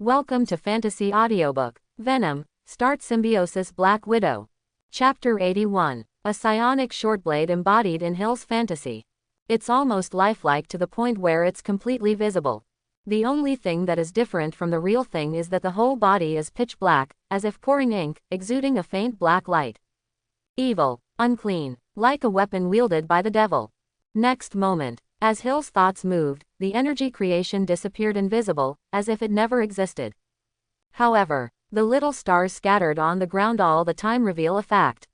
Welcome to Fantasy Audiobook, Venom, Start Symbiosis Black Widow. Chapter 81, a psionic shortblade embodied in Hill's fantasy. It's almost lifelike to the point where it's completely visible. The only thing that is different from the real thing is that the whole body is pitch black, as if pouring ink, exuding a faint black light. Evil, unclean, like a weapon wielded by the devil. Next moment, as Hill's thoughts moved, the energy creation disappeared invisible, as if it never existed. However, the little stars scattered on the ground all the time reveal a fact.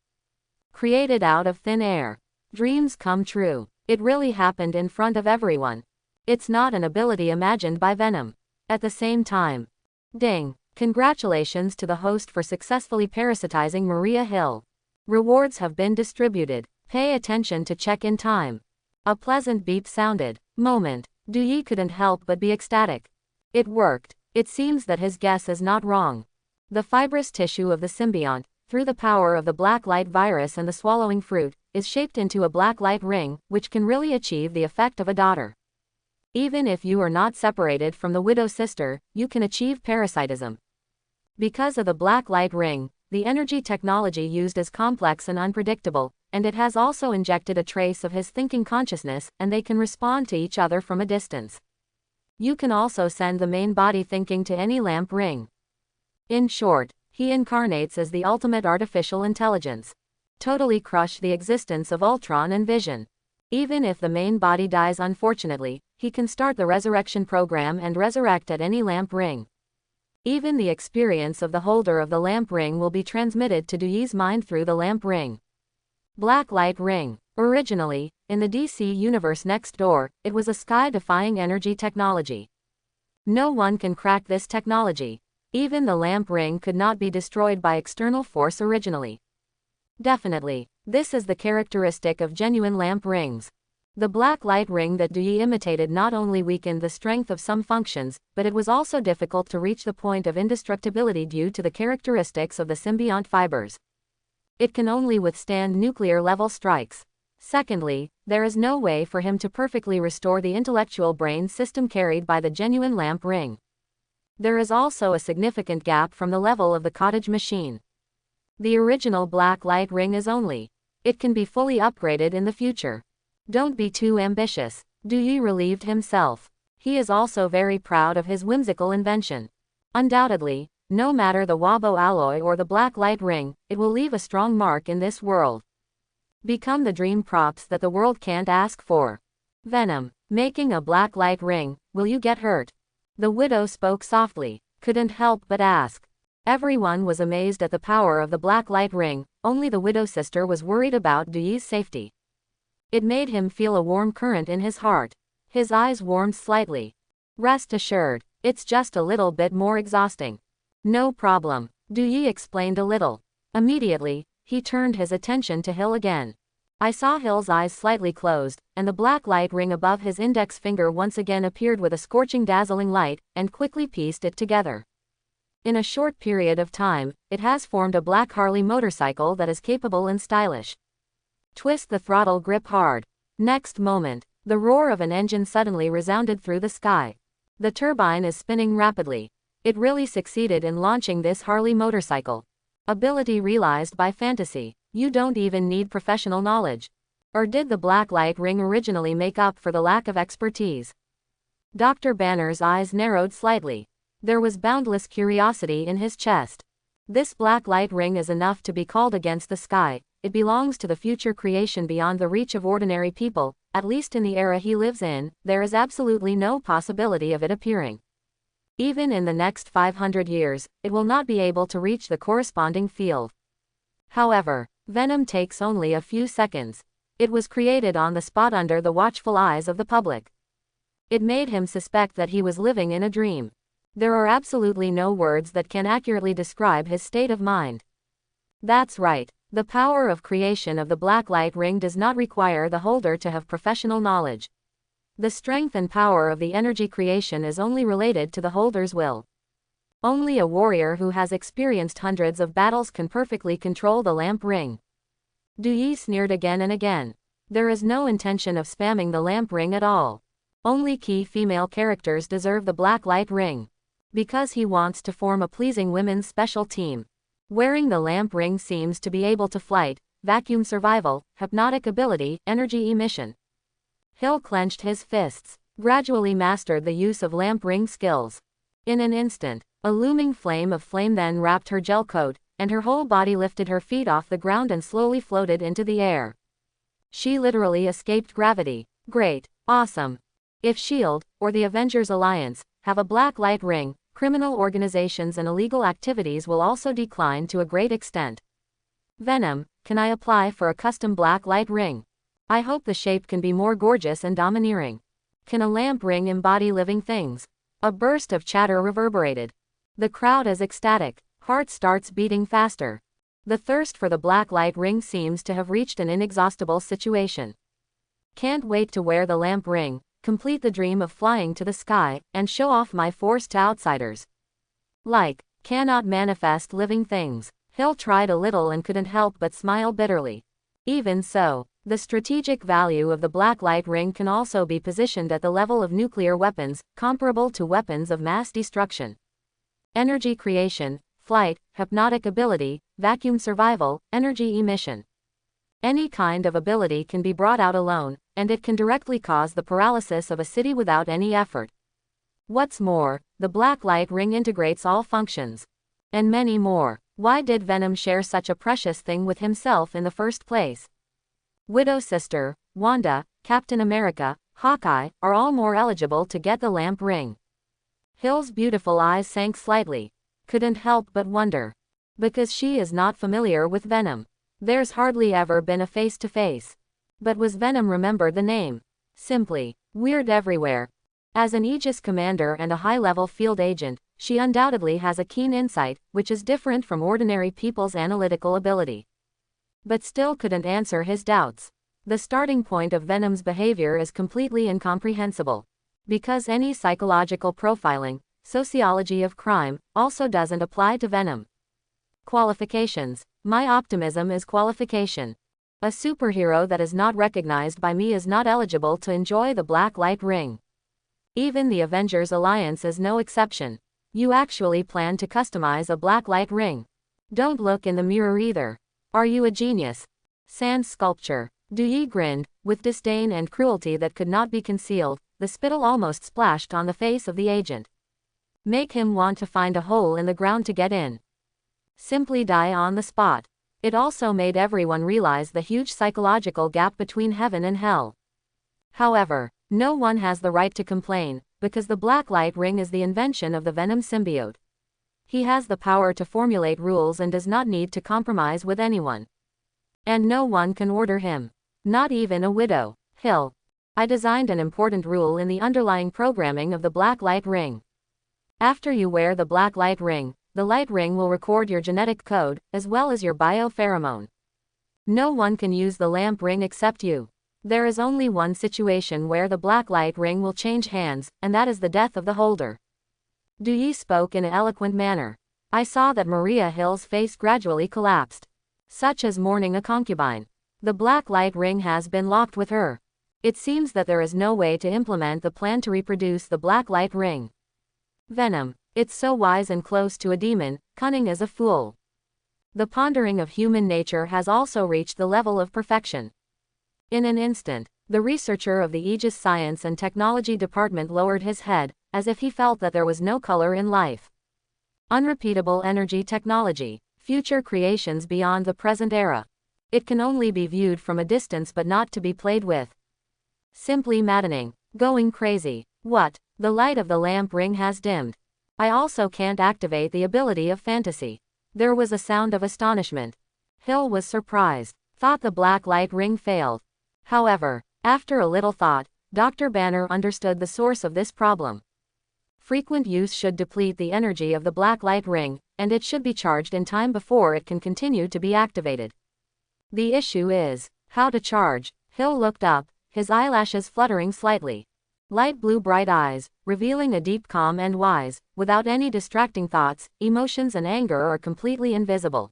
Created out of thin air. Dreams come true. It really happened in front of everyone. It's not an ability imagined by Venom. At the same time. Ding! Congratulations to the host for successfully parasitizing Maria Hill. Rewards have been distributed. Pay attention to check-in time. A pleasant beep sounded. Moment. Dewey couldn't help but be ecstatic. It worked. It seems that his guess is not wrong. The fibrous tissue of the symbiont, through the power of the black light virus and the swallowing fruit, is shaped into a black light ring, which can really achieve the effect of a daughter. Even if you are not separated from the widow sister, you can achieve parasitism. Because of the black light ring, the energy technology used is complex and unpredictable, and it has also injected a trace of his thinking consciousness, and they can respond to each other from a distance. You can also send the main body thinking to any lamp ring. In short, he incarnates as the ultimate artificial intelligence. Totally crush the existence of Ultron and Vision. Even if the main body dies unfortunately, he can start the resurrection program and resurrect at any lamp ring. Even the experience of the holder of the lamp ring will be transmitted to Dewey's mind through the lamp ring. Black light ring. Originally, in the DC universe next door, it was a sky-defying energy technology. No one can crack this technology. Even the lamp ring could not be destroyed by external force originally. Definitely, this is the characteristic of genuine lamp rings. The black light ring that Dewey imitated not only weakened the strength of some functions, but it was also difficult to reach the point of indestructibility due to the characteristics of the symbiont fibers. It can only withstand nuclear-level strikes. Secondly, there is no way for him to perfectly restore the intellectual brain system carried by the genuine lamp ring. There is also a significant gap from the level of the cottage machine. The original black light ring is only. It can be fully upgraded in the future. Don't be too ambitious. Dewey relieved himself. He is also very proud of his whimsical invention. Undoubtedly, no matter the Wabo alloy or the black light ring, it will leave a strong mark in this world. Become the dream props that the world can't ask for. Venom, making a black light ring, will you get hurt? The widow spoke softly, couldn't help but ask. Everyone was amazed at the power of the black light ring, only the widow sister was worried about Dewey's safety. It made him feel a warm current in his heart. His eyes warmed slightly. Rest assured, it's just a little bit more exhausting. No problem, Dewey explained a little. Immediately, he turned his attention to Hill again. I saw Hill's eyes slightly closed, and the black light ring above his index finger once again appeared with a scorching dazzling light, and quickly pieced it together. In a short period of time, it has formed a black Harley motorcycle that is capable and stylish. Twist the throttle grip hard. Next moment, the roar of an engine suddenly resounded through the sky. The turbine is spinning rapidly. It really succeeded in launching this Harley motorcycle. Ability realized by fantasy. You don't even need professional knowledge. Or did the black light ring originally make up for the lack of expertise? Dr. Banner's eyes narrowed slightly. There was boundless curiosity in his chest. This black light ring is enough to be called against the sky. It belongs to the future creation beyond the reach of ordinary people, at least in the era he lives in. There is absolutely no possibility of it appearing. Even in the next 500 years, it will not be able to reach the corresponding field. However, Venom takes only a few seconds. It was created on the spot under the watchful eyes of the public. It made him suspect that he was living in a dream. There are absolutely no words that can accurately describe his state of mind. That's right. The power of creation of the black light ring does not require the holder to have professional knowledge. The strength and power of the energy creation is only related to the holder's will. Only a warrior who has experienced hundreds of battles can perfectly control the lamp ring. Dewey sneered again and again. There is no intention of spamming the lamp ring at all. Only key female characters deserve the black light ring. Because he wants to form a pleasing women's special team. Wearing the lamp ring seems to be able to flight, vacuum survival, hypnotic ability, energy emission. Hill clenched his fists, gradually mastered the use of lamp ring skills. In an instant, a looming flame of flame then wrapped her gel coat, and her whole body lifted her feet off the ground and slowly floated into the air. She literally escaped gravity. Great. Awesome. If S.H.I.E.L.D., or the Avengers Alliance, have a black light ring, criminal organizations and illegal activities will also decline to a great extent. Venom, can I apply for a custom black light ring? I hope the shape can be more gorgeous and domineering. Can a lamp ring embody living things? A burst of chatter reverberated. The crowd is ecstatic. Heart starts beating faster. The thirst for the black light ring seems to have reached an inexhaustible situation. Can't wait to wear the lamp ring, complete the dream of flying to the sky, and show off my force to outsiders. Cannot manifest living things. Hill tried a little and couldn't help but smile bitterly. Even so, the strategic value of the black light ring can also be positioned at the level of nuclear weapons, comparable to weapons of mass destruction. Energy creation, flight, hypnotic ability, vacuum survival, energy emission. Any kind of ability can be brought out alone, and it can directly cause the paralysis of a city without any effort. What's more, the black light ring integrates all functions. And many more. Why did Venom share such a precious thing with himself in the first place? Widow Sister, Wanda, Captain America, Hawkeye, are all more eligible to get the lamp ring. Hill's beautiful eyes sank slightly. Couldn't help but wonder. Because she is not familiar with Venom. There's hardly ever been a face-to-face. But was Venom remembered the name? Simply, weird everywhere. As an Aegis commander and a high-level field agent, she undoubtedly has a keen insight, which is different from ordinary people's analytical ability. But still couldn't answer his doubts. The starting point of Venom's behavior is completely incomprehensible. Because any psychological profiling, sociology of crime, also doesn't apply to Venom. Qualifications. My optimism is qualification. A superhero that is not recognized by me is not eligible to enjoy the black light ring. Even the Avengers Alliance is no exception. You actually plan to customize a black light ring. Don't look in the mirror either. Are you a genius? Sand sculpture. Dewey grinned, with disdain and cruelty that could not be concealed. The spittle almost splashed on the face of the agent. Make him want to find a hole in the ground to get in. Simply die on the spot. It also made everyone realize the huge psychological gap between heaven and hell. However, no one has the right to complain, because the black light ring is the invention of the Venom symbiote. He has the power to formulate rules and does not need to compromise with anyone. And no one can order him. Not even a widow. Hill. I designed an important rule in the underlying programming of the black light ring. After you wear the black light ring, the light ring will record your genetic code, as well as your biopheromone. No one can use the lamp ring except you. There is only one situation where the black light ring will change hands, and that is the death of the holder. Dewey spoke in an eloquent manner. I saw that Maria Hill's face gradually collapsed. Such as mourning a concubine. The black light ring has been locked with her. It seems that there is no way to implement the plan to reproduce the black light ring. Venom. It's so wise and close to a demon, cunning as a fool. The pondering of human nature has also reached the level of perfection. In an instant, the researcher of the Aegis Science and Technology Department lowered his head, as if he felt that there was no color in life. Unrepeatable energy technology, future creations beyond the present era. It can only be viewed from a distance but not to be played with. Simply maddening. Going crazy. What? The light of the lamp ring has dimmed. I also can't activate the ability of fantasy. There was a sound of astonishment. Hill was surprised. Thought the black light ring failed. However, after a little thought, Dr. Banner understood the source of this problem. Frequent use should deplete the energy of the black light ring, and it should be charged in time before it can continue to be activated. The issue is, how to charge. Hill looked up, his eyelashes fluttering slightly. Light blue bright eyes, revealing a deep calm and wise, without any distracting thoughts, emotions and anger are completely invisible.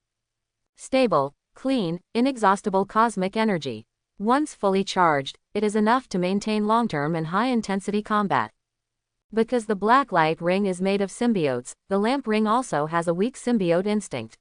Stable, clean, inexhaustible cosmic energy. Once fully charged, it is enough to maintain long-term and high-intensity combat. Because the black light ring is made of symbiotes, the lamp ring also has a weak symbiote instinct.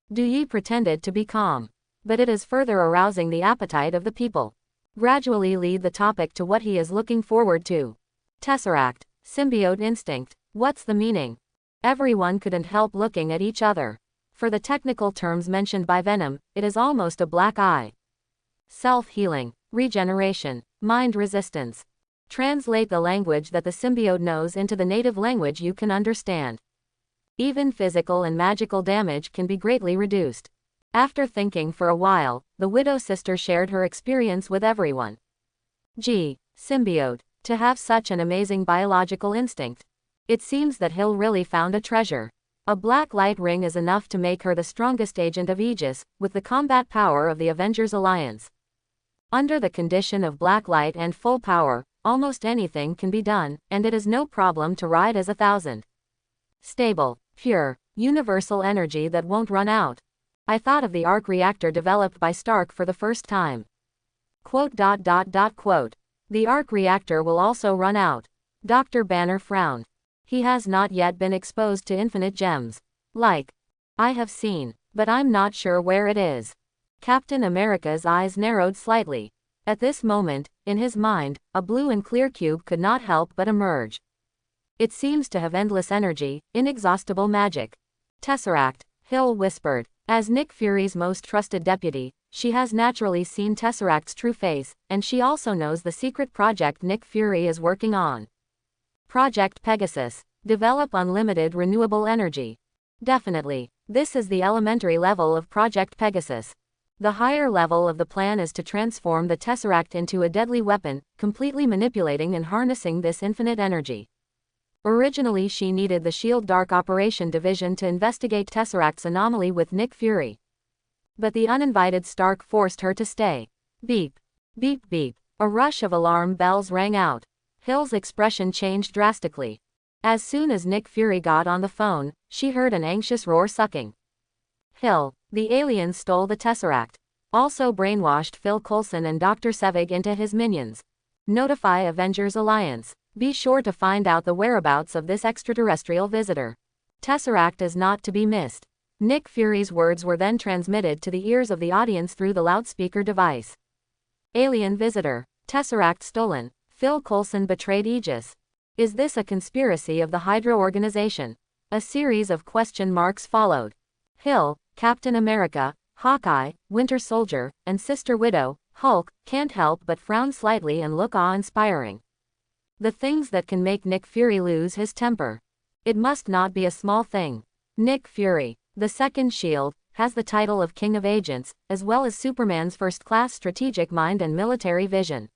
Yi pretended to be calm, but it is further arousing the appetite of the people. Gradually lead the topic to what he is looking forward to. Tesseract, symbiote instinct, what's the meaning? Everyone couldn't help looking at each other. For the technical terms mentioned by Venom, it is almost a black eye. Self-healing, regeneration, mind resistance. Translate the language that the symbiote knows into the native language you can understand. Even physical and magical damage can be greatly reduced. After thinking for a while, the widow sister shared her experience with everyone. Symbiote, to have such an amazing biological instinct. It seems that Hill really found a treasure. A black light ring is enough to make her the strongest agent of Aegis, with the combat power of the Avengers Alliance. Under the condition of black light and full power, almost anything can be done, and it is no problem to ride as 1,000. Stable, pure, universal energy that won't run out. I thought of the arc reactor developed by Stark for the first time. Quote. The arc reactor will also run out. Dr. Banner frowned. He has not yet been exposed to infinite gems. I have seen, but I'm not sure where it is. Captain America's eyes narrowed slightly. At this moment, in his mind, a blue and clear cube could not help but emerge. It seems to have endless energy, inexhaustible magic. Tesseract, Hill whispered. As Nick Fury's most trusted deputy, she has naturally seen Tesseract's true face, and she also knows the secret project Nick Fury is working on. Project Pegasus. Develop unlimited renewable energy. Definitely. This is the elementary level of Project Pegasus. The higher level of the plan is to transform the Tesseract into a deadly weapon, completely manipulating and harnessing this infinite energy. Originally she needed the S.H.I.E.L.D. Dark Operation Division to investigate Tesseract's anomaly with Nick Fury. But the uninvited Stark forced her to stay. Beep. Beep beep. A rush of alarm bells rang out. Hill's expression changed drastically. As soon as Nick Fury got on the phone, she heard an anxious roar sucking. Hill, the aliens stole the Tesseract. Also brainwashed Phil Coulson and Dr. Sevig into his minions. Notify Avengers Alliance. Be sure to find out the whereabouts of this extraterrestrial visitor. Tesseract is not to be missed. Nick Fury's words were then transmitted to the ears of the audience through the loudspeaker device. Alien visitor. Tesseract stolen. Phil Coulson betrayed Aegis. Is this a conspiracy of the Hydra organization? A series of question marks followed. Hill, Captain America, Hawkeye, Winter Soldier, and Sister Widow, Hulk, can't help but frown slightly and look awe-inspiring. The things that can make Nick Fury lose his temper. It must not be a small thing. Nick Fury, the second S.H.I.E.L.D., has the title of King of Agents, as well as Superman's first-class strategic mind and military vision.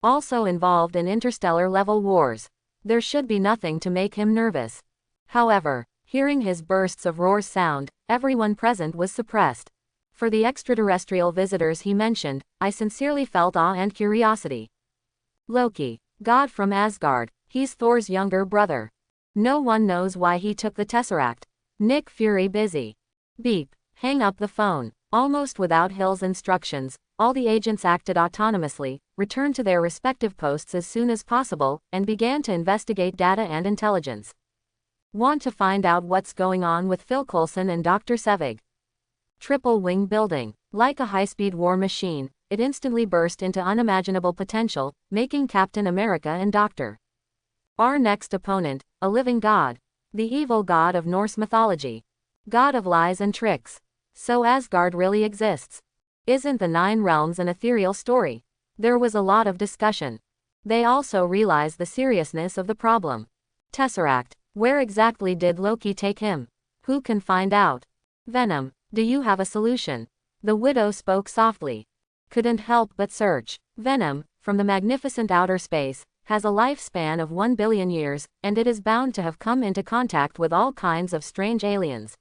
Also involved in interstellar-level wars. There should be nothing to make him nervous. However, hearing his bursts of roars sound, everyone present was suppressed. For the extraterrestrial visitors he mentioned, I sincerely felt awe and curiosity. Loki, god from Asgard, he's Thor's younger brother. No one knows why he took the Tesseract. Nick Fury busy. Beep, hang up the phone. Almost without Hill's instructions, all the agents acted autonomously, returned to their respective posts as soon as possible, and began to investigate data and intelligence. Want to find out what's going on with Phil Coulson and Dr. Sevig? Triple wing building. Like a high-speed war machine, it instantly burst into unimaginable potential, making Captain America and Dr. Our next opponent, a living god. The evil god of Norse mythology. God of lies and tricks. So Asgard really exists. Isn't the Nine Realms an ethereal story? There was a lot of discussion. They also realized the seriousness of the problem. Tesseract. Where exactly did Loki take him? Who can find out? Venom, do you have a solution? The widow spoke softly. Couldn't help but search. Venom, from the magnificent outer space, has a lifespan of 1 billion years, and it is bound to have come into contact with all kinds of strange aliens.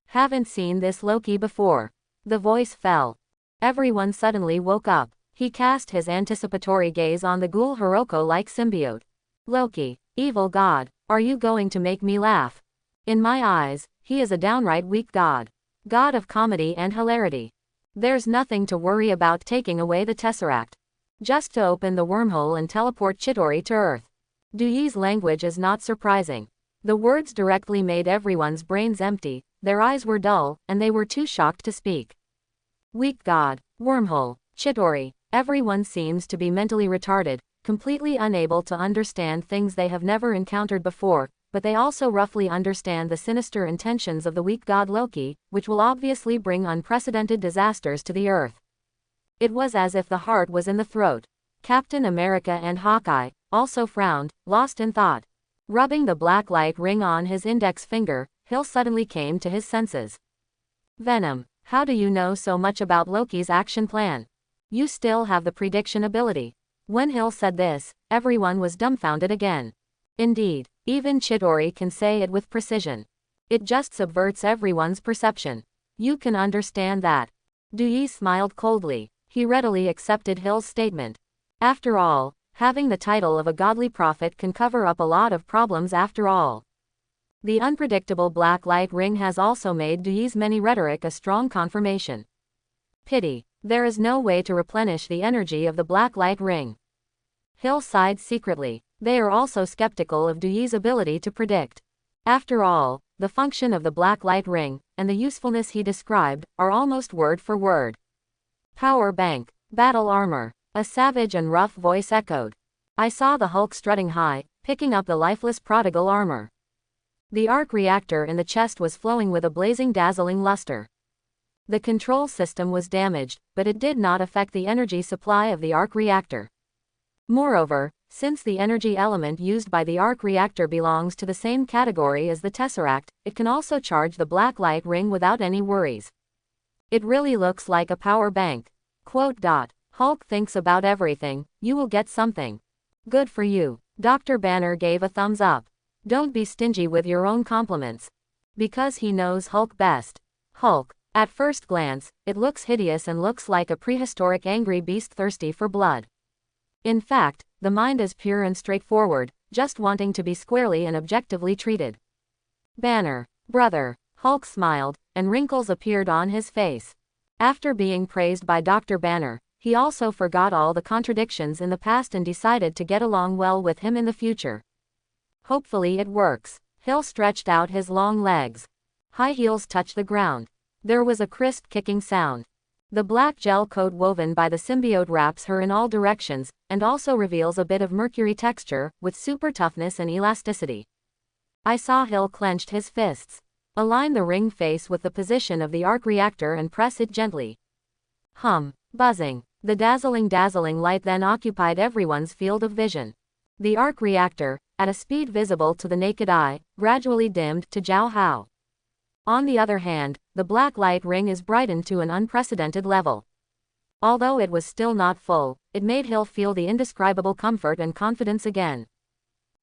Haven't seen this Loki before. The voice fell. Everyone suddenly woke up. He cast his anticipatory gaze on the ghoul Hiroko-like symbiote. Loki, evil god, are you going to make me laugh? In my eyes, he is a downright weak god. God of comedy and hilarity. There's nothing to worry about taking away the Tesseract. Just to open the wormhole and teleport Chitauri to Earth. Duyi's language is not surprising. The words directly made everyone's brains empty, their eyes were dull, and they were too shocked to speak. Weak god, wormhole, Chidori, everyone seems to be mentally retarded, completely unable to understand things they have never encountered before, but they also roughly understand the sinister intentions of the weak god Loki, which will obviously bring unprecedented disasters to the earth. It was as if the heart was in the throat. Captain America and Hawkeye also frowned, lost in thought. Rubbing the black light ring on his index finger, Hill suddenly came to his senses. Venom, how do you know so much about Loki's action plan? You still have the prediction ability. When Hill said this, everyone was dumbfounded again. Indeed, even Chidori can say it with precision. It just subverts everyone's perception. You can understand that. Duyi smiled coldly. He readily accepted Hill's statement. After all, having the title of a godly prophet can cover up a lot of problems after all. The unpredictable black light ring has also made Duyi's many rhetoric a strong confirmation. Pity, there is no way to replenish the energy of the black light ring. Hill sighed secretly. They are also skeptical of Duyi's ability to predict. After all, the function of the black light ring, and the usefulness he described, are almost word for word. Power bank, battle armor, a savage and rough voice echoed. I saw the Hulk strutting high, picking up the lifeless prodigal armor. The arc reactor in the chest was flowing with a blazing dazzling luster. The control system was damaged, but it did not affect the energy supply of the arc reactor. Moreover, since the energy element used by the arc reactor belongs to the same category as the Tesseract, it can also charge the black light ring without any worries. It really looks like a power bank. Quote. Hulk thinks about everything, you will get something. Good for you. Dr. Banner gave a thumbs up. Don't be stingy with your own compliments. Because he knows Hulk best. Hulk. At first glance, it looks hideous and looks like a prehistoric angry beast thirsty for blood. In fact, the mind is pure and straightforward, just wanting to be squarely and objectively treated. Banner. Brother. Hulk smiled, and wrinkles appeared on his face. After being praised by Dr. Banner, he also forgot all the contradictions in the past and decided to get along well with him in the future. Hopefully it works. Hill stretched out his long legs. High heels touched the ground. There was a crisp kicking sound. The black gel coat woven by the symbiote wraps her in all directions, and also reveals a bit of mercury texture, with super toughness and elasticity. I saw Hill clenched his fists. Align the ring face with the position of the arc reactor and press it gently. Hum. Buzzing. The dazzling light then occupied everyone's field of vision. The arc reactor, at a speed visible to the naked eye, gradually dimmed to Jiao Hao. On the other hand, the black light ring is brightened to an unprecedented level. Although it was still not full, it made Hill feel the indescribable comfort and confidence again.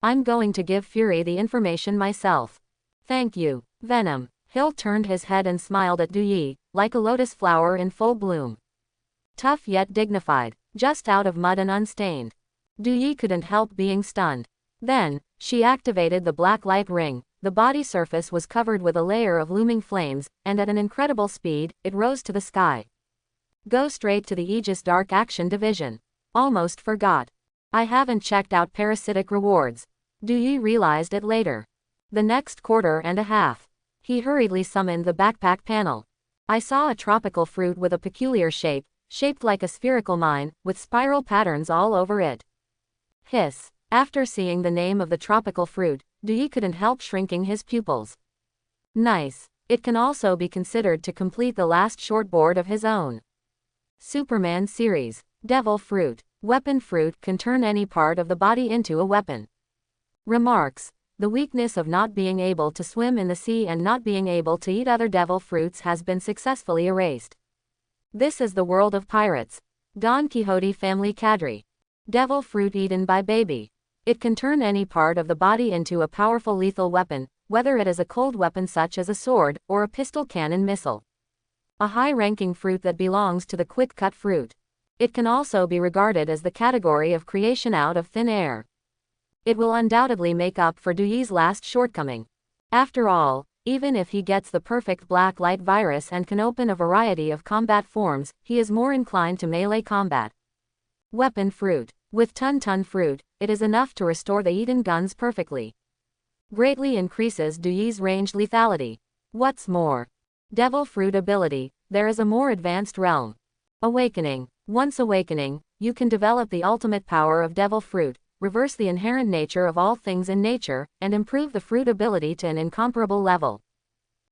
I'm going to give Fury the information myself. Thank you, Venom. Hill turned his head and smiled at Duyi, like a lotus flower in full bloom. Tough yet dignified, just out of mud and unstained. Duyi couldn't help being stunned. Then, she activated the black light ring. The body surface was covered with a layer of looming flames, and at an incredible speed, it rose to the sky. Go straight to the Aegis Dark Action Division. Almost forgot. I haven't checked out parasitic rewards. Duyi realized it later. The next quarter and a half. He hurriedly summoned the backpack panel. I saw a tropical fruit with a peculiar shape, shaped like a spherical mine, with spiral patterns all over it. Hiss. After seeing the name of the tropical fruit, Duyi couldn't help shrinking his pupils. Nice. It can also be considered to complete the last shortboard of his own Superman series. Devil fruit. Weapon fruit can turn any part of the body into a weapon. Remarks. The weakness of not being able to swim in the sea and not being able to eat other devil fruits has been successfully erased. This is the world of pirates. Don Quixote family cadre. Devil fruit eaten by baby. It can turn any part of the body into a powerful lethal weapon, whether it is a cold weapon such as a sword, or a pistol cannon missile. A high-ranking fruit that belongs to the quick-cut fruit. It can also be regarded as the category of creation out of thin air. It will undoubtedly make up for Duyi's last shortcoming. After all, even if he gets the perfect black light virus and can open a variety of combat forms, he is more inclined to melee combat. Weapon fruit. With ton fruit, it is enough to restore the Eaton guns perfectly. Greatly increases Duyi's ranged lethality. What's more, devil fruit ability, there is a more advanced realm. Awakening. Once awakening, you can develop the ultimate power of devil fruit, reverse the inherent nature of all things in nature, and improve the fruit ability to an incomparable level.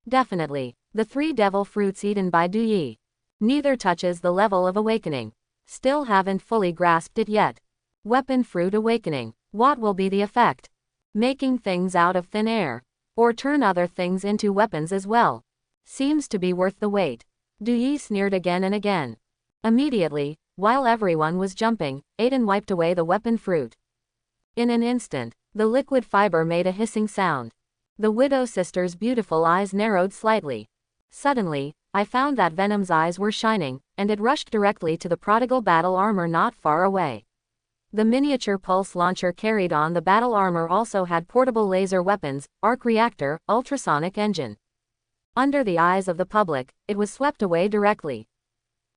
Definitely, the 3 devil fruits eaten by Duyi. Neither touches the level of awakening. Still haven't fully grasped it yet. Weapon fruit awakening. What will be the effect? Making things out of thin air. Or turn other things into weapons as well. Seems to be worth the wait. Duyi sneered again and again. Immediately, while everyone was jumping, Aiden wiped away the weapon fruit. In an instant, the liquid fiber made a hissing sound. The Widow sister's beautiful eyes narrowed slightly. Suddenly, I found that Venom's eyes were shining, and it rushed directly to the prodigal battle armor not far away. The miniature pulse launcher carried on the battle armor also had portable laser weapons, arc reactor, ultrasonic engine. Under the eyes of the public, it was swept away directly.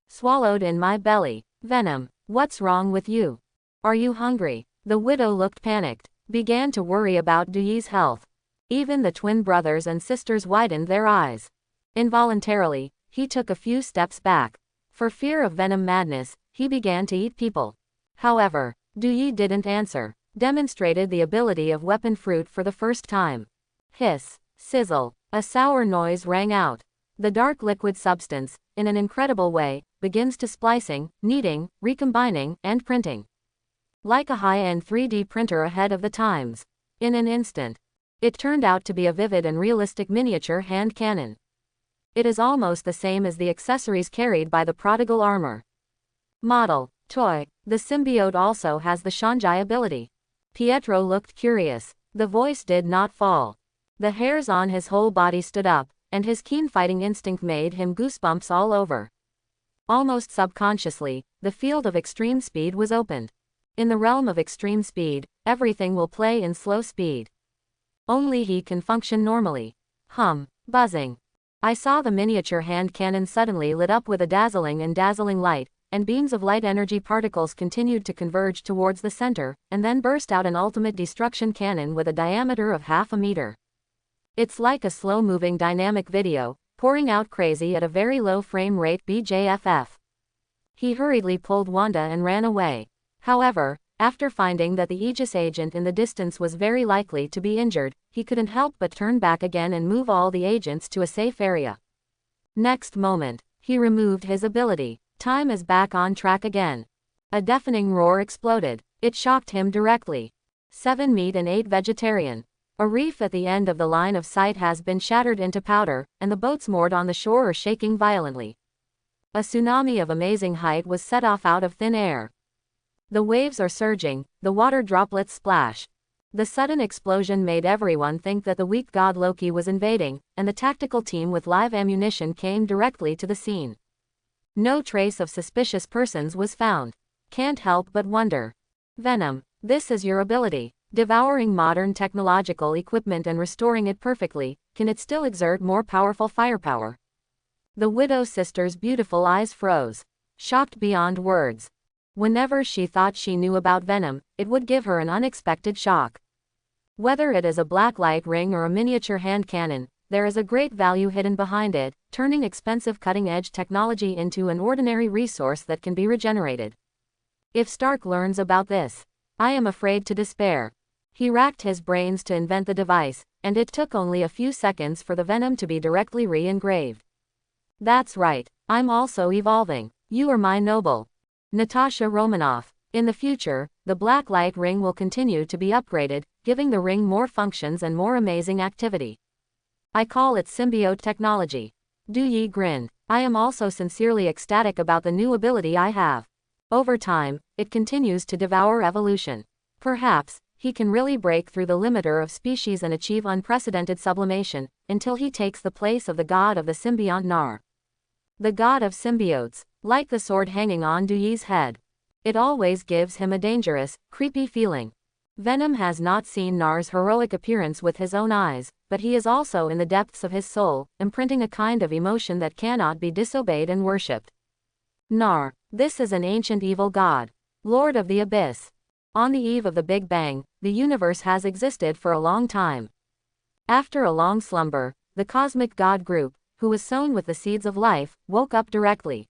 Swallowed in my belly. Venom, what's wrong with you? Are you hungry? The widow looked panicked, began to worry about Duyi's health. Even the twin brothers and sisters widened their eyes. Involuntarily, he took a few steps back. For fear of Venom madness, he began to eat people. However, Duyi didn't answer, demonstrated the ability of weapon fruit for the first time. Hiss, sizzle, a sour noise rang out. The dark liquid substance, in an incredible way, begins to splicing, kneading, recombining, and printing. Like a high-end 3D printer ahead of the times. In an instant, it turned out to be a vivid and realistic miniature hand cannon. It is almost the same as the accessories carried by the prodigal armor. Model, toy, the symbiote also has the Shanjai ability. Pietro looked curious. The voice did not fall. The hairs on his whole body stood up, and his keen fighting instinct made him goosebumps all over. Almost subconsciously, the field of extreme speed was opened. In the realm of extreme speed, everything will play in slow speed. Only he can function normally. Buzzing. I saw the miniature hand cannon suddenly lit up with a dazzling light, and beams of light energy particles continued to converge towards the center, and then burst out an ultimate destruction cannon with a diameter of 0.5 meter. It's like a slow-moving dynamic video, pouring out crazy at a very low frame rate BJFF. He hurriedly pulled Wanda and ran away. However, after finding that the Aegis agent in the distance was very likely to be injured, he couldn't help but turn back again and move all the agents to a safe area. Next moment, he removed his ability. Time is back on track again. A deafening roar exploded. It shocked him directly. 7 meat and 8 vegetarian. A reef at the end of the line of sight has been shattered into powder, and the boats moored on the shore are shaking violently. A tsunami of amazing height was set off out of thin air. The waves are surging, the water droplets splash. The sudden explosion made everyone think that the weak god Loki was invading, and the tactical team with live ammunition came directly to the scene. No trace of suspicious persons was found. Can't help but wonder. Venom, this is your ability. Devouring modern technological equipment and restoring it perfectly, can it still exert more powerful firepower? The Widow sister's beautiful eyes froze. Shocked beyond words. Whenever she thought she knew about Venom, it would give her an unexpected shock. Whether it is a black light ring or a miniature hand cannon, there is a great value hidden behind it, turning expensive cutting-edge technology into an ordinary resource that can be regenerated. If Stark learns about this, I am afraid to despair. He racked his brains to invent the device, and it took only a few seconds for the Venom to be directly re-engraved. That's right, I'm also evolving. You are my noble. Natasha Romanoff. In the future, the black light ring will continue to be upgraded, giving the ring more functions and more amazing activity. I call it symbiote technology. Duyi grinned. I am also sincerely ecstatic about the new ability I have. Over time, it continues to devour evolution. Perhaps, he can really break through the limiter of species and achieve unprecedented sublimation, until he takes the place of the god of the symbiont Nar. The god of symbiotes, like the sword hanging on Duyi's head. It always gives him a dangerous, creepy feeling. Venom has not seen Nar's heroic appearance with his own eyes, but he is also in the depths of his soul, imprinting a kind of emotion that cannot be disobeyed and worshipped. Nar, this is an ancient evil god. Lord of the Abyss. On the eve of the Big Bang, the universe has existed for a long time. After a long slumber, the cosmic God group, who was sown with the seeds of life, woke up directly.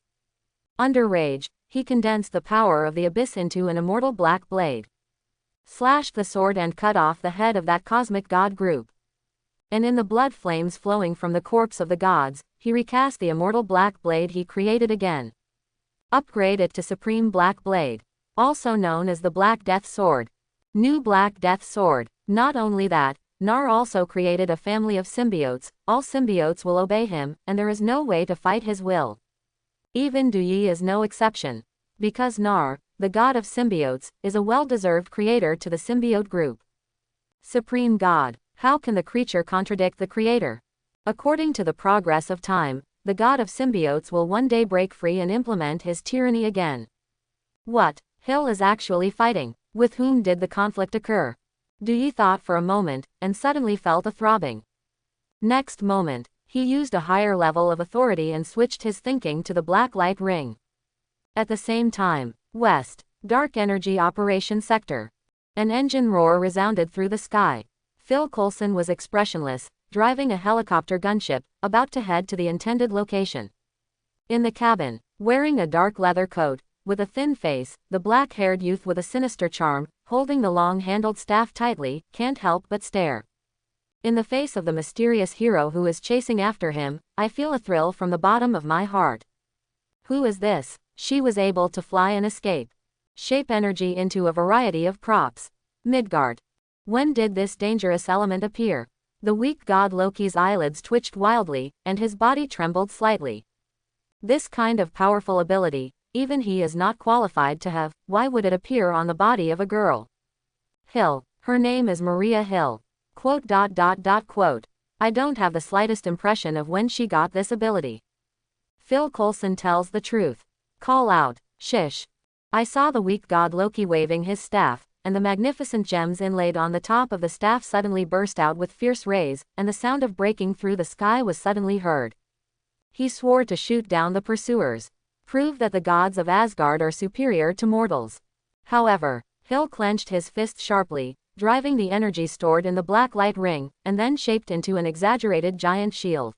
Under rage, he condensed the power of the abyss into an immortal black blade, slashed the sword and cut off the head of that cosmic God group. And in the blood flames flowing from the corpse of the gods, he recast the immortal black blade he created again. Upgrade it to Supreme Black Blade, also known as the Black Death Sword. New Black Death Sword. Not only that, Nar also created a family of symbiotes. All symbiotes will obey him, and there is no way to fight his will. Even Duyi is no exception. Because Nar, the god of symbiotes, is a well-deserved creator to the symbiote group. Supreme God. How can the creature contradict the creator? According to the progress of time, the god of symbiotes will one day break free and implement his tyranny again. What? Hill is actually fighting. With whom did the conflict occur? Duyi thought for a moment, and suddenly felt a throbbing. Next moment, he used a higher level of authority and switched his thinking to the black light ring. At the same time, West, Dark Energy Operation Sector. An engine roar resounded through the sky. Phil Coulson was expressionless, driving a helicopter gunship, about to head to the intended location. In the cabin, wearing a dark leather coat, with a thin face, the black-haired youth with a sinister charm, holding the long-handled staff tightly, can't help but stare. In the face of the mysterious hero who is chasing after him, I feel a thrill from the bottom of my heart. Who is this? She was able to fly and escape. Shape energy into a variety of props. Midgard. When did this dangerous element appear? The weak god Loki's eyelids twitched wildly, and his body trembled slightly. This kind of powerful ability, even he is not qualified to have. Why would it appear on the body of a girl? Hill. Her name is Maria Hill. Quote. I don't have the slightest impression of when she got this ability. Phil Coulson tells the truth. Call out. Shish. I saw the weak god Loki waving his staff, and the magnificent gems inlaid on the top of the staff suddenly burst out with fierce rays, and the sound of breaking through the sky was suddenly heard. He swore to shoot down the pursuers. Prove that the gods of Asgard are superior to mortals. However, Hill clenched his fist sharply, driving the energy stored in the black light ring, and then shaped into an exaggerated giant shield.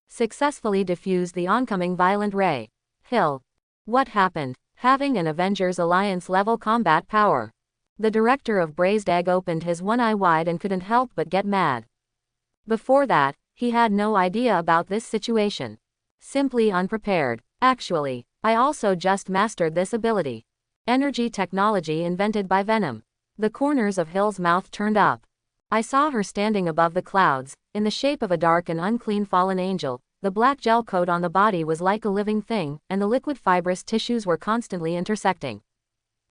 Successfully diffused the oncoming violent ray. Hill. What happened? Having an Avengers Alliance level combat power. The director of Braised Egg opened his one eye wide and couldn't help but get mad. Before that, he had no idea about this situation. Simply unprepared. Actually, I also just mastered this ability. Energy technology invented by Venom. The corners of Hill's mouth turned up. I saw her standing above the clouds, in the shape of a dark and unclean fallen angel. The black gel coat on the body was like a living thing, and the liquid fibrous tissues were constantly intersecting.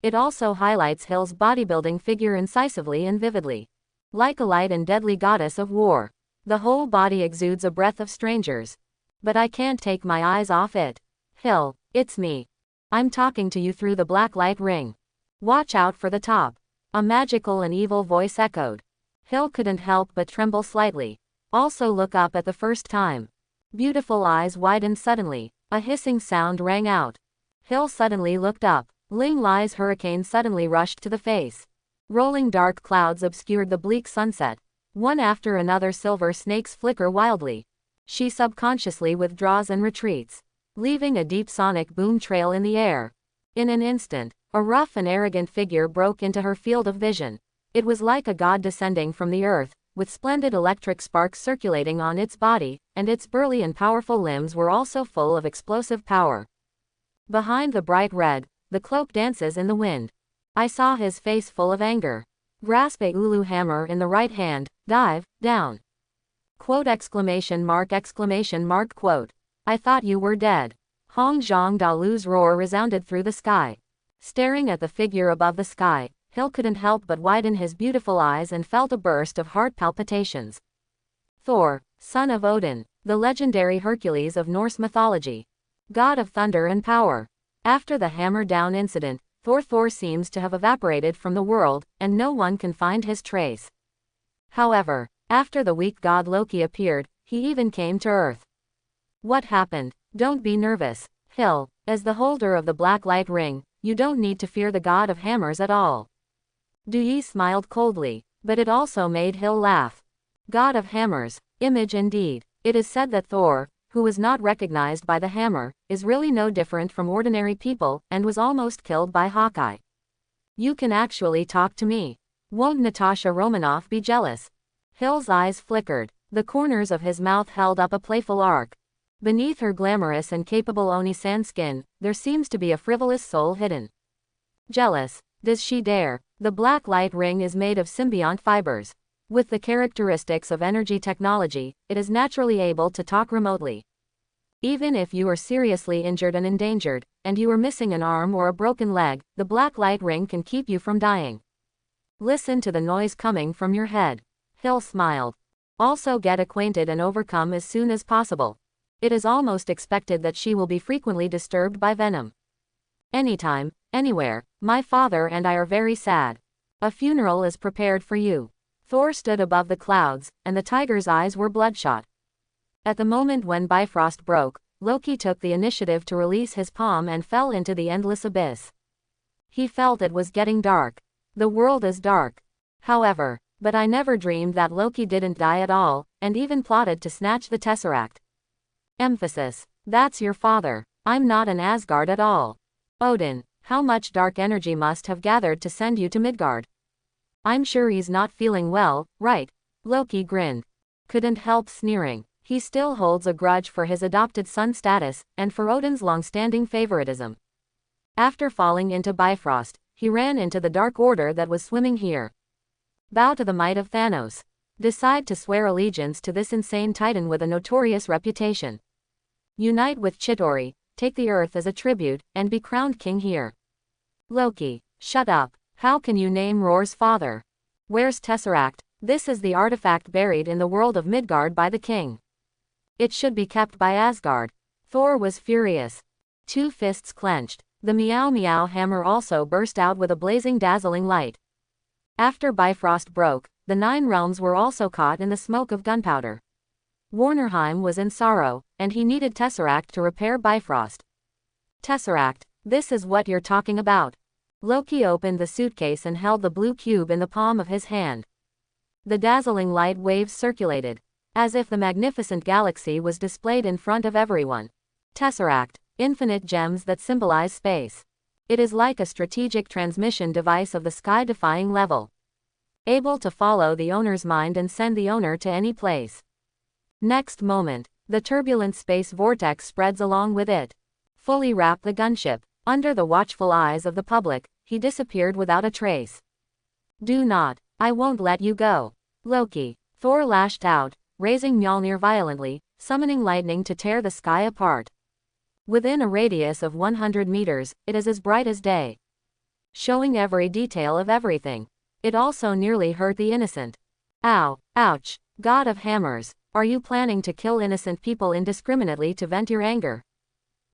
It also highlights Hill's bodybuilding figure incisively and vividly. Like a light and deadly goddess of war. The whole body exudes a breath of strangers. But I can't take my eyes off it. Hill, it's me. I'm talking to you through the black light ring. Watch out for the top. A magical and evil voice echoed. Hill couldn't help but tremble slightly. Also look up at the first time. Beautiful eyes widened suddenly. A hissing sound rang out. Hill suddenly looked up. Ling Lai's hurricane suddenly rushed to the face. Rolling dark clouds obscured the bleak sunset. One after another silver snakes flicker wildly. She subconsciously withdraws and retreats, leaving a deep sonic boom trail in the air. In an instant, a rough and arrogant figure broke into her field of vision. It was like a god descending from the earth, with splendid electric sparks circulating on its body, and its burly and powerful limbs were also full of explosive power. Behind the bright red, the cloak dances in the wind. I saw his face full of anger. Grasp a ulu hammer in the right hand, dive, down. Quote exclamation mark. Quote. I thought you were dead. Hong Zhang Dalu's roar resounded through the sky. Staring at the figure above the sky, Hill couldn't help but widen his beautiful eyes and felt a burst of heart palpitations. Thor, son of Odin, the legendary Hercules of Norse mythology. God of thunder and power. After the hammer-down incident, Thor seems to have evaporated from the world, and no one can find his trace. However, after the weak god Loki appeared, he even came to Earth. What happened? Don't be nervous, Hill. As the holder of the black light ring, you don't need to fear the god of hammers at all. Yi smiled coldly, but it also made Hill laugh. God of hammers, image indeed. It is said that Thor, who was not recognized by the hammer, is really no different from ordinary people and was almost killed by Hawkeye. You can actually talk to me. Won't Natasha Romanoff be jealous? Hill's eyes flickered. The corners of his mouth held up a playful arc. Beneath her glamorous and capable Oni-san skin, there seems to be a frivolous soul hidden. Jealous? Does she dare? The black light ring is made of symbiont fibers. With the characteristics of energy technology, it is naturally able to talk remotely. Even if you are seriously injured and endangered, and you are missing an arm or a broken leg, the black light ring can keep you from dying. Listen to the noise coming from your head. Hill smiled. Also get acquainted and overcome as soon as possible. It is almost expected that she will be frequently disturbed by Venom. Anytime, anywhere, my father and I are very sad. A funeral is prepared for you. Thor stood above the clouds, and the tiger's eyes were bloodshot. At the moment when Bifrost broke, Loki took the initiative to release his palm and fell into the endless abyss. He felt it was getting dark. The world is dark. However, but I never dreamed that Loki didn't die at all, and even plotted to snatch the Tesseract. Emphasis. That's your father. I'm not an Asgard at all. Odin, how much dark energy must have gathered to send you to Midgard? I'm sure he's not feeling well, right? Loki grinned. Couldn't help sneering. He still holds a grudge for his adopted son status, and for Odin's long-standing favoritism. After falling into Bifrost, he ran into the Dark Order that was swimming here. Bow to the might of Thanos. Decide to swear allegiance to this insane titan with a notorious reputation. Unite with Chitauri, take the earth as a tribute, and be crowned king here. Loki, shut up. How can you name Roar's father? Where's Tesseract? This is the artifact buried in the world of Midgard by the king. It should be kept by Asgard. Thor was furious. Two fists clenched. The Meow Meow hammer also burst out with a blazing dazzling light. After Bifrost broke, the 9 realms were also caught in the smoke of gunpowder. Warnerheim was in sorrow, and he needed Tesseract to repair Bifrost. Tesseract, this is what you're talking about. Loki opened the suitcase and held the blue cube in the palm of his hand. The dazzling light waves circulated, as if the magnificent galaxy was displayed in front of everyone. Tesseract, infinite gems that symbolize space. It is like a strategic transmission device of the sky-defying level. Able to follow the owner's mind and send the owner to any place. Next moment, the turbulent space vortex spreads along with it. Fully wrapped the gunship. Under the watchful eyes of the public, he disappeared without a trace. Do not. I won't let you go. Loki. Thor lashed out, raising Mjolnir violently, summoning lightning to tear the sky apart. Within a radius of 100 meters, it is as bright as day. Showing every detail of everything. It also nearly hurt the innocent. Ow, ouch, God of hammers, are you planning to kill innocent people indiscriminately to vent your anger?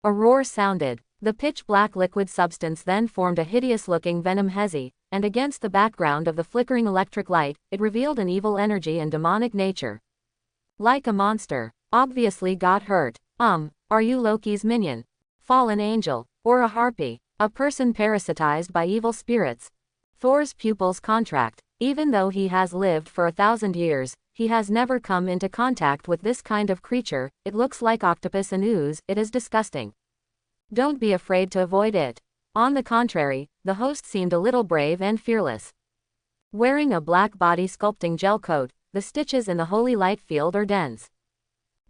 A roar sounded. The pitch-black liquid substance then formed a hideous-looking venom hezi, and against the background of the flickering electric light, it revealed an evil energy and demonic nature. Like a monster. Obviously got hurt. Are you Loki's minion? Fallen angel? Or a harpy? A person parasitized by evil spirits? Thor's pupils contract. Even though he has lived for 1,000 years, he has never come into contact with this kind of creature. It looks like octopus and ooze. It is disgusting. Don't be afraid to avoid it. On the contrary, the host seemed a little brave and fearless. Wearing a black body sculpting gel coat, the stitches in the holy light field are dense.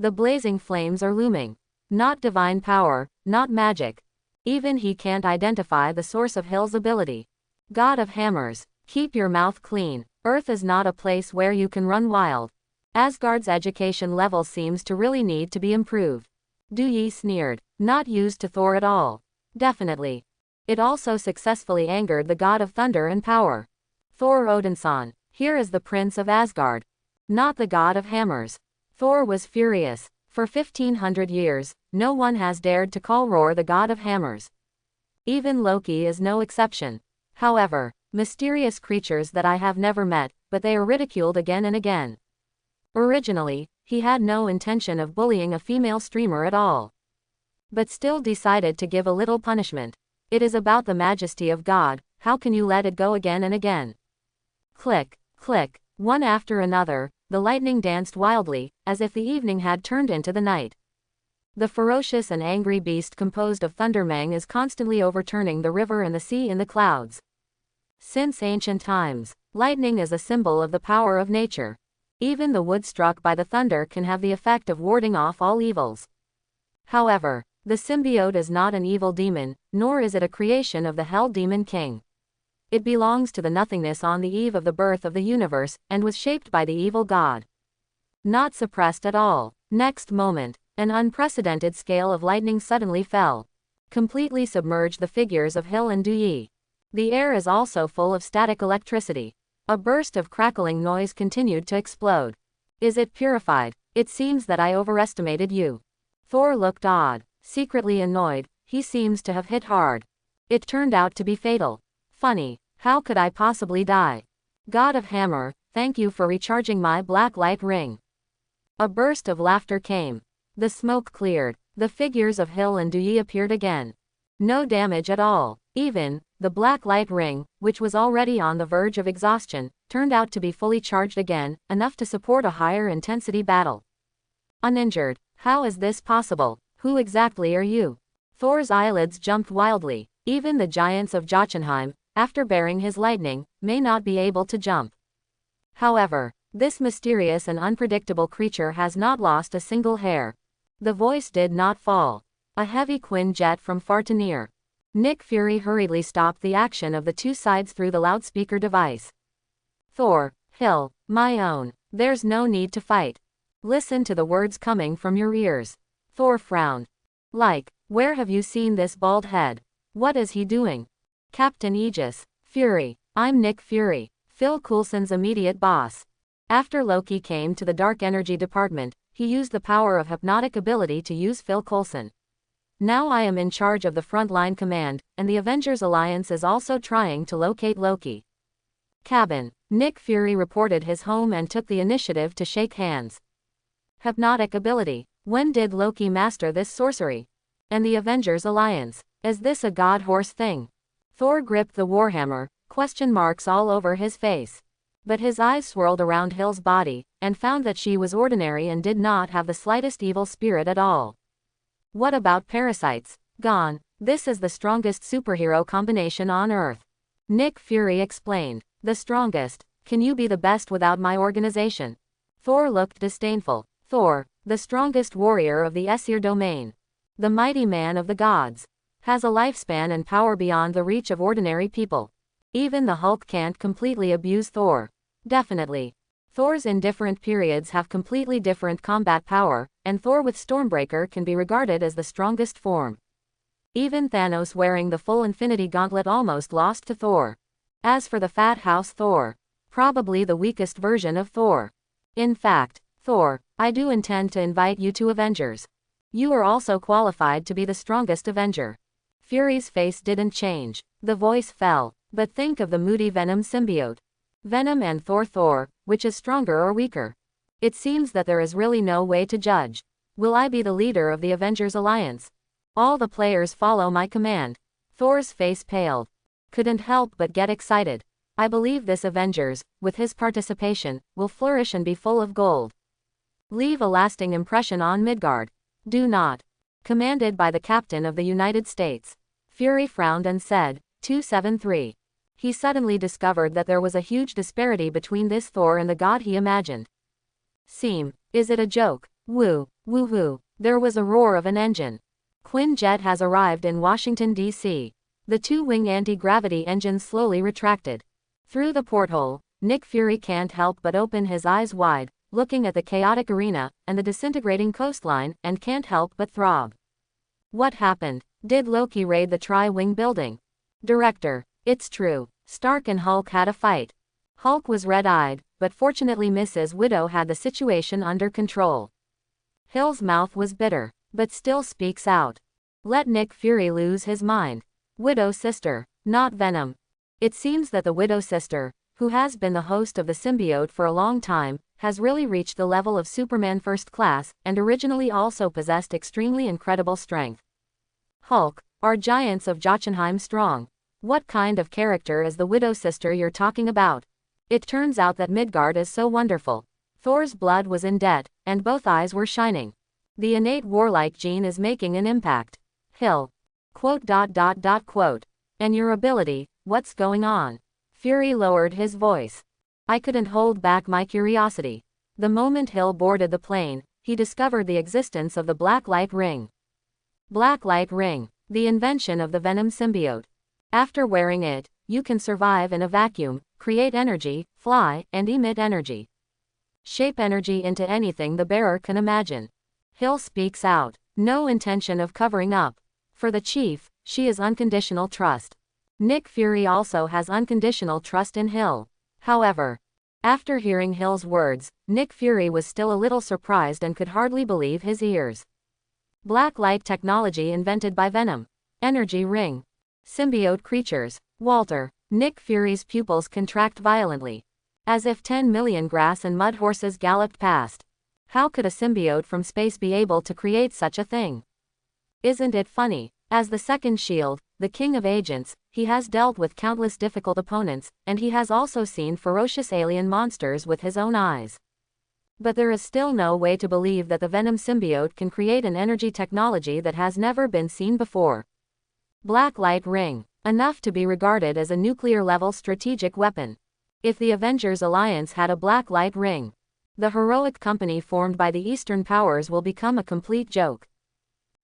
The blazing flames are looming. Not divine power, not magic. Even he can't identify the source of Hill's ability. God of hammers, keep your mouth clean. Earth is not a place where you can run wild. Asgard's education level seems to really need to be improved. Yi sneered. Not used to Thor at all. Definitely. It also successfully angered the god of thunder and power. Thor Odinson, here is the prince of Asgard. Not the god of hammers. Thor was furious. For 1,500 years, no one has dared to call Roar the god of hammers. Even Loki is no exception. However, mysterious creatures that I have never met, but they are ridiculed again and again. Originally, he had no intention of bullying a female streamer at all. But still decided to give a little punishment. It is about the majesty of God, how can you let it go again and again? Click, click, one after another, the lightning danced wildly, as if the evening had turned into the night. The ferocious and angry beast composed of Thundermang is constantly overturning the river and the sea in the clouds. Since ancient times, lightning is a symbol of the power of nature. Even the wood struck by the thunder can have the effect of warding off all evils. However, the symbiote is not an evil demon, nor is it a creation of the Hell Demon King. It belongs to the nothingness on the eve of the birth of the universe, and was shaped by the evil god. Not suppressed at all. Next moment, an unprecedented scale of lightning suddenly fell. Completely submerged the figures of Hill and Duyi. The air is also full of static electricity. A burst of crackling noise continued to explode. Is it purified? It seems that I overestimated you. Thor looked odd. Secretly annoyed, he seems to have hit hard. It turned out to be fatal. Funny, how could I possibly die? God of Hammer, thank you for recharging my black light ring. A burst of laughter came. The smoke cleared. The figures of Hill and Duyi appeared again. No damage at all. Even, the black light ring, which was already on the verge of exhaustion, turned out to be fully charged again, enough to support a higher intensity battle. Uninjured. How is this possible? Who exactly are you? Thor's eyelids jumped wildly. Even the giants of Jotunheim, after bearing his lightning, may not be able to jump. However, this mysterious and unpredictable creature has not lost a single hair. The voice did not fall. A heavy Quinjet from far to near. Nick Fury hurriedly stopped the action of the two sides through the loudspeaker device. Thor, Hill, my own, there's no need to fight. Listen to the words coming from your ears. Thor frowned. Where have you seen this bald head? What is he doing? Captain Aegis, Fury, I'm Nick Fury, Phil Coulson's immediate boss. After Loki came to the Dark Energy Department, he used the power of hypnotic ability to use Phil Coulson. Now I am in charge of the frontline command, and the Avengers Alliance is also trying to locate Loki. Cabin. Nick Fury reported his home and took the initiative to shake hands. Hypnotic ability. When did Loki master this sorcery? And the Avengers Alliance. Is this a god horse thing? Thor gripped the warhammer, question marks all over his face. But his eyes swirled around Hill's body, and found that she was ordinary and did not have the slightest evil spirit at all. What about parasites? Gone. This is the strongest superhero combination on Earth. Nick Fury explained. The strongest. Can you be the best without my organization? Thor looked disdainful. Thor, the strongest warrior of the Aesir domain. The mighty man of the gods. Has a lifespan and power beyond the reach of ordinary people. Even the Hulk can't completely abuse Thor. Definitely. Thor's in different periods have completely different combat power, and Thor with Stormbreaker can be regarded as the strongest form. Even Thanos wearing the full Infinity Gauntlet almost lost to Thor. As for the Fat House Thor, probably the weakest version of Thor. In fact, Thor, I do intend to invite you to Avengers. You are also qualified to be the strongest Avenger. Fury's face didn't change. The voice fell. But think of the moody Venom symbiote. Venom and Thor, which is stronger or weaker? It seems that there is really no way to judge. Will I be the leader of the Avengers Alliance? All the players follow my command. Thor's face paled. Couldn't help but get excited. I believe this Avengers, with his participation, will flourish and be full of gold. Leave a lasting impression on Midgard. Do not. Commanded by the Captain of the United States. Fury frowned and said, 273. He suddenly discovered that there was a huge disparity between this Thor and the god he imagined. Is it a joke? Woo, woo-hoo. There was a roar of an engine. Quinjet has arrived in Washington, D.C. The two-wing anti-gravity engines slowly retracted. Through the porthole, Nick Fury can't help but open his eyes wide, looking at the chaotic arena, and the disintegrating coastline, and can't help but throb. What happened? Did Loki raid the Tri-Wing building? Director, it's true. Stark and Hulk had a fight. Hulk was red-eyed, but fortunately Mrs. Widow had the situation under control. Hill's mouth was bitter, but still speaks out. Let Nick Fury lose his mind. Widow sister, not Venom. It seems that the Widow sister, who has been the host of the symbiote for a long time, has really reached the level of Superman First Class, and originally also possessed extremely incredible strength. Hulk, are giants of Jotunheim strong? What kind of character is the Widow sister you're talking about? It turns out that Midgard is so wonderful. Thor's blood was in debt, and both eyes were shining. The innate warlike gene is making an impact. Hill. Quote. And your ability, what's going on? Fury lowered his voice. I couldn't hold back my curiosity. The moment Hill boarded the plane, he discovered the existence of the Black Light Ring. Black Light Ring, the invention of the Venom symbiote. After wearing it, you can survive in a vacuum, create energy, fly, and emit energy. Shape energy into anything the bearer can imagine. Hill speaks out, no intention of covering up. For the chief, she is unconditional trust. Nick Fury also has unconditional trust in Hill. However, after hearing Hill's words, Nick Fury was still a little surprised and could hardly believe his ears. Black light technology invented by Venom. Energy ring. Symbiote creatures. Walter. Nick Fury's pupils contract violently. As if 10 million grass and mud horses galloped past. How could a symbiote from space be able to create such a thing? Isn't it funny? As the second Shield, the king of agents, he has dealt with countless difficult opponents, and he has also seen ferocious alien monsters with his own eyes. But there is still no way to believe that the Venom symbiote can create an energy technology that has never been seen before. Black Light Ring. Enough to be regarded as a nuclear-level strategic weapon. If the Avengers Alliance had a Black Light Ring, the heroic company formed by the Eastern powers will become a complete joke.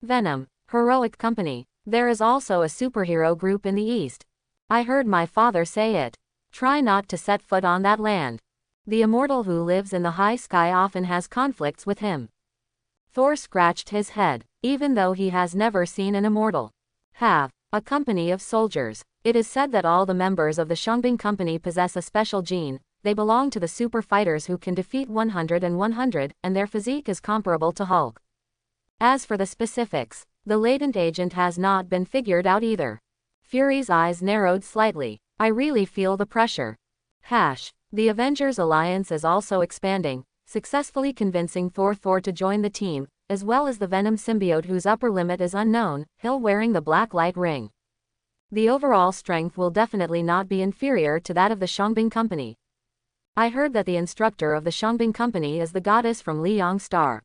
Venom. Heroic company. There is also a superhero group in the East. I heard my father say it. Try not to set foot on that land. The immortal who lives in the high sky often has conflicts with him. Thor scratched his head, even though he has never seen an immortal. Have a company of soldiers. It is said that all the members of the Shongbing company possess a special gene. They belong to the super fighters who can defeat 100 and 100, and their physique is comparable to Hulk. As for the specifics, the latent agent has not been figured out either. Fury's eyes narrowed slightly. I really feel the pressure. The Avengers Alliance is also expanding, successfully convincing Thor to join the team, as well as the Venom symbiote whose upper limit is unknown, Hill wearing the Black Light Ring. The overall strength will definitely not be inferior to that of the Shongbing company. I heard that the instructor of the Shongbing company is the goddess from Liang Star.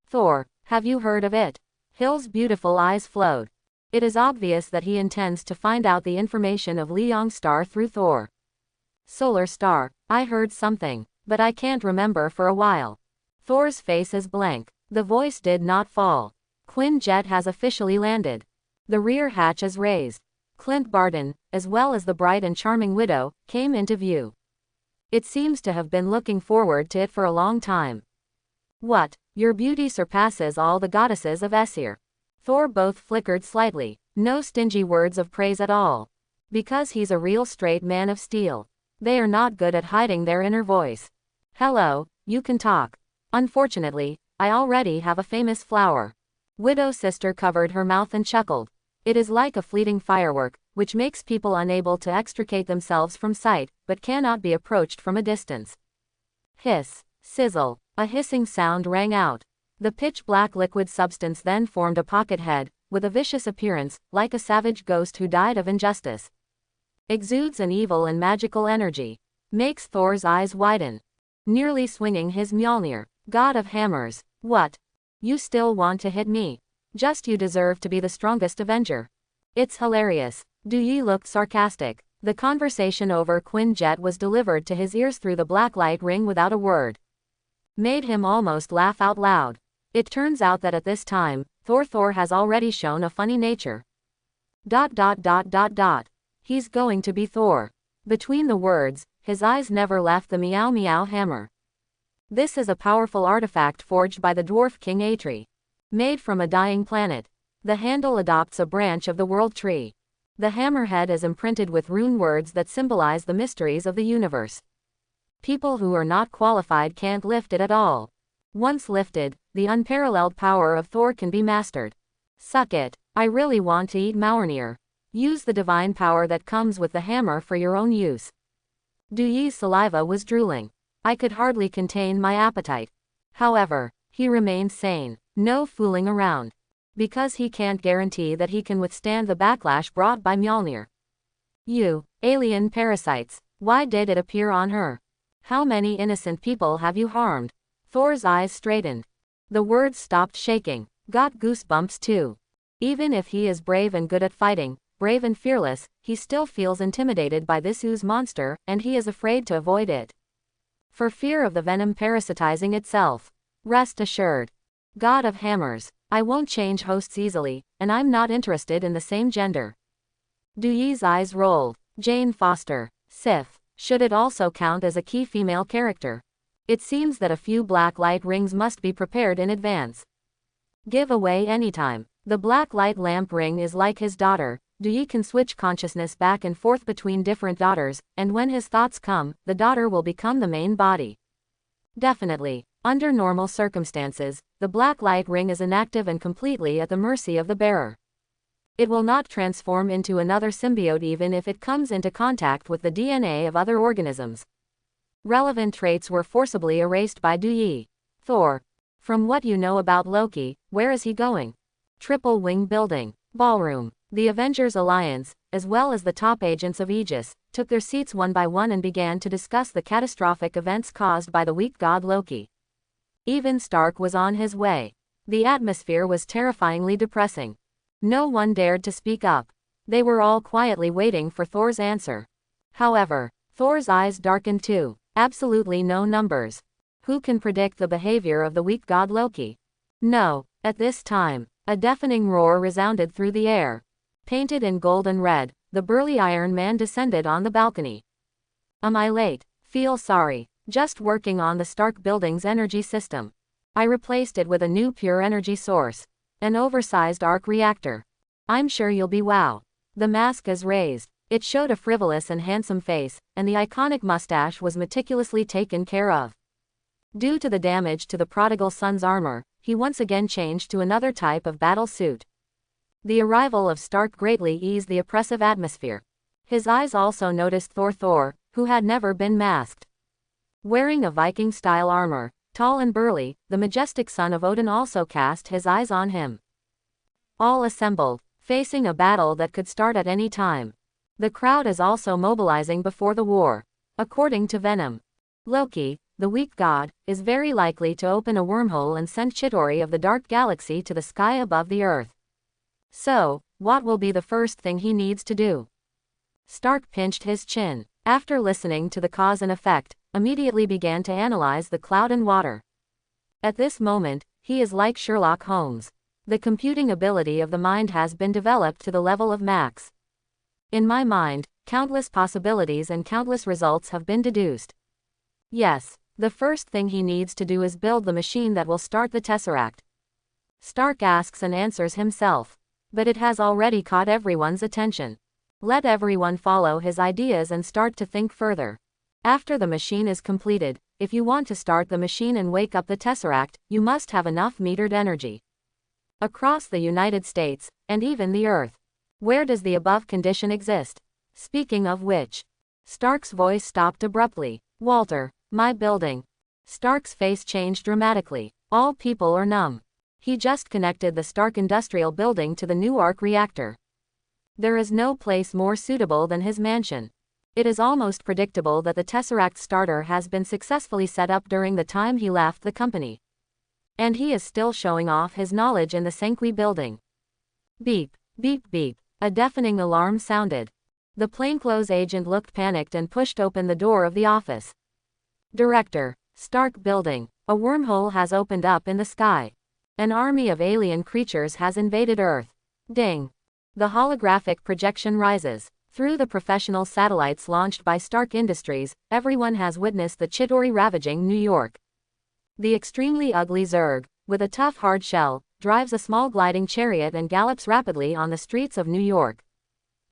Thor, have you heard of it? Hill's beautiful eyes flowed. It is obvious that he intends to find out the information of Liang Star through Thor. Solar Star, I heard something, but I can't remember for a while. Thor's face is blank. The voice did not fall. Quinjet has officially landed. The rear hatch is raised. Clint Barton, as well as the bright and charming widow, came into view. It seems to have been looking forward to it for a long time. What? Your beauty surpasses all the goddesses of Aesir. Thor both flickered slightly. No stingy words of praise at all. Because he's a real straight man of steel. They are not good at hiding their inner voice. Hello, you can talk. Unfortunately, I already have a famous flower. Widow's sister covered her mouth and chuckled. It is like a fleeting firework, which makes people unable to extricate themselves from sight, but cannot be approached from a distance. Hiss, sizzle, a hissing sound rang out. The pitch-black liquid substance then formed a pocket head, with a vicious appearance, like a savage ghost who died of injustice. Exudes an evil and magical energy. Makes Thor's eyes widen. Nearly swinging his Mjolnir. God of hammers. What? You still want to hit me? Just you deserve to be the strongest Avenger. It's hilarious. Yi looked sarcastic. The conversation over Quinjet was delivered to his ears through the Black Light Ring without a word. Made him almost laugh out loud. It turns out that at this time, Thor has already shown a funny nature. He's going to be Thor. Between the words, his eyes never left the Meow Meow hammer. This is a powerful artifact forged by the dwarf king Atri. Made from a dying planet. The handle adopts a branch of the world tree. The hammerhead is imprinted with rune words that symbolize the mysteries of the universe. People who are not qualified can't lift it at all. Once lifted, the unparalleled power of Thor can be mastered. Suck it. I really want to eat Mjolnir. Use the divine power that comes with the hammer for your own use. Yi's saliva was drooling. I could hardly contain my appetite. However, he remained sane. No fooling around. Because he can't guarantee that he can withstand the backlash brought by Mjolnir. You, alien parasites. Why did it appear on her? How many innocent people have you harmed? Thor's eyes straightened. The words stopped shaking. Got goosebumps too. Even if he is brave and good at fighting, brave and fearless, he still feels intimidated by this ooze monster, and he is afraid to avoid it. For fear of the venom parasitizing itself. Rest assured. God of Hammers, I won't change hosts easily, and I'm not interested in the same gender. Du Yi's eyes rolled. Jane Foster. Sif. Should it also count as a key female character? It seems that a few black light rings must be prepared in advance. Give away anytime. The black light lamp ring is like his daughter. Du Yi can switch consciousness back and forth between different daughters, and when his thoughts come, the daughter will become the main body. Definitely. Under normal circumstances, the black light ring is inactive and completely at the mercy of the bearer. It will not transform into another symbiote even if it comes into contact with the DNA of other organisms. Relevant traits were forcibly erased by Du Yi. Thor. From what you know about Loki, where is he going? Triple Wing Building. Ballroom. The Avengers Alliance, as well as the top agents of Aegis, took their seats one by one and began to discuss the catastrophic events caused by the weak god Loki. Even Stark was on his way. The atmosphere was terrifyingly depressing. No one dared to speak up. They were all quietly waiting for Thor's answer. However, Thor's eyes darkened too. Absolutely no numbers. Who can predict the behavior of the weak god Loki? No. At this time, a deafening roar resounded through the air. Painted in gold and red, the burly Iron Man descended on the balcony. Am I late? Feel sorry. Just working on the Stark building's energy system. I replaced it with a new pure energy source. An oversized arc reactor. I'm sure you'll be wow. The mask is raised. It showed a frivolous and handsome face, and the iconic mustache was meticulously taken care of. Due to the damage to the prodigal son's armor, he once again changed to another type of battle suit. The arrival of Stark greatly eased the oppressive atmosphere. His eyes also noticed Thor, who had never been masked. Wearing a Viking-style armor, tall and burly, the majestic son of Odin also cast his eyes on him. All assembled, facing a battle that could start at any time. The crowd is also mobilizing before the war. According to Venom, Loki, the weak god, is very likely to open a wormhole and send Chitauri of the Dark Galaxy to the sky above the Earth. So, what will be the first thing he needs to do? Stark pinched his chin. After listening to the cause and effect, immediately began to analyze the cloud and water. At this moment, he is like Sherlock Holmes. The computing ability of the mind has been developed to the level of Max. In my mind, countless possibilities and countless results have been deduced. Yes, the first thing he needs to do is build the machine that will start the Tesseract. Stark asks and answers himself. But it has already caught everyone's attention. Let everyone follow his ideas and start to think further. After the machine is completed, if you want to start the machine and wake up the Tesseract, you must have enough metered energy. Across the United States, and even the Earth. Where does the above condition exist? Speaking of which. Stark's voice stopped abruptly. Walter, my building. Stark's face changed dramatically. All people are numb. He just connected the Stark Industrial Building to the new arc reactor. There is no place more suitable than his mansion. It is almost predictable that the Tesseract starter has been successfully set up during the time he left the company. And he is still showing off his knowledge in the Senqui building. Beep, beep, beep. A deafening alarm sounded. The plainclothes agent looked panicked and pushed open the door of the office. Director, Stark Building. A wormhole has opened up in the sky. An army of alien creatures has invaded Earth. Ding. The holographic projection rises. Through the professional satellites launched by Stark Industries, everyone has witnessed the Chitauri ravaging New York. The extremely ugly Zerg, with a tough hard shell, drives a small gliding chariot and gallops rapidly on the streets of New York.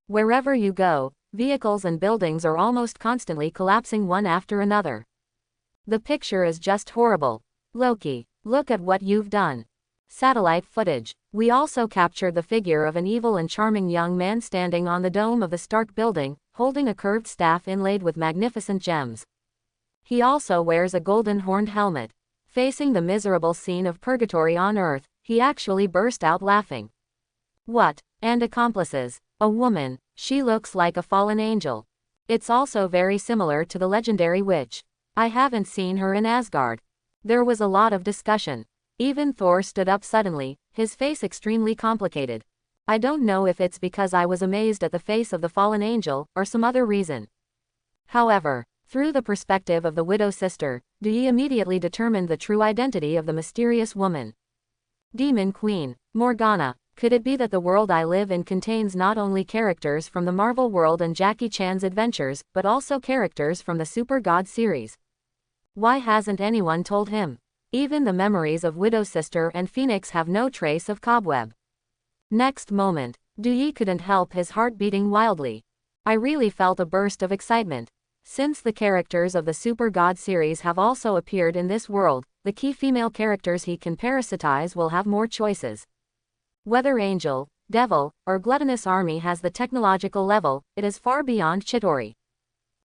Wherever you go, vehicles and buildings are almost constantly collapsing one after another. The picture is just horrible. Loki, look at what you've done. Satellite footage. We also captured the figure of an evil and charming young man standing on the dome of the Stark building, holding a curved staff inlaid with magnificent gems. He also wears a golden horned helmet. Facing the miserable scene of purgatory on Earth, he actually burst out laughing. What? And accomplices. A woman. She looks like a fallen angel. It's also very similar to the legendary witch. I haven't seen her in Asgard. There was a lot of discussion. Even Thor stood up suddenly, his face extremely complicated. I don't know if it's because I was amazed at the face of the fallen angel, or some other reason. However, through the perspective of the widow sister, Yi immediately determined the true identity of the mysterious woman. Demon Queen, Morgana. Could it be that the world I live in contains not only characters from the Marvel world and Jackie Chan's adventures, but also characters from the Super God series? Why hasn't anyone told him? Even the memories of Widow Sister and Phoenix have no trace of Cobweb. Next moment, Yi couldn't help his heart beating wildly. I really felt a burst of excitement. Since the characters of the Super God series have also appeared in this world, the key female characters he can parasitize will have more choices. Whether Angel, Devil, or Gluttonous Army has the technological level, it is far beyond Chidori.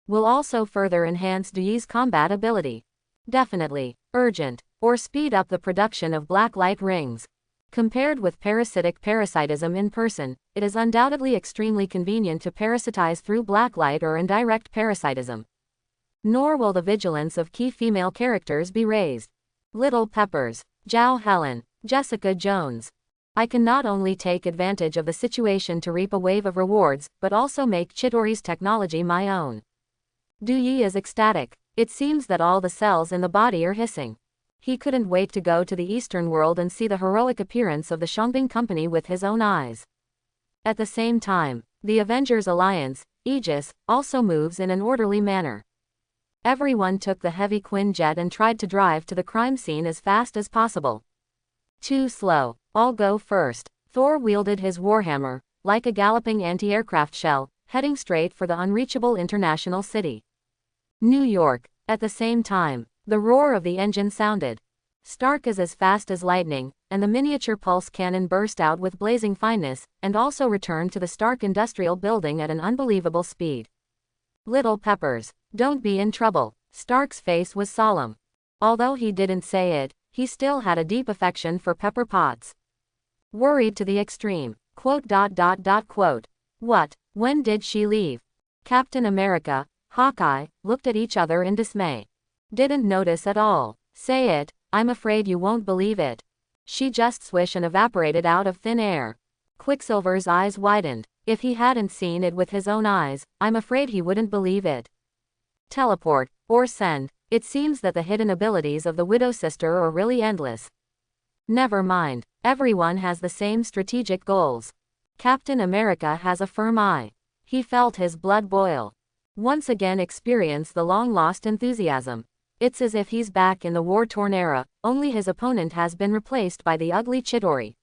Will also further enhance Yi's combat ability. Definitely, urgent, or speed up the production of black light rings. Compared with parasitic parasitism in person, it is undoubtedly extremely convenient to parasitize through blacklight or indirect parasitism. Nor will the vigilance of key female characters be raised. Little Peppers, Zhao Helen, Jessica Jones. I can not only take advantage of the situation to reap a wave of rewards, but also make Chidori's technology my own. Yi is ecstatic. It seems that all the cells in the body are hissing. He couldn't wait to go to the Eastern world and see the heroic appearance of the Shongbing Company with his own eyes. At the same time, the Avengers Alliance, Aegis, also moves in an orderly manner. Everyone took the heavy Quinjet and tried to drive to the crime scene as fast as possible. Too slow. I'll go first. Thor wielded his warhammer, like a galloping anti-aircraft shell, heading straight for the unreachable international city. New York. At the same time, the roar of the engine sounded. Stark is as fast as lightning, and the miniature pulse cannon burst out with blazing fineness, and also returned to the Stark Industrial Building at an unbelievable speed. Little Peppers, don't be in trouble. Stark's face was solemn. Although he didn't say it, he still had a deep affection for Pepper Potts. Worried to the extreme. Quote. What? When did she leave? Captain America, Hawkeye, looked at each other in dismay. Didn't notice at all. Say it, I'm afraid you won't believe it. She just swished and evaporated out of thin air. Quicksilver's eyes widened. If he hadn't seen it with his own eyes, I'm afraid he wouldn't believe it. Teleport, or send. It seems that the hidden abilities of the Widow Sister are really endless. Never mind, everyone has the same strategic goals. Captain America has a firm eye. He felt his blood boil. Once again experience the long-lost enthusiasm. It's as if he's back in the war-torn era, only his opponent has been replaced by the ugly Chidori.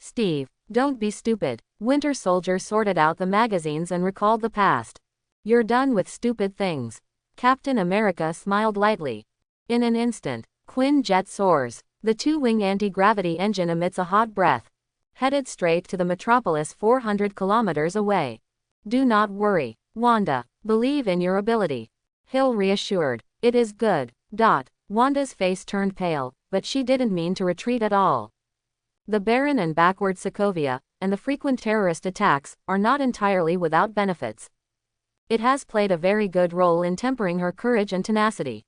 Steve, don't be stupid. Winter Soldier sorted out the magazines and recalled the past. You're done with stupid things. Captain America smiled lightly. In an instant, Quinjet soars. The two-wing anti-gravity engine emits a hot breath. Headed straight to the metropolis 400 kilometers away. Do not worry, Wanda. Believe in your ability. Hill reassured. It is good. Wanda's face turned pale, but she didn't mean to retreat at all. The Baron and backward Sokovia, and the frequent terrorist attacks, are not entirely without benefits. It has played a very good role in tempering her courage and tenacity.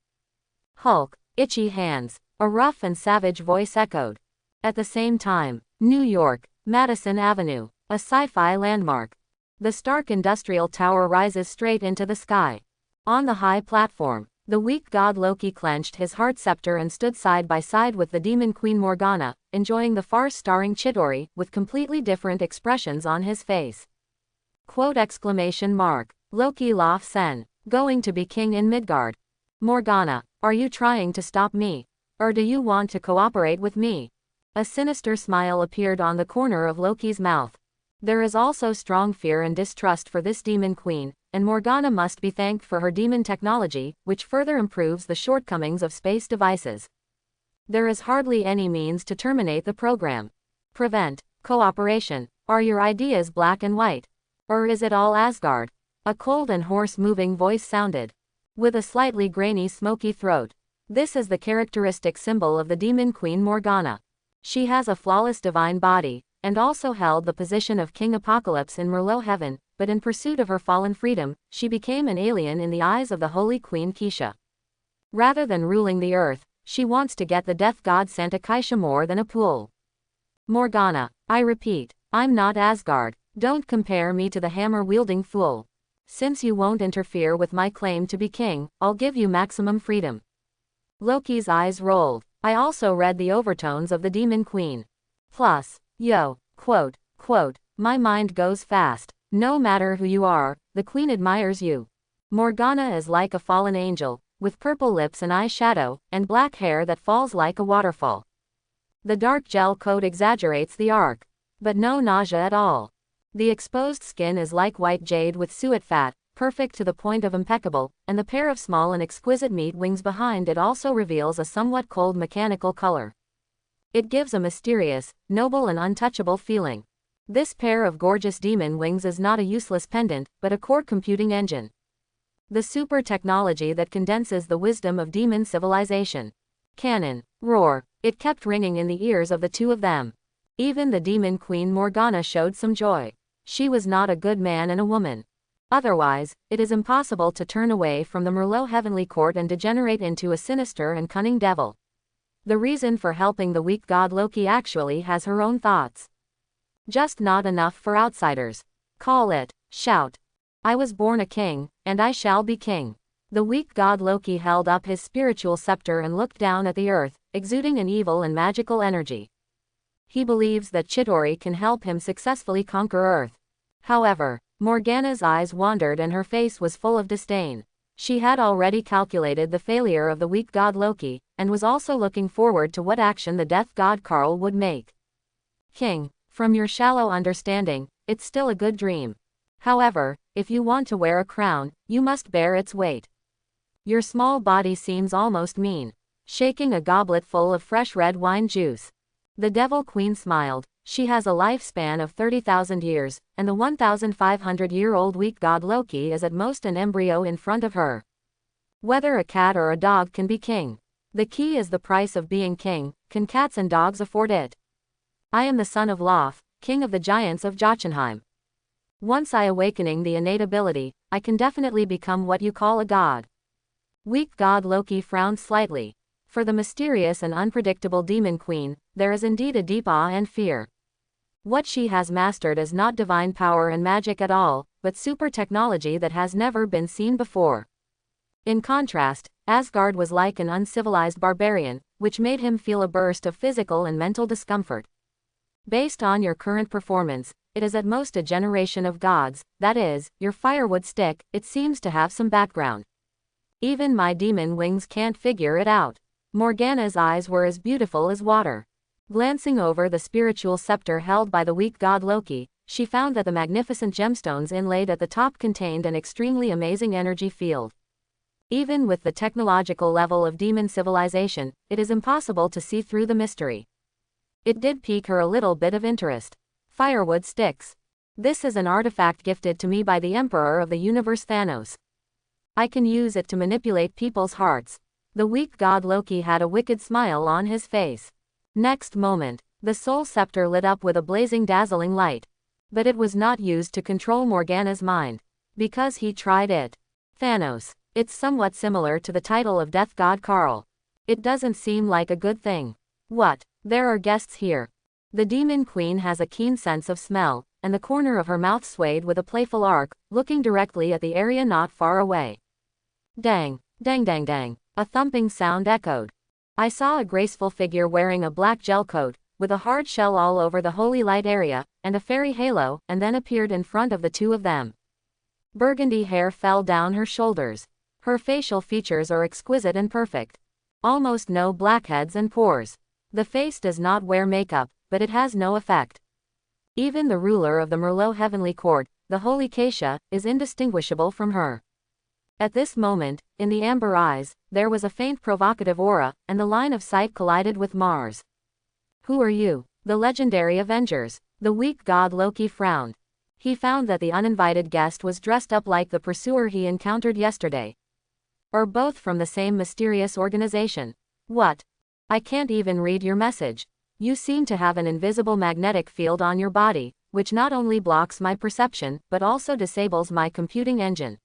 Hulk, itchy hands. A rough and savage voice echoed. At the same time, New York, Madison Avenue, a sci-fi landmark. The Stark Industrial Tower rises straight into the sky. On the high platform, the weak god Loki clenched his heart scepter and stood side by side with the demon queen Morgana, enjoying the farce starring Chidori, with completely different expressions on his face. Quote! Loki Lof Sen, going to be king in Midgard. Morgana, are you trying to stop me? Or do you want to cooperate with me? A sinister smile appeared on the corner of Loki's mouth. There is also strong fear and distrust for this demon queen, and Morgana must be thanked for her demon technology, which further improves the shortcomings of space devices. There is hardly any means to terminate the program. Prevent cooperation. Are your ideas black and white? Or is it all Asgard? A cold and hoarse-moving voice sounded. With a slightly grainy smoky throat. This is the characteristic symbol of the demon queen Morgana. She has a flawless divine body, and also held the position of King Apocalypse in Merlot Heaven, but in pursuit of her fallen freedom, she became an alien in the eyes of the Holy Queen Keisha. Rather than ruling the earth, she wants to get the death god Santa Keisha more than a pool. Morgana, I repeat, I'm not Asgard, don't compare me to the hammer-wielding fool. Since you won't interfere with my claim to be king, I'll give you maximum freedom. Loki's eyes rolled. I also read the overtones of the Demon Queen. Plus, quote, my mind goes fast. No matter who you are, the Queen admires you. Morgana is like a fallen angel, with purple lips and eyeshadow, and black hair that falls like a waterfall. The dark gel coat exaggerates the arc, but no nausea at all. The exposed skin is like white jade with suet fat, perfect to the point of impeccable, and the pair of small and exquisite meat wings behind it also reveals a somewhat cold mechanical color. It gives a mysterious, noble and untouchable feeling. This pair of gorgeous demon wings is not a useless pendant, but a core computing engine. The super technology that condenses the wisdom of demon civilization. Cannon, roar, it kept ringing in the ears of the two of them. Even the Demon Queen Morgana showed some joy. She was not a good man and a woman. Otherwise, it is impossible to turn away from the Merlot Heavenly Court and degenerate into a sinister and cunning devil. The reason for helping the weak god Loki actually has her own thoughts. Just not enough for outsiders. Call it, shout. I was born a king, and I shall be king. The weak god Loki held up his spiritual scepter and looked down at the earth, exuding an evil and magical energy. He believes that Chidori can help him successfully conquer Earth. However, Morgana's eyes wandered and her face was full of disdain. She had already calculated the failure of the weak god Loki, and was also looking forward to what action the death god Karl would make. King, from your shallow understanding, it's still a good dream. However, if you want to wear a crown, you must bear its weight. Your small body seems almost mean. Shaking a goblet full of fresh red wine juice. The Devil Queen smiled. She has a lifespan of 30,000 years, and the 1,500-year-old weak god Loki is at most an embryo in front of her. Whether a cat or a dog can be king. The key is the price of being king. Can cats and dogs afford it? I am the son of Loth, king of the giants of Jotunheim. Once I awakening the innate ability, I can definitely become what you call a god. Weak god Loki frowned slightly. For the mysterious and unpredictable Demon Queen, there is indeed a deep awe and fear. What she has mastered is not divine power and magic at all, but super technology that has never been seen before. In contrast, Asgard was like an uncivilized barbarian, which made him feel a burst of physical and mental discomfort. Based on your current performance, it is at most a generation of gods, that is, your firewood stick, it seems to have some background. Even my demon wings can't figure it out. Morgana's eyes were as beautiful as water. Glancing over the spiritual scepter held by the weak god Loki, she found that the magnificent gemstones inlaid at the top contained an extremely amazing energy field. Even with the technological level of demon civilization, it is impossible to see through the mystery. It did pique her a little bit of interest. Firewood sticks. This is an artifact gifted to me by the Emperor of the Universe Thanos. I can use it to manipulate people's hearts. The weak god Loki had a wicked smile on his face. Next moment, the soul scepter lit up with a blazing dazzling light. But it was not used to control Morgana's mind. Because he tried it. Thanos. It's somewhat similar to the title of death god Karl. It doesn't seem like a good thing. What? There are guests here. The Demon Queen has a keen sense of smell, and the corner of her mouth swayed with a playful arc, looking directly at the area not far away. Dang, dang dang dang. A thumping sound echoed. I saw a graceful figure wearing a black gel coat, with a hard shell all over the holy light area, and a fairy halo, and then appeared in front of the two of them. Burgundy hair fell down her shoulders. Her facial features are exquisite and perfect. Almost no blackheads and pores. The face does not wear makeup, but it has no effect. Even the ruler of the Merlot Heavenly Court, the Holy Keisha, is indistinguishable from her. At this moment, in the amber eyes, there was a faint provocative aura, and the line of sight collided with Mars. Who are you? The legendary Avengers. The weak god Loki frowned. He found that the uninvited guest was dressed up like the pursuer he encountered yesterday. Or both from the same mysterious organization. What? I can't even read your message. You seem to have an invisible magnetic field on your body, which not only blocks my perception, but also disables my computing engine.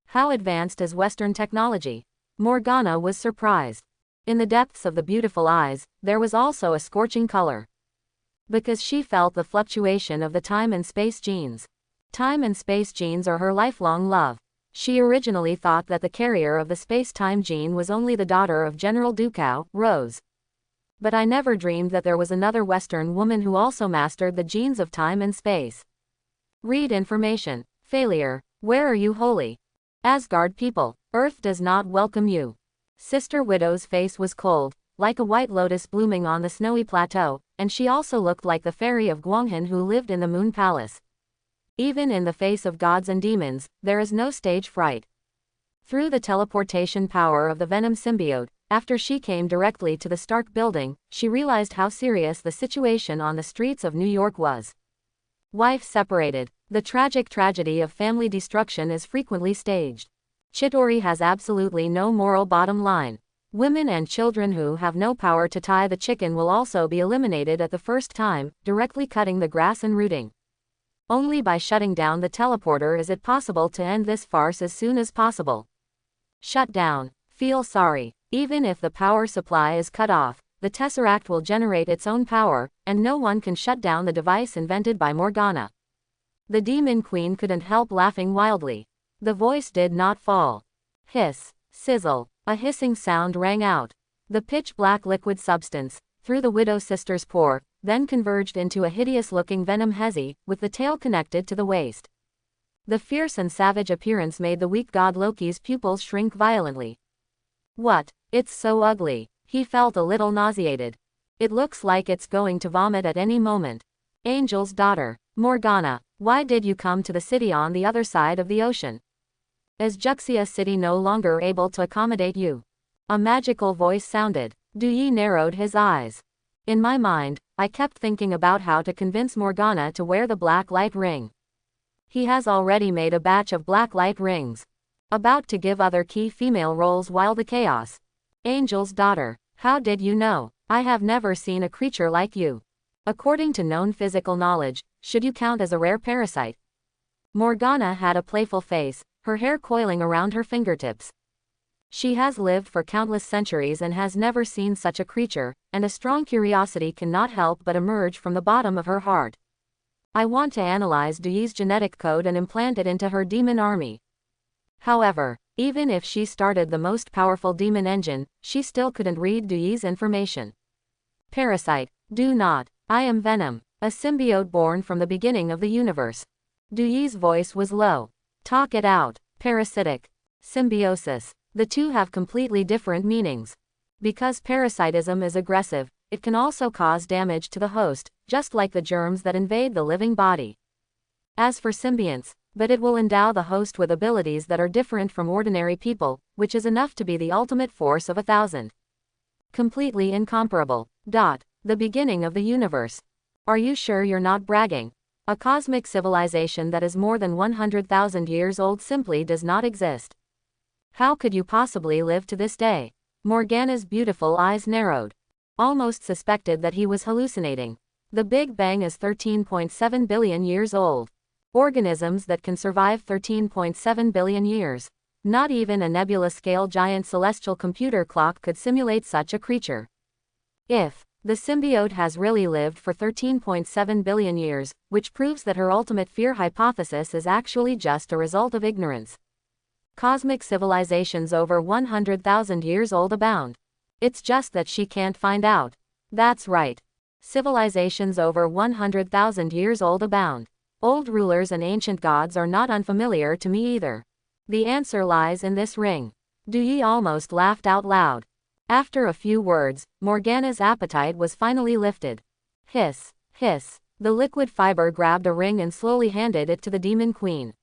How advanced is Western technology? Morgana was surprised. In the depths of the beautiful eyes, there was also a scorching color. Because she felt the fluctuation of the time and space genes. Time and space genes are her lifelong love. She originally thought that the carrier of the space-time gene was only the daughter of General Dukao, Rose. But I never dreamed that there was another Western woman who also mastered the genes of time and space. Read information. Failure. Where are you, holy Asgard people? Earth does not welcome you. Sister Widow's face was cold, like a white lotus blooming on the snowy plateau, and she also looked like the fairy of Gwanghan who lived in the Moon Palace. Even in the face of gods and demons, there is no stage fright. Through the teleportation power of the Venom symbiote, after she came directly to the Stark building, she realized how serious the situation on the streets of New York was. Wife separated. The tragic tragedy of family destruction is frequently staged. Chidori has absolutely no moral bottom line. Women and children who have no power to tie the chicken will also be eliminated at the first time, directly cutting the grass and rooting. Only by shutting down the teleporter is it possible to end this farce as soon as possible. Shut down. Feel sorry. Even if the power supply is cut off, the Tesseract will generate its own power, and no one can shut down the device invented by Morgana. The Demon Queen couldn't help laughing wildly. The voice did not fall. Hiss. Sizzle. A hissing sound rang out. The pitch-black liquid substance, through the Widow sister's pore, then converged into a hideous-looking Venom Hezi, with the tail connected to the waist. The fierce and savage appearance made the weak god Loki's pupils shrink violently. What? It's so ugly. He felt a little nauseated. It looks like it's going to vomit at any moment. Angel's daughter. Morgana, why did you come to the city on the other side of the ocean? Is Juxia City no longer able to accommodate you? A magical voice sounded. Duyi narrowed his eyes. In my mind, I kept thinking about how to convince Morgana to wear the black light ring. He has already made a batch of black light rings. About to give other key female roles while the chaos. Angel's daughter, how did you know? I have never seen a creature like you. According to known physical knowledge, should you count as a rare parasite? Morgana had a playful face, her hair coiling around her fingertips. She has lived for countless centuries and has never seen such a creature, and a strong curiosity cannot help but emerge from the bottom of her heart. I want to analyze Duyi's genetic code and implant it into her demon army. However, even if she started the most powerful demon engine, she still couldn't read Duyi's information. Parasite. Do not. I am Venom, a symbiote born from the beginning of the universe. Duyi's voice was low. Talk it out. Parasitic. Symbiosis. The two have completely different meanings. Because parasitism is aggressive, it can also cause damage to the host, just like the germs that invade the living body. As for symbionts, but it will endow the host with abilities that are different from ordinary people, which is enough to be the ultimate force of 1,000. Completely incomparable. The beginning of the universe. Are you sure you're not bragging? A cosmic civilization that is more than 100,000 years old simply does not exist. How could you possibly live to this day? Morgana's beautiful eyes narrowed. Almost suspected that he was hallucinating. The Big Bang is 13.7 billion years old. Organisms that can survive 13.7 billion years. Not even a nebula-scale giant celestial computer clock could simulate such a creature. If the symbiote has really lived for 13.7 billion years, which proves that her ultimate fear hypothesis is actually just a result of ignorance. Cosmic civilizations over 100,000 years old abound. It's just that she can't find out. That's right. Civilizations over 100,000 years old abound. Old rulers and ancient gods are not unfamiliar to me either. The answer lies in this ring. Duyi almost laughed out loud. After a few words, Morgana's appetite was finally lifted. Hiss, hiss. The liquid fiber grabbed a ring and slowly handed it to the Demon Queen.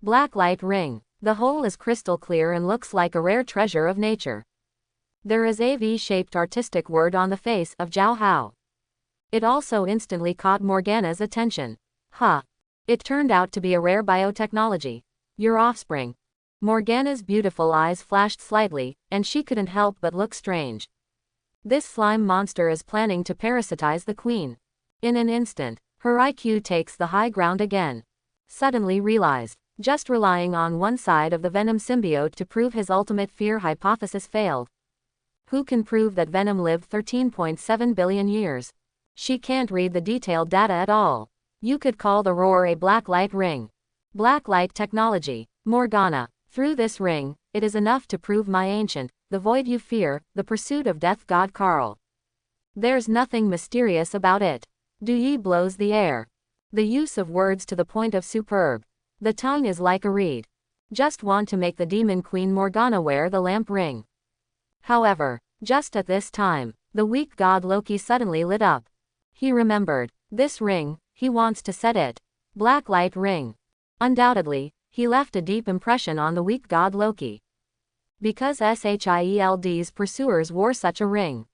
Black light ring. The hole is crystal clear and looks like a rare treasure of nature. There is a V-shaped artistic word on the face of Zhao Hao. It also instantly caught Morgana's attention. It turned out to be a rare biotechnology. Your offspring. Morgana's beautiful eyes flashed slightly, and she couldn't help but look strange. This slime monster is planning to parasitize the queen. In an instant, Her IQ takes the high ground again. Suddenly realized, just relying on one side of the Venom symbiote to prove his ultimate fear hypothesis failed. Who can prove that Venom lived 13.7 billion years? She can't read the detailed data at all. You could call the roar a black light ring. Black light technology. Morgana. Through this ring, it is enough to prove my ancient, the void you fear, the pursuit of death god Carl. There's nothing mysterious about it. Yi blows the air. The use of words to the point of superb. The tongue is like a reed. Just want to make the demon queen Morgana wear the lamp ring. However, just at this time, the weak god Loki suddenly lit up. He remembered. This ring, he wants to set it. Black light ring. Undoubtedly, he left a deep impression on the weak god Loki. Because Shield's pursuers wore such a ring.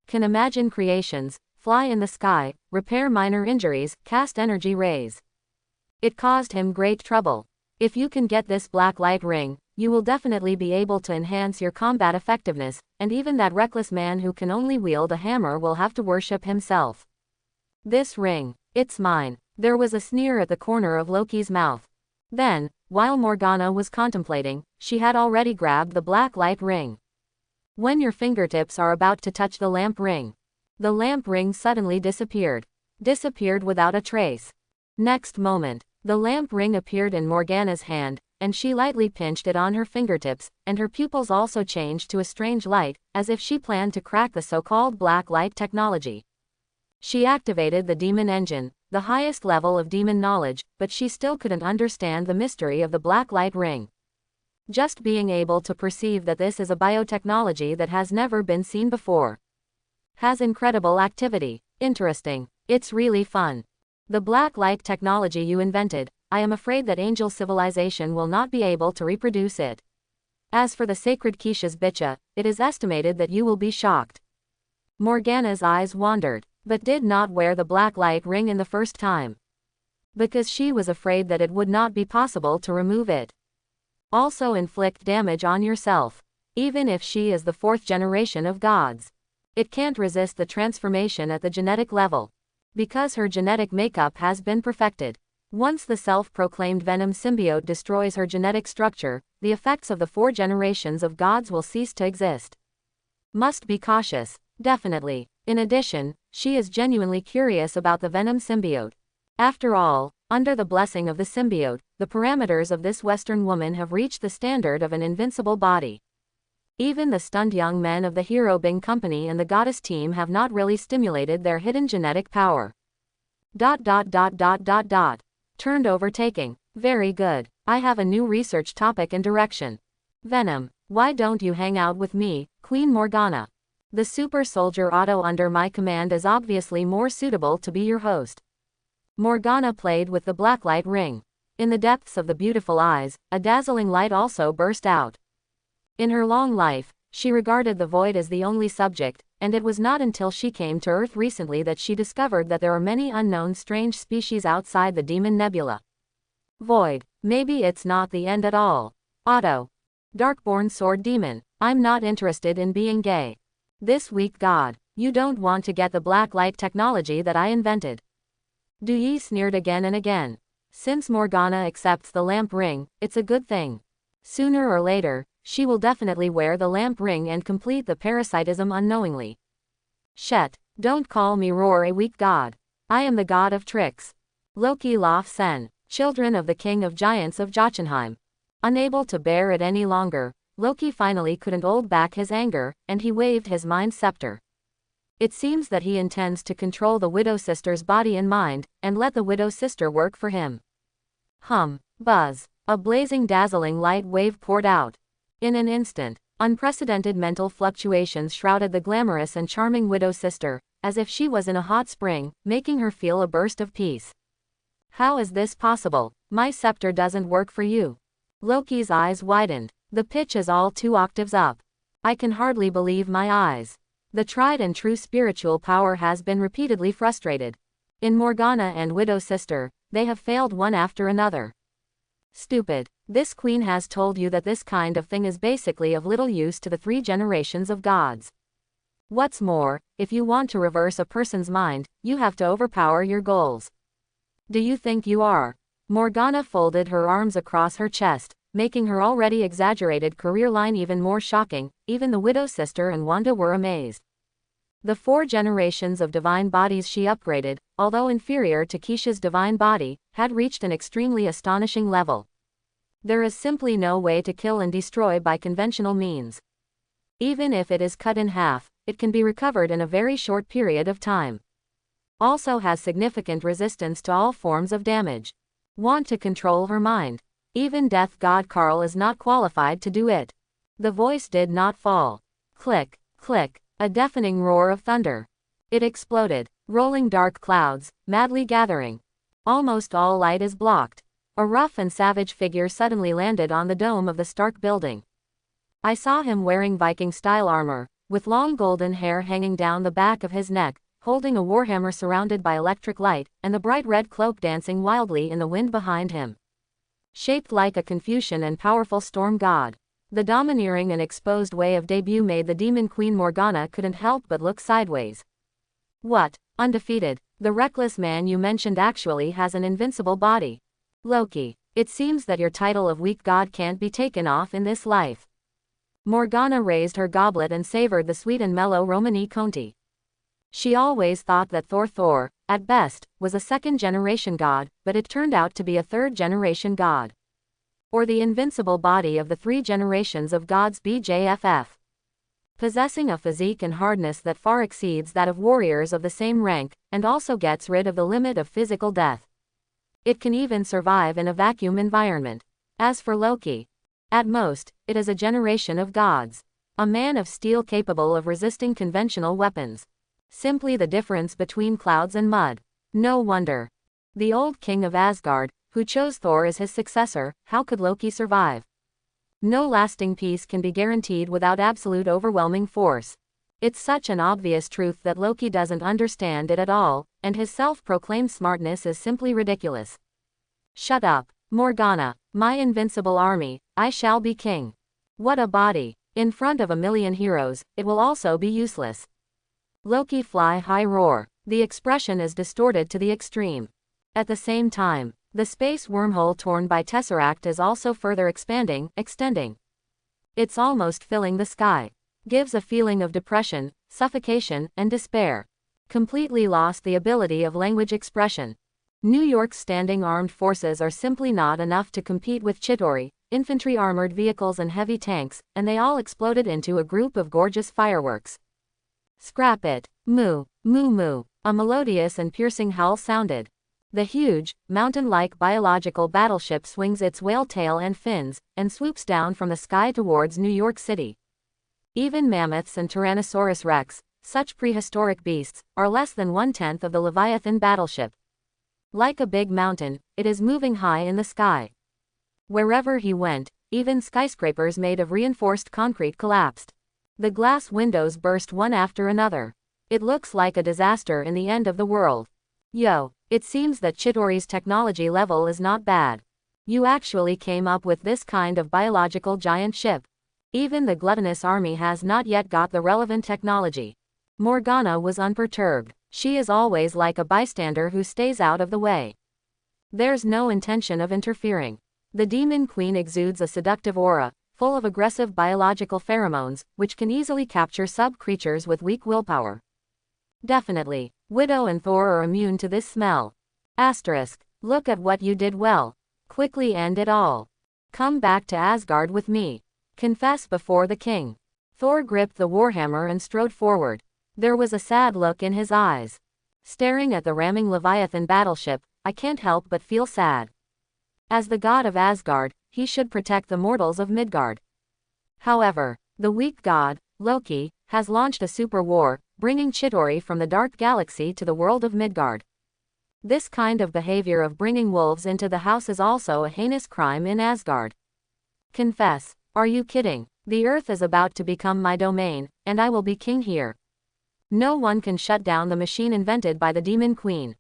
Can imagine creations, fly in the sky, repair minor injuries, cast energy rays. It caused him great trouble. If you can get this black light ring, you will definitely be able to enhance your combat effectiveness, and even that reckless man who can only wield a hammer will have to worship himself. This ring, it's mine. There was a sneer at the corner of Loki's mouth. Then, while Morgana was contemplating, she had already grabbed the black light ring. When your fingertips are about to touch the lamp ring suddenly disappeared. Disappeared without a trace. Next moment, the lamp ring appeared in Morgana's hand, and she lightly pinched it on her fingertips, and her pupils also changed to a strange light, as if she planned to crack the so-called black light technology. She activated the demon engine, the highest level of demon knowledge, but she still couldn't understand the mystery of the black light ring. Just being able to perceive that this is a biotechnology that has never been seen before. Has incredible activity. Interesting. It's really fun. The black light technology you invented, I am afraid that angel civilization will not be able to reproduce it. As for the sacred Keisha's Bitcha, it is estimated that you will be shocked. Morgana's eyes wandered, but did not wear the black light ring in the first time. Because she was afraid that it would not be possible to remove it. Also inflict damage on yourself. Even if she is the fourth generation of gods. It can't resist the transformation at the genetic level. Because her genetic makeup has been perfected. Once the self-proclaimed Venom symbiote destroys her genetic structure, the effects of the 4 generations of gods will cease to exist. Must be cautious. Definitely. In addition, she is genuinely curious about the Venom symbiote. After all, under the blessing of the symbiote, the parameters of this Western woman have reached the standard of an invincible body. Even the stunned young men of the Hero Bing Company and the Goddess team have not really stimulated their hidden genetic power. Turned overtaking. Very good. I have a new research topic and direction. Venom, why don't you hang out with me, Queen Morgana? The super soldier Otto under my command is obviously more suitable to be your host. Morgana played with the blacklight ring. In the depths of the beautiful eyes, a dazzling light also burst out. In her long life, she regarded the void as the only subject, and it was not until she came to Earth recently that she discovered that there are many unknown strange species outside the Demon Nebula. Void. Maybe it's not the end at all. Otto. Darkborn Sword Demon. I'm not interested in being gay. This weak god. You don't want to get the black light technology that I invented. Yi sneered again and again. Since Morgana accepts the lamp ring, it's a good thing. Sooner or later, she will definitely wear the lamp ring and complete the parasitism unknowingly. Shet, don't call me Roar a weak god. I am the god of tricks. Loki Lof Sen, children of the king of giants of Jotunheim. Unable to bear it any longer, Loki finally couldn't hold back his anger, and he waved his mind scepter. It seems that he intends to control the Widow Sister's body and mind, and let the Widow Sister work for him. Buzz. A blazing dazzling light wave poured out. In an instant, unprecedented mental fluctuations shrouded the glamorous and charming Widow Sister, as if she was in a hot spring, making her feel a burst of peace. How is this possible? My scepter doesn't work for you. Loki's eyes widened. The pitch is all 2 octaves up. I can hardly believe my eyes. The tried and true spiritual power has been repeatedly frustrated. In Morgana and Widow Sister, they have failed one after another. Stupid. This queen has told you that this kind of thing is basically of little use to the 3 generations of gods. What's more, if you want to reverse a person's mind, you have to overpower your goals. Do you think you are? Morgana folded her arms across her chest, making her already exaggerated career line even more shocking. Even the widow's sister and Wanda were amazed. The 4 generations of divine bodies she upgraded, although inferior to Keisha's divine body, had reached an extremely astonishing level. There is simply no way to kill and destroy by conventional means. Even if it is cut in half, it can be recovered in a very short period of time. Also has significant resistance to all forms of damage. Want to control her mind. Even Death God Carl is not qualified to do it. The voice did not fall. Click, click, a deafening roar of thunder. It exploded, rolling dark clouds, madly gathering. Almost all light is blocked. A rough and savage figure suddenly landed on the dome of the Stark building. I saw him wearing Viking-style armor, with long golden hair hanging down the back of his neck, holding a warhammer surrounded by electric light, and the bright red cloak dancing wildly in the wind behind him. Shaped like a Confucian and powerful storm god. The domineering and exposed way of debut made the demon queen Morgana couldn't help but look sideways. What? Undefeated, the reckless man you mentioned actually has an invincible body. Loki, it seems that your title of weak god can't be taken off in this life. Morgana raised her goblet and savored the sweet and mellow Romani Conti. She always thought that Thor, at best, was a second-generation god, but it turned out to be a third-generation god. Or the invincible body of the 3 generations of gods BJFF. Possessing a physique and hardness that far exceeds that of warriors of the same rank, and also gets rid of the limit of physical death. It can even survive in a vacuum environment. As for Loki, at most, it is a generation of gods. A man of steel capable of resisting conventional weapons. Simply the difference between clouds and mud. No wonder. The old king of Asgard, who chose Thor as his successor, how could Loki survive? No lasting peace can be guaranteed without absolute overwhelming force. It's such an obvious truth that Loki doesn't understand it at all, and his self-proclaimed smartness is simply ridiculous. Shut up, Morgana, my invincible army, I shall be king. What a body. In front of a million heroes, it will also be useless. Loki fly high roar. The expression is distorted to the extreme. At the same time, the space wormhole torn by Tesseract is also further extending. It's almost filling the sky. Gives a feeling of depression, suffocation, and despair. Completely lost the ability of language expression. New York's standing armed forces are simply not enough to compete with Chitauri, infantry armored vehicles and heavy tanks, and they all exploded into a group of gorgeous fireworks. Scrap it. Moo, moo moo. A melodious and piercing howl sounded. The huge, mountain-like biological battleship swings its whale tail and fins, and swoops down from the sky towards New York City. Even mammoths and Tyrannosaurus rex, such prehistoric beasts, are less than 1/10 of the Leviathan battleship. Like a big mountain, it is moving high in the sky. Wherever he went, even skyscrapers made of reinforced concrete collapsed. The glass windows burst one after another. It looks like a disaster in the end of the world. Yo, it seems that Chitauri's technology level is not bad. You actually came up with this kind of biological giant ship. Even the gluttonous army has not yet got the relevant technology. Morgana was unperturbed. She is always like a bystander who stays out of the way. There's no intention of interfering. The demon queen exudes a seductive aura, full of aggressive biological pheromones, which can easily capture sub-creatures with weak willpower. Definitely, Widow and Thor are immune to this smell. Asterisk, look at what you did well. Quickly end it all. Come back to Asgard with me. Confess before the king. Thor gripped the warhammer and strode forward. There was a sad look in his eyes. Staring at the ramming Leviathan battleship, I can't help but feel sad. As the god of Asgard, he should protect the mortals of Midgard. However, the weak god, Loki, has launched a super war, bringing Chitauri from the dark galaxy to the world of Midgard. This kind of behavior of bringing wolves into the house is also a heinous crime in Asgard. Confess, are you kidding? The earth is about to become my domain, and I will be king here. No one can shut down the machine invented by the demon queen.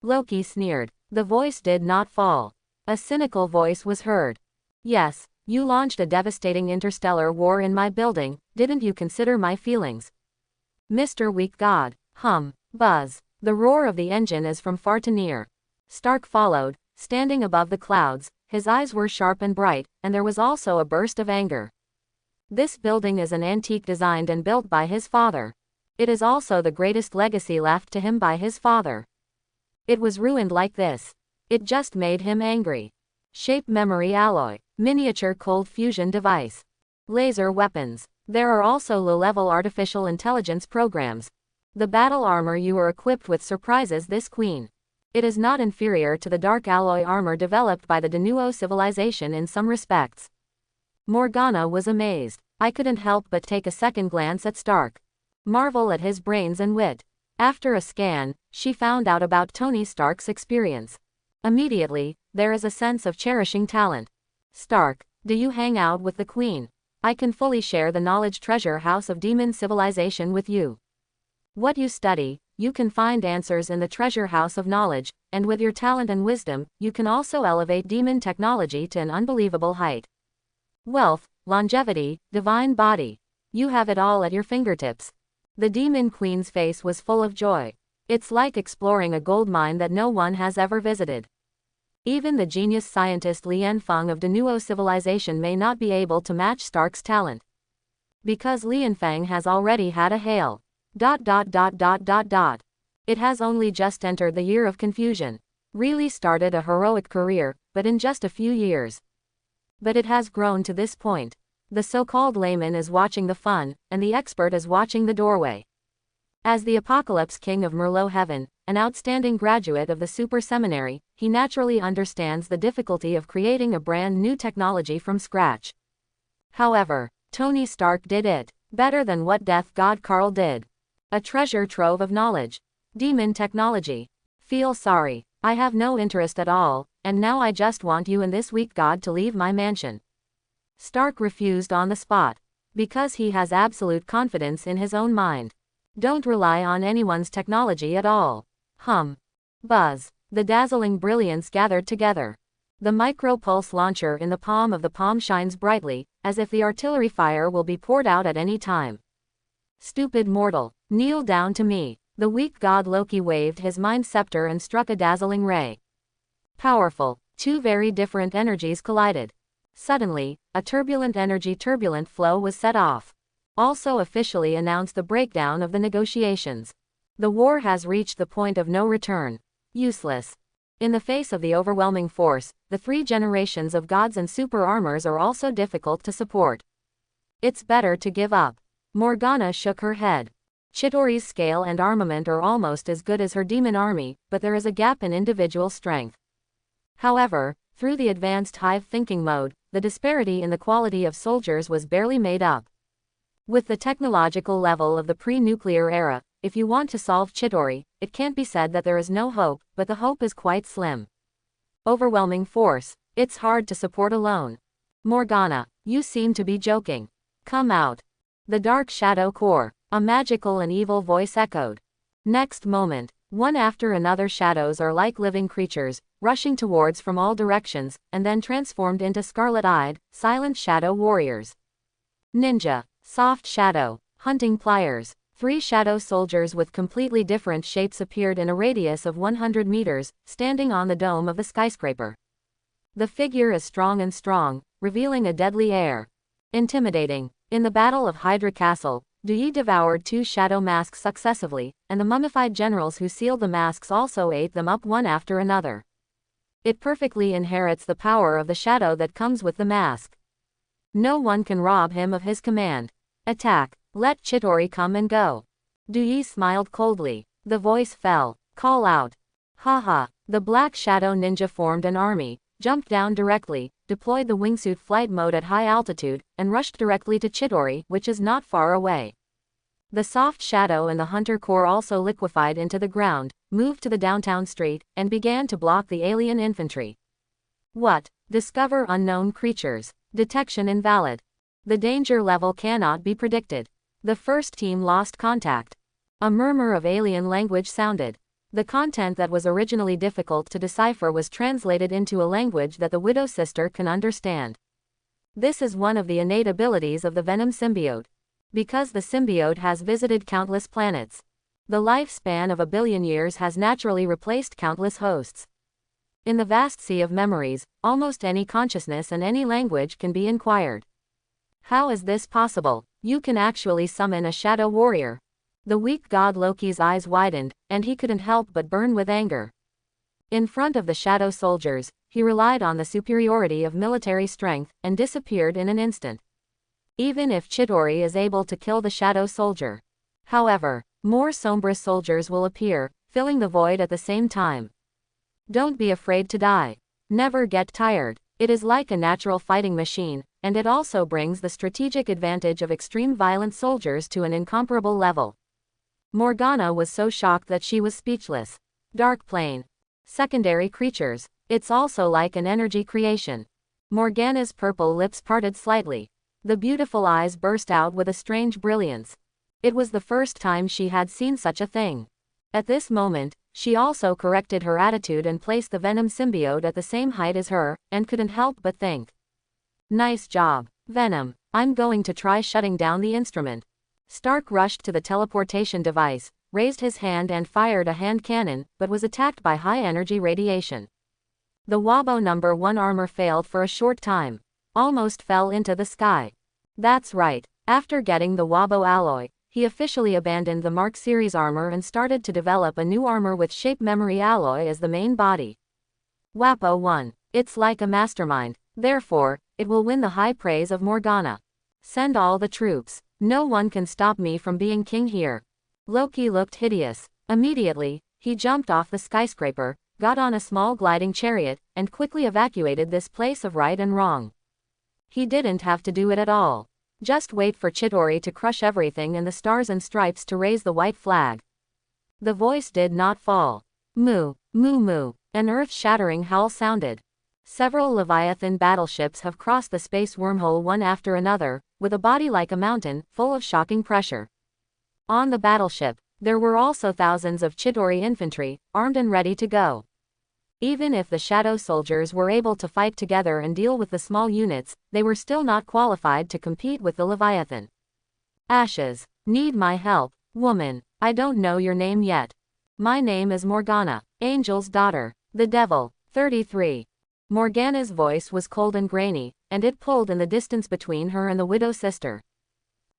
Loki sneered. The voice did not fall. A cynical voice was heard. Yes, you launched a devastating interstellar war in my building, didn't you consider my feelings? Mr. Weak God. Hum. Buzz. The roar of the engine is from far to near. Stark followed, standing above the clouds. His eyes were sharp and bright, and there was also a burst of anger. This building is an antique designed and built by his father. It is also the greatest legacy left to him by his father. It was ruined like this. It just made him angry. Shape memory alloy. Miniature cold fusion device. Laser weapons. There are also low-level artificial intelligence programs. The battle armor you are equipped with surprises this queen. It is not inferior to the dark alloy armor developed by the Denuo civilization in some respects. Morgana was amazed. I couldn't help but take a second glance at Stark. Marvel at his brains and wit. After a scan, she found out about Tony Stark's experience. Immediately, there is a sense of cherishing talent. Stark, do you hang out with the Queen? I can fully share the knowledge treasure house of demon civilization with you. What you study, you can find answers in the treasure house of knowledge, and with your talent and wisdom, you can also elevate demon technology to an unbelievable height. Wealth, longevity, divine body. You have it all at your fingertips. The demon queen's face was full of joy. It's like exploring a gold mine that no one has ever visited. Even the genius scientist Lian Feng of Denuo civilization may not be able to match Stark's talent. Because Lian Feng has already had a hail. It has only just entered the year of confusion. Really started a heroic career, but in just a few years. But it has grown to this point. The so-called layman is watching the fun, and the expert is watching the doorway. As the Apocalypse King of Merlot Heaven, an outstanding graduate of the Super Seminary, he naturally understands the difficulty of creating a brand new technology from scratch. However, Tony Stark did it better than what Death God Carl did. A treasure trove of knowledge. Demon technology. Feel sorry. I have no interest at all, and now I just want you and this weak god to leave my mansion. Stark refused on the spot. Because he has absolute confidence in his own mind. Don't rely on anyone's technology at all. Hum. Buzz. The dazzling brilliance gathered together. The micro-pulse launcher in the palm of the palm shines brightly, as if the artillery fire will be poured out at any time. Stupid mortal, kneel down to me. The weak god Loki waved his mind scepter and struck a dazzling ray. Powerful, two very different energies collided. Suddenly, a turbulent flow was set off. Also officially announced the breakdown of the negotiations. The war has reached the point of no return. Useless. In the face of the overwhelming force, the three generations of gods and super armors are also difficult to support. It's better to give up. Morgana shook her head. Chidori's scale and armament are almost as good as her demon army, but there is a gap in individual strength. However, through the advanced hive thinking mode, the disparity in the quality of soldiers was barely made up. With the technological level of the pre-nuclear era, if you want to solve Chidori, it can't be said that there is no hope, but the hope is quite slim. Overwhelming force. It's hard to support alone. Morgana, you seem to be joking. Come out. The Dark Shadow Core. A magical and evil voice echoed. Next moment, one after another shadows are like living creatures, rushing towards from all directions, and then transformed into scarlet-eyed, silent shadow warriors. Ninja. Soft shadow. Hunting pliers. 3 shadow soldiers with completely different shapes appeared in a radius of 100 meters, standing on the dome of the skyscraper. The figure is strong, revealing a deadly air. Intimidating. In the Battle of Hydra Castle, Dui devoured 2 shadow masks successively, and the mummified generals who sealed the masks also ate them up one after another. It perfectly inherits the power of the shadow that comes with the mask. No one can rob him of his command. Attack. Let Chidori come and go. Dui smiled coldly. The voice fell. Call out. Haha. The Black Shadow Ninja formed an army, jumped down directly, deployed the wingsuit flight mode at high altitude, and rushed directly to Chidori, which is not far away. The Soft Shadow and the Hunter Corps also liquefied into the ground, moved to the downtown street, and began to block the alien infantry. What? Discover unknown creatures. Detection invalid. The danger level cannot be predicted. The first team lost contact. A murmur of alien language sounded. The content that was originally difficult to decipher was translated into a language that the Widow Sister can understand. This is one of the innate abilities of the Venom symbiote. Because the symbiote has visited countless planets. The lifespan of 1 billion years has naturally replaced countless hosts. In the vast sea of memories, almost any consciousness and any language can be inquired. How is this possible? You can actually summon a shadow warrior. The weak god Loki's eyes widened, and he couldn't help but burn with anger. In front of the shadow soldiers, he relied on the superiority of military strength, and disappeared in an instant. Even if Chidori is able to kill the shadow soldier. However, more Sombra soldiers will appear, filling the void at the same time. Don't be afraid to die. Never get tired. It is like a natural fighting machine, and it also brings the strategic advantage of extreme violent soldiers to an incomparable level. Morgana was so shocked that she was speechless. Dark plane. Secondary creatures. It's also like an energy creation. Morgana's purple lips parted slightly. The beautiful eyes burst out with a strange brilliance. It was the first time she had seen such a thing. At this moment, she also corrected her attitude and placed the Venom symbiote at the same height as her, and couldn't help but think. Nice job, Venom. I'm going to try shutting down the instrument. Stark rushed to the teleportation device, raised his hand and fired a hand cannon, but was attacked by high-energy radiation. The Wabo No. 1 armor failed for a short time. Almost fell into the sky. That's right, after getting the Wabo alloy, he officially abandoned the Mark series armor and started to develop a new armor with shape memory alloy as the main body. Wapo 1. It's like a mastermind, therefore, it will win the high praise of Morgana. Send all the troops. No one can stop me from being king here. Loki looked hideous. Immediately, he jumped off the skyscraper, got on a small gliding chariot, and quickly evacuated this place of right and wrong. He didn't have to do it at all. Just wait for Chidori to crush everything and the stars and stripes to raise the white flag. The voice did not fall. Moo, moo moo. An earth-shattering howl sounded. Several Leviathan battleships have crossed the space wormhole one after another, with a body like a mountain, full of shocking pressure. On the battleship, there were also thousands of Chidori infantry, armed and ready to go. Even if the shadow soldiers were able to fight together and deal with the small units, they were still not qualified to compete with the Leviathan. Ashes. Need my help, woman. I don't know your name yet. My name is Morgana, Angel's daughter. The Devil. 33. Morgana's voice was cold and grainy, and it pulled in the distance between her and the widow sister.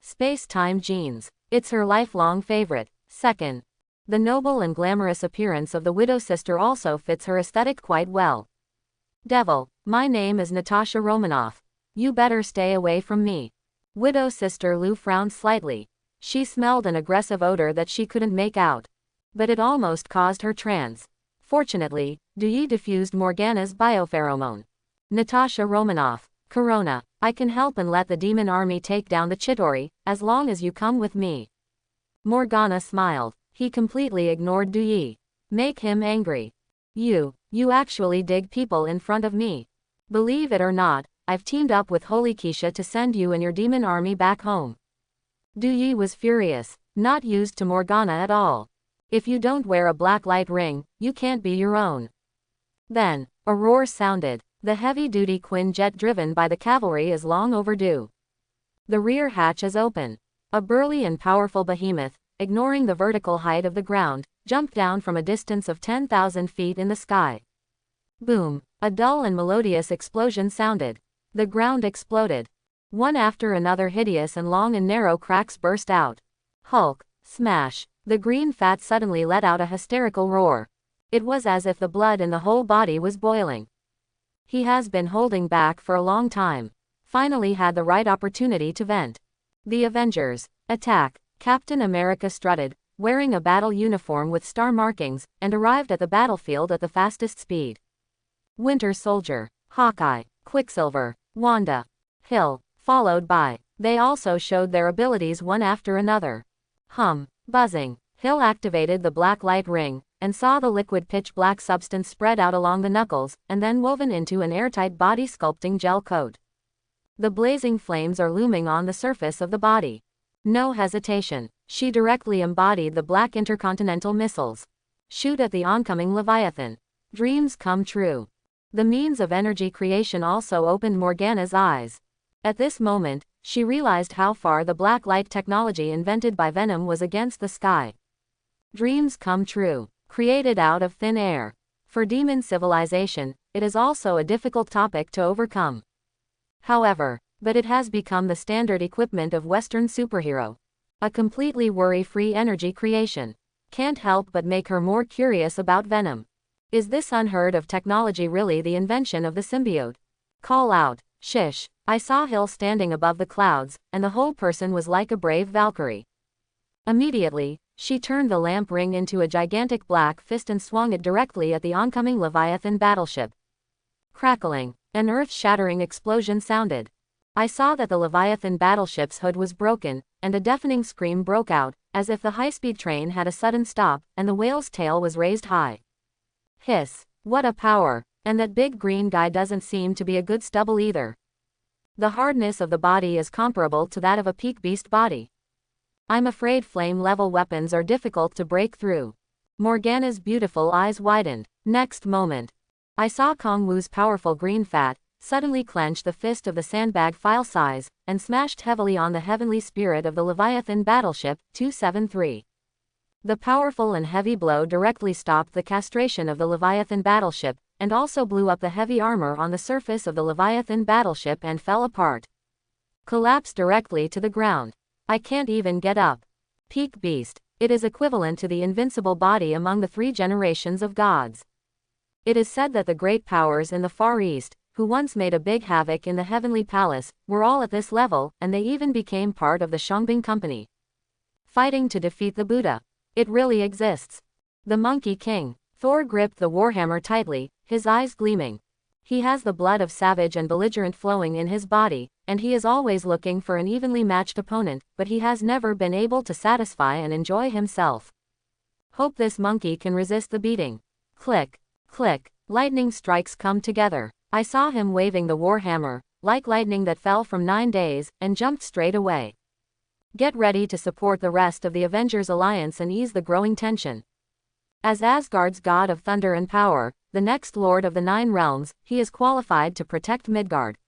Space-time jeans. It's her lifelong favorite. Second. The noble and glamorous appearance of the widow sister also fits her aesthetic quite well. Devil. My name is Natasha Romanoff. You better stay away from me. Widow sister Lou frowned slightly. She smelled an aggressive odor that she couldn't make out. But it almost caused her trance. Fortunately, Dui diffused Morgana's biopheromone. Natasha Romanoff. Corona. I can help and let the demon army take down the Chidori, as long as you come with me. Morgana smiled. He completely ignored Dui. Make him angry. You actually dig people in front of me. Believe it or not, I've teamed up with Holy Keisha to send you and your demon army back home. Dui was furious, not used to Morgana at all. If you don't wear a black light ring, you can't be your own. Then, a roar sounded. The heavy-duty Quinjet driven by the cavalry is long overdue. The rear hatch is open. A burly and powerful behemoth, ignoring the vertical height of the ground, jumped down from a distance of 10,000 feet in the sky. Boom! A dull and melodious explosion sounded. The ground exploded. One after another hideous and long and narrow cracks burst out. Hulk! Smash! The green fat suddenly let out a hysterical roar. It was as if the blood in the whole body was boiling. He has been holding back for a long time. Finally had the right opportunity to vent. The Avengers. Attack! Captain America strutted, wearing a battle uniform with star markings, and arrived at the battlefield at the fastest speed. Winter Soldier. Hawkeye. Quicksilver. Wanda. Hill. Followed by. They also showed their abilities one after another. Buzzing. Hill activated the black light ring, and saw the liquid pitch-black substance spread out along the knuckles, and then woven into an airtight body-sculpting gel coat. The blazing flames are looming on the surface of the body. No hesitation. She directly embodied the black intercontinental missiles. Shoot at the oncoming Leviathan. Dreams come true. The means of energy creation also opened Morgana's eyes. At this moment, she realized how far the black light technology invented by Venom was against the sky. Dreams come true, created out of thin air. For demon civilization, it is also a difficult topic to overcome. However, but it has become the standard equipment of Western superhero. A completely worry-free energy creation. Can't help but make her more curious about Venom. Is this unheard of technology really the invention of the symbiote? Call out, shish. I saw Hill standing above the clouds, and the whole person was like a brave Valkyrie. Immediately, she turned the lamp ring into a gigantic black fist and swung it directly at the oncoming Leviathan battleship. Crackling, an earth-shattering explosion sounded. I saw that the Leviathan battleship's hood was broken, and a deafening scream broke out, as if the high-speed train had a sudden stop, and the whale's tail was raised high. Hiss, what a power, and that big green guy doesn't seem to be a good stubble either. The hardness of the body is comparable to that of a peak beast body. I'm afraid flame-level weapons are difficult to break through. Morgana's beautiful eyes widened. Next moment, I saw Kong Wu's powerful green fat suddenly clench the fist of the sandbag file size, and smashed heavily on the heavenly spirit of the Leviathan battleship, 273. The powerful and heavy blow directly stopped the castration of the Leviathan battleship, and also blew up the heavy armor on the surface of the Leviathan battleship and fell apart. Collapsed directly to the ground. I can't even get up. Peak beast. It is equivalent to the invincible body among the 3 generations of gods. It is said that the great powers in the Far East, who once made a big havoc in the Heavenly Palace, were all at this level, and they even became part of the Shongbing Company. Fighting to defeat the Buddha. It really exists. The Monkey King. Thor gripped the warhammer tightly, his eyes gleaming. He has the blood of savage and belligerent flowing in his body, and he is always looking for an evenly matched opponent, but he has never been able to satisfy and enjoy himself. Hope this monkey can resist the beating. Click, click, lightning strikes come together. I saw him waving the warhammer, like lightning that fell from 9 days, and jumped straight away. Get ready to support the rest of the Avengers Alliance and ease the growing tension. As Asgard's god of thunder and power, the next lord of the 9 realms, he is qualified to protect Midgard.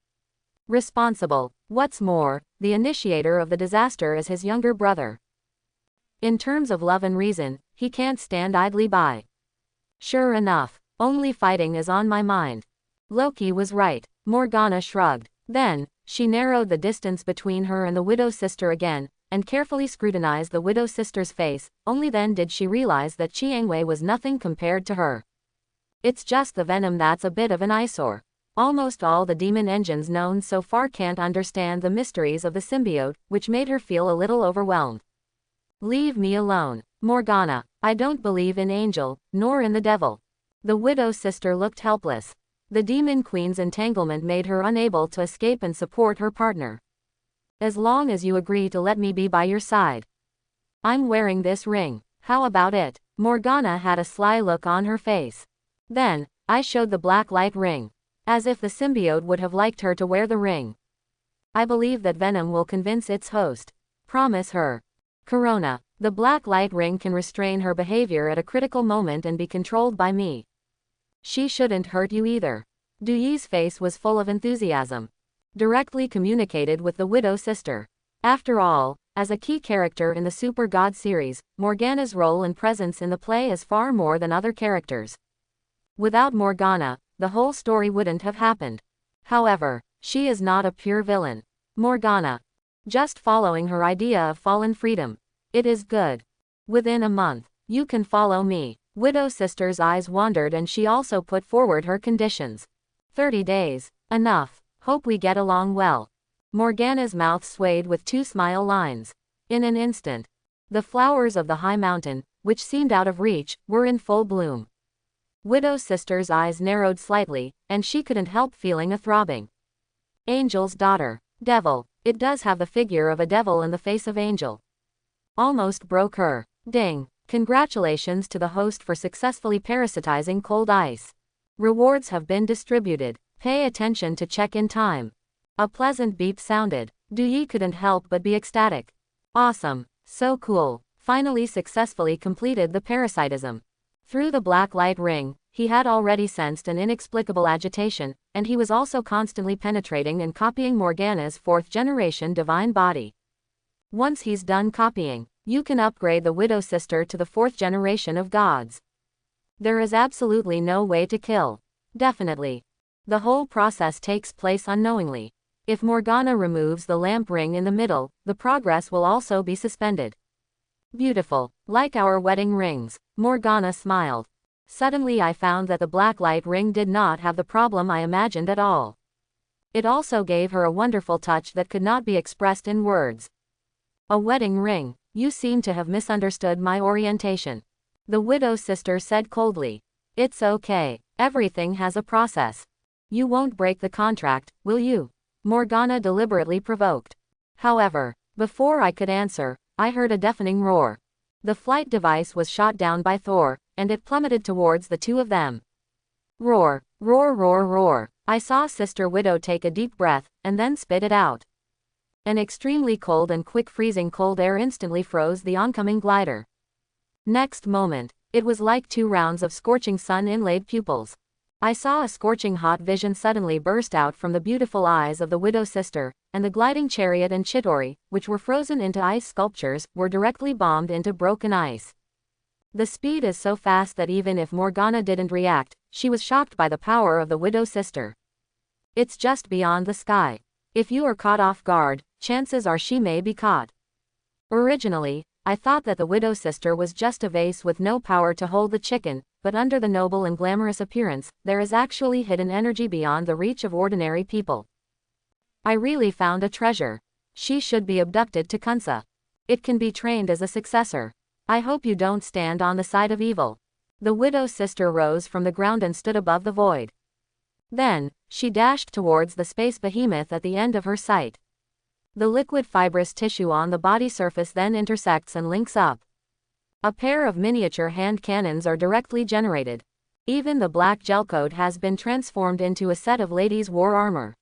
Responsible. What's more, the initiator of the disaster is his younger brother. In terms of love and reason, he can't stand idly by. Sure enough, only fighting is on my mind. Loki was right. Morgana shrugged. Then, she narrowed the distance between her and the widow's sister again, and carefully scrutinized the widow's sister's face. Only then did she realize that Chiangwei was nothing compared to her. It's just the Venom that's a bit of an eyesore. Almost all the demon engines known so far can't understand the mysteries of the symbiote, which made her feel a little overwhelmed. Leave me alone, Morgana. I don't believe in Angel, nor in the devil. The widow's sister looked helpless. The Demon Queen's entanglement made her unable to escape and support her partner. As long as you agree to let me be by your side. I'm wearing this ring. How about it? Morgana had a sly look on her face. Then, I showed the black light ring. As if the symbiote would have liked her to wear the ring. I believe that Venom will convince its host. Promise her. Corona. The black light ring can restrain her behavior at a critical moment and be controlled by me. She shouldn't hurt you either. Duyi's face was full of enthusiasm. Directly communicated with the widow sister. After all, as a key character in the Super God series, Morgana's role and presence in the play is far more than other characters. Without Morgana, the whole story wouldn't have happened. However, she is not a pure villain. Morgana. Just following her idea of fallen freedom. It is good. Within a month, you can follow me. Widow sister's eyes wandered and she also put forward her conditions. 30 days. Enough. Hope we get along well. Morgana's mouth swayed with 2 smile lines. In an instant, the flowers of the high mountain, which seemed out of reach, were in full bloom. Widow sister's eyes narrowed slightly, and she couldn't help feeling a throbbing. Angel's daughter. Devil. It does have the figure of a devil in the face of Angel. Almost broke her. Ding. Congratulations to the host for successfully parasitizing cold ice. Rewards have been distributed. Pay attention to check-in time. A pleasant beep sounded. Duyi couldn't help but be ecstatic. Awesome. So cool. Finally successfully completed the parasitism. Through the black light ring, He had already sensed an inexplicable agitation, and he was also constantly penetrating and copying Morgana's 4th-generation divine body. Once he's done copying, you can upgrade the Widow Sister to the 4th generation of gods. There is absolutely no way to kill. Definitely. The whole process takes place unknowingly. If Morgana removes the lamp ring in the middle, the progress will also be suspended. Beautiful. Like our wedding rings. Morgana smiled. Suddenly I found that the black light ring did not have the problem I imagined at all. It also gave her a wonderful touch that could not be expressed in words. A wedding ring. You seem to have misunderstood my orientation. The Widow Sister said coldly. It's okay. Everything has a process. You won't break the contract, will you? Morgana deliberately provoked. However, before I could answer, I heard a deafening roar. The flight device was shot down by Thor, and it plummeted towards the two of them. Roar, roar, roar, roar. I saw Sister Widow take a deep breath, and then spit it out. An extremely cold and quick freezing cold air instantly froze the oncoming glider. Next moment, it was like 2 rounds of scorching sun-inlaid pupils. I saw a scorching hot vision suddenly burst out from the beautiful eyes of the Widow Sister, and the gliding chariot and Chidori, which were frozen into ice sculptures, were directly bombed into broken ice. The speed is so fast that even if Morgana didn't react, she was shocked by the power of the Widow Sister. It's just beyond the sky. If you are caught off guard, chances are she may be caught. Originally, I thought that the Widow Sister was just a vase with no power to hold the chicken, but under the noble and glamorous appearance, there is actually hidden energy beyond the reach of ordinary people. I really found a treasure. She should be abducted to Kunsa. It can be trained as a successor. I hope you don't stand on the side of evil. The Widow Sister rose from the ground and stood above the void. Then, she dashed towards the space behemoth at the end of her sight. The liquid fibrous tissue on the body surface then intersects and links up. A pair of miniature hand cannons are directly generated. Even the black gel coat has been transformed into a set of ladies' war armor.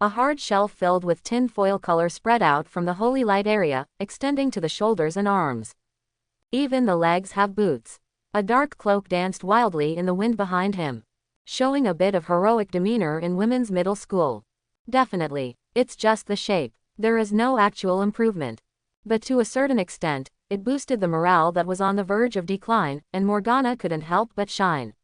A hard shelf filled with tin foil color spread out from the holy light area, extending to the shoulders and arms. Even the legs have boots. A dark cloak danced wildly in the wind behind him, showing a bit of heroic demeanor in women's middle school. Definitely, it's just the shape. There is no actual improvement. But to a certain extent, it boosted the morale that was on the verge of decline, and Morgana couldn't help but shine.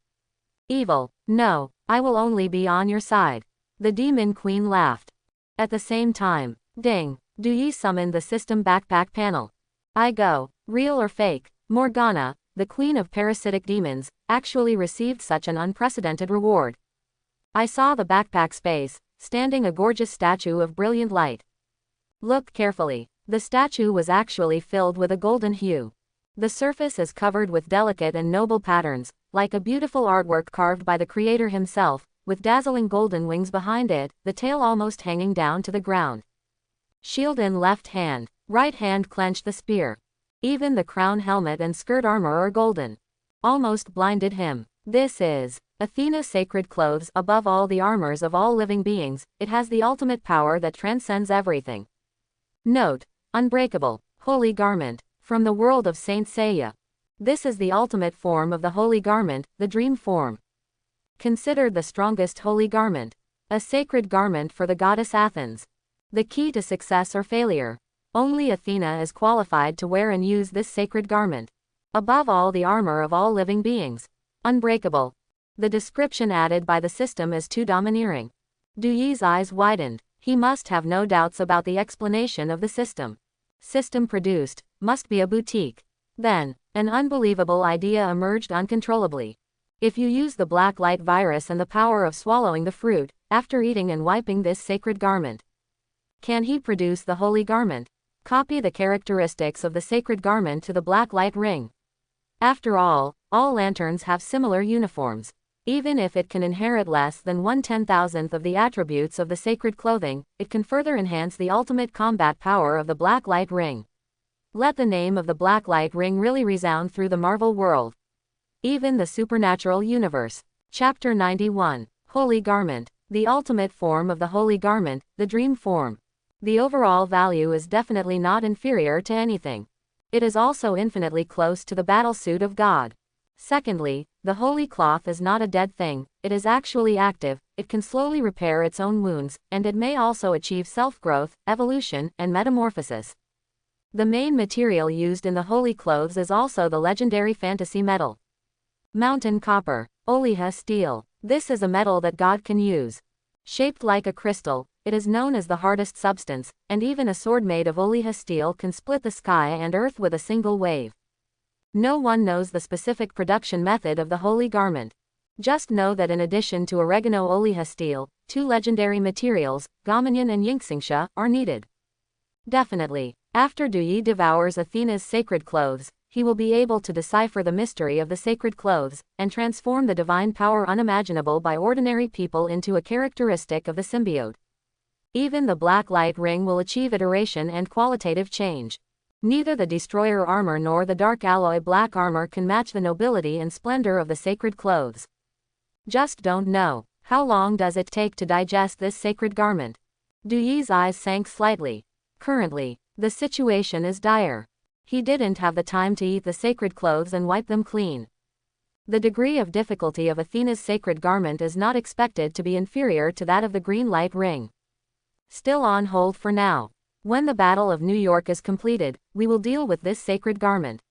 Evil. No, I will only be on your side. The Demon Queen laughed. At the same time, ding, Do Yi summoned the system backpack panel. I go, real or fake, Morgana, the queen of parasitic demons, actually received such an unprecedented reward. I saw the backpack space, standing a gorgeous statue of brilliant light. Look carefully. The statue was actually filled with a golden hue. The surface is covered with delicate and noble patterns, like a beautiful artwork carved by the creator himself, with dazzling golden wings behind it, the tail almost hanging down to the ground. Shield in left hand, right hand clenched the spear. Even the crown helmet and skirt armor are golden. Almost blinded him. This is Athena's sacred clothes. Above all the armors of all living beings, it has the ultimate power that transcends everything. Note: Unbreakable, holy garment, from the world of Saint Seiya. This is the ultimate form of the holy garment, the dream form. Considered the strongest holy garment. A sacred garment for the goddess Athens. The key to success or failure. Only Athena is qualified to wear and use this sacred garment. Above all the armor of all living beings. Unbreakable. The description added by the system is too domineering. Du Yi's eyes widened. He must have no doubts about the explanation of the system. System produced, must be a boutique. Then, an unbelievable idea emerged uncontrollably. If you use the black light virus and the power of swallowing the fruit, after eating and wiping this sacred garment, can he produce the holy garment? Copy the characteristics of the sacred garment to the black light ring. After all lanterns have similar uniforms. Even if it can inherit less than 1/10,000th of the attributes of the sacred clothing, it can further enhance the ultimate combat power of the black light ring. Let the name of the black light ring really resound through the Marvel world. Even the supernatural universe. Chapter 91. Holy Garment. The ultimate form of the holy garment, the dream form. The overall value is definitely not inferior to anything. It is also infinitely close to the battlesuit of God. Secondly, the holy cloth is not a dead thing, it is actually active, it can slowly repair its own wounds, and it may also achieve self-growth, evolution, and metamorphosis. The main material used in the holy clothes is also the legendary fantasy metal. Mountain copper, Oliha steel. This is a metal that God can use. Shaped like a crystal, it is known as the hardest substance, and even a sword made of Oliha steel can split the sky and earth with a single wave. No one knows the specific production method of the holy garment. Just know that in addition to oregano Oliha steel, two legendary materials, Gamanyan and Yingxingsha, are needed. Definitely, after Duyi devours Athena's sacred clothes, he will be able to decipher the mystery of the sacred clothes, and transform the divine power unimaginable by ordinary people into a characteristic of the symbiote. Even the black light ring will achieve iteration and qualitative change. Neither the destroyer armor nor the dark alloy black armor can match the nobility and splendor of the sacred clothes. Just don't know. How long does it take to digest this sacred garment? Duyi's eyes sank slightly. Currently, the situation is dire. He didn't have the time to eat the sacred clothes and wipe them clean. The degree of difficulty of Athena's sacred garment is not expected to be inferior to that of the green light ring. Still on hold for now. When the Battle of New York is completed, we will deal with this sacred garment.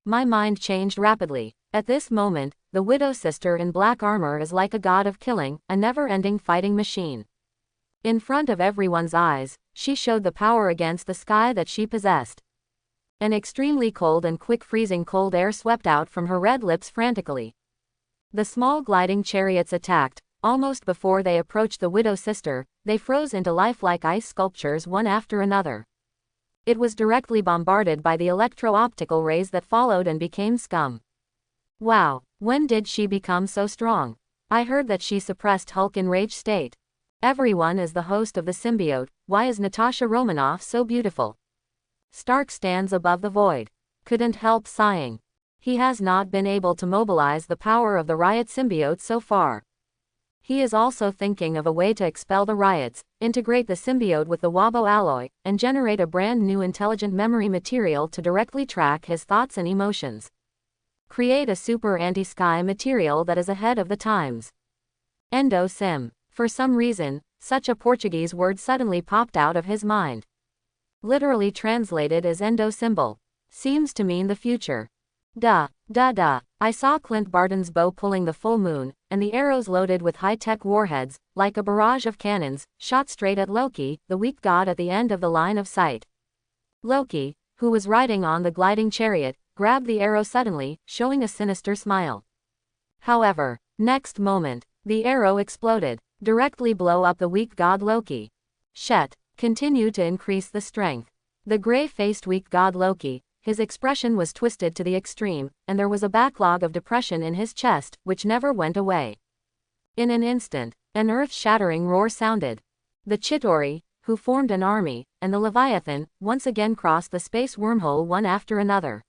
My mind changed rapidly. At this moment, the widow sister in black armor is like a god of killing, a never-ending fighting machine. In front of everyone's eyes, she showed the power against the sky that she possessed. An extremely cold and quick freezing cold air swept out from her red lips frantically. The small gliding chariots attacked. Almost before they approached the widow sister, they froze into lifelike ice sculptures one after another. It was directly bombarded by the electro-optical rays that followed and became scum. Wow, when did she become so strong? I heard that she suppressed Hulk in rage state. Everyone is the host of the symbiote, why is Natasha Romanoff so beautiful? Stark stands above the void. Couldn't help sighing. He has not been able to mobilize the power of the riot symbiote so far. He is also thinking of a way to expel the riots, integrate the symbiote with the Wabo alloy, and generate a brand new intelligent memory material to directly track his thoughts and emotions. Create a super anti-sky material that is ahead of the times. Endo-sim. For some reason, such a Portuguese word suddenly popped out of his mind. Literally translated as endo-symbol. Seems to mean the future. Duh. I saw Clint Barton's bow pulling the full moon, and the arrows loaded with high-tech warheads, like a barrage of cannons, shot straight at Loki, the weak god at the end of the line of sight. Loki, who was riding on the gliding chariot, grabbed the arrow suddenly, showing a sinister smile. However, next moment, the arrow exploded, directly blow up the weak god Loki. Shet, continue to increase the strength. The gray-faced weak god Loki, his expression was twisted to the extreme, and there was a backlog of depression in his chest, which never went away. In an instant, an earth-shattering roar sounded. The Chitauri, who formed an army, and the Leviathan, once again crossed the space wormhole one after another.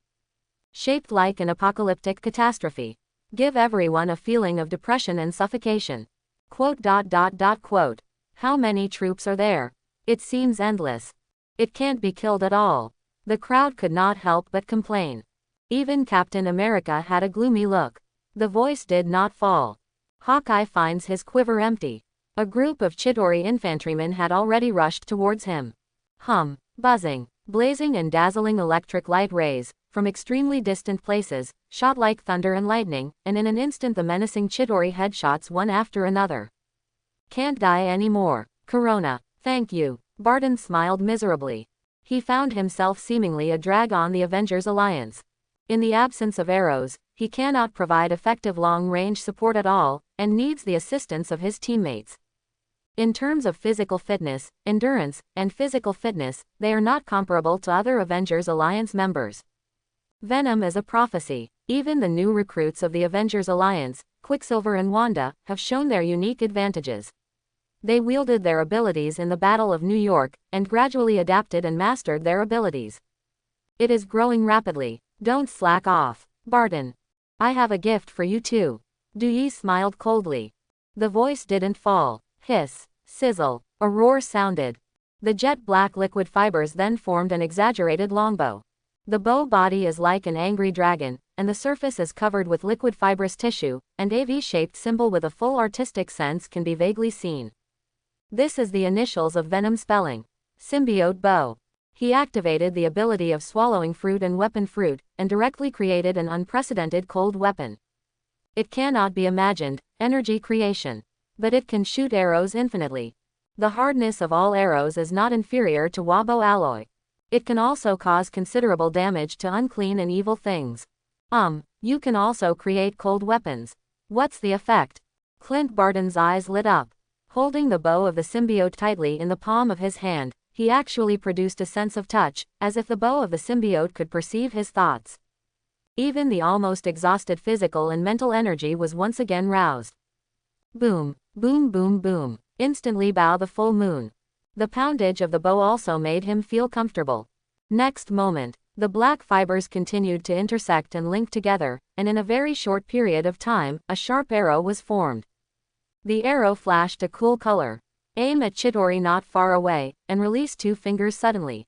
Shaped like an apocalyptic catastrophe. Give everyone a feeling of depression and suffocation. Quote. How many troops are there? It seems endless. It can't be killed at all. The crowd could not help but complain. Even Captain America had a gloomy look. The voice did not fall. Hawkeye finds his quiver empty. A group of Chitauri infantrymen had already rushed towards him. Buzzing, blazing and dazzling electric light rays, from extremely distant places, shot like thunder and lightning, and in an instant the menacing Chitauri headshots one after another. Can't die anymore. Corona, thank you. Barton smiled miserably. He found himself seemingly a drag on the Avengers Alliance. In the absence of arrows, he cannot provide effective long-range support at all, and needs the assistance of his teammates. In terms of physical fitness, endurance, and physical fitness, they are not comparable to other Avengers Alliance members. Venom is a prophecy. Even the new recruits of the Avengers Alliance, Quicksilver and Wanda, have shown their unique advantages. They wielded their abilities in the Battle of New York, and gradually adapted and mastered their abilities. It is growing rapidly. Don't slack off. Barton. I have a gift for you too. Duyi smiled coldly. The voice didn't fall. Hiss, sizzle, a roar sounded. The jet black liquid fibers then formed an exaggerated longbow. The bow body is like an angry dragon, and the surface is covered with liquid fibrous tissue, and a V-shaped symbol with a full artistic sense can be vaguely seen. This is the initials of Venom spelling. Symbiote bow. He activated the ability of swallowing fruit and weapon fruit, and directly created an unprecedented cold weapon. It cannot be imagined, energy creation. But it can shoot arrows infinitely. The hardness of all arrows is not inferior to Wabo alloy. It can also cause considerable damage to unclean and evil things. You can also create cold weapons. What's the effect? Clint Barton's eyes lit up. Holding the bow of the symbiote tightly in the palm of his hand, he actually produced a sense of touch, as if the bow of the symbiote could perceive his thoughts. Even the almost exhausted physical and mental energy was once again roused. Boom, boom, boom, boom. Instantly bow the full moon. The poundage of the bow also made him feel comfortable. Next moment, the black fibers continued to intersect and link together, and in a very short period of time, a sharp arrow was formed. The arrow flashed a cool color. Aim at Chidori not far away, and release 2 fingers suddenly.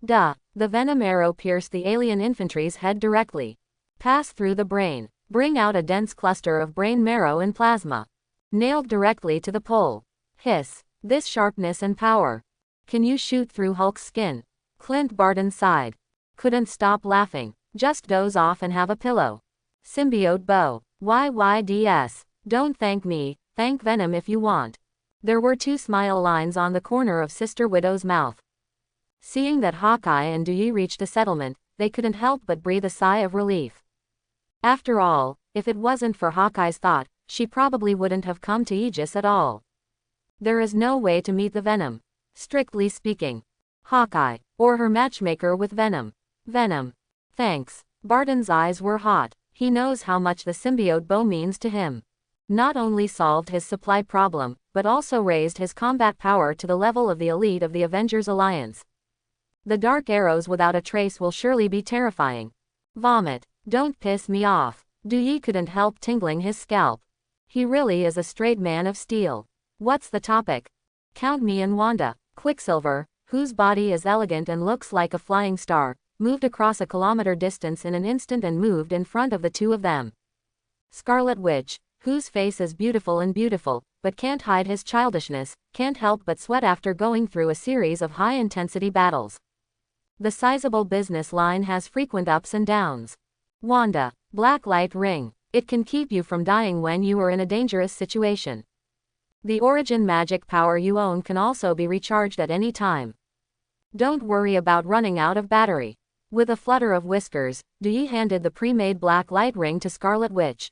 Duh! The venom arrow pierced the alien infantry's head directly. Pass through the brain. Bring out a dense cluster of brain marrow and plasma. Nailed directly to the pole. Hiss. This sharpness and power. Can you shoot through Hulk's skin? Clint Barton sighed. Couldn't stop laughing. Just doze off and have a pillow. Symbiote bow. YYDS. Don't thank me, thank Venom if you want. There were 2 smile lines on the corner of Sister Widow's mouth. Seeing that Hawkeye and Dewey reached a settlement, they couldn't help but breathe a sigh of relief. After all, if it wasn't for Hawkeye's thought, she probably wouldn't have come to Aegis at all. There is no way to meet the Venom. Strictly speaking. Hawkeye, or her matchmaker with Venom. Venom. Thanks. Barton's eyes were hot. He knows how much the symbiote bow means to him. Not only solved his supply problem, but also raised his combat power to the level of the elite of the Avengers Alliance. The dark arrows without a trace will surely be terrifying. Vomit. Don't piss me off. Dewey couldn't help tingling his scalp. He really is a straight man of steel. What's the topic? Count me in. Wanda. Quicksilver, whose body is elegant and looks like a flying star, moved across a kilometer distance in an instant and moved in front of the 2 of them. Scarlet Witch, whose face is beautiful, but can't hide his childishness, can't help but sweat after going through a series of high-intensity battles. The sizable business line has frequent ups and downs. Wanda. Black light ring. It can keep you from dying when you are in a dangerous situation. The origin magic power you own can also be recharged at any time. Don't worry about running out of battery. With a flutter of whiskers, Dewey handed the pre-made black light ring to Scarlet Witch.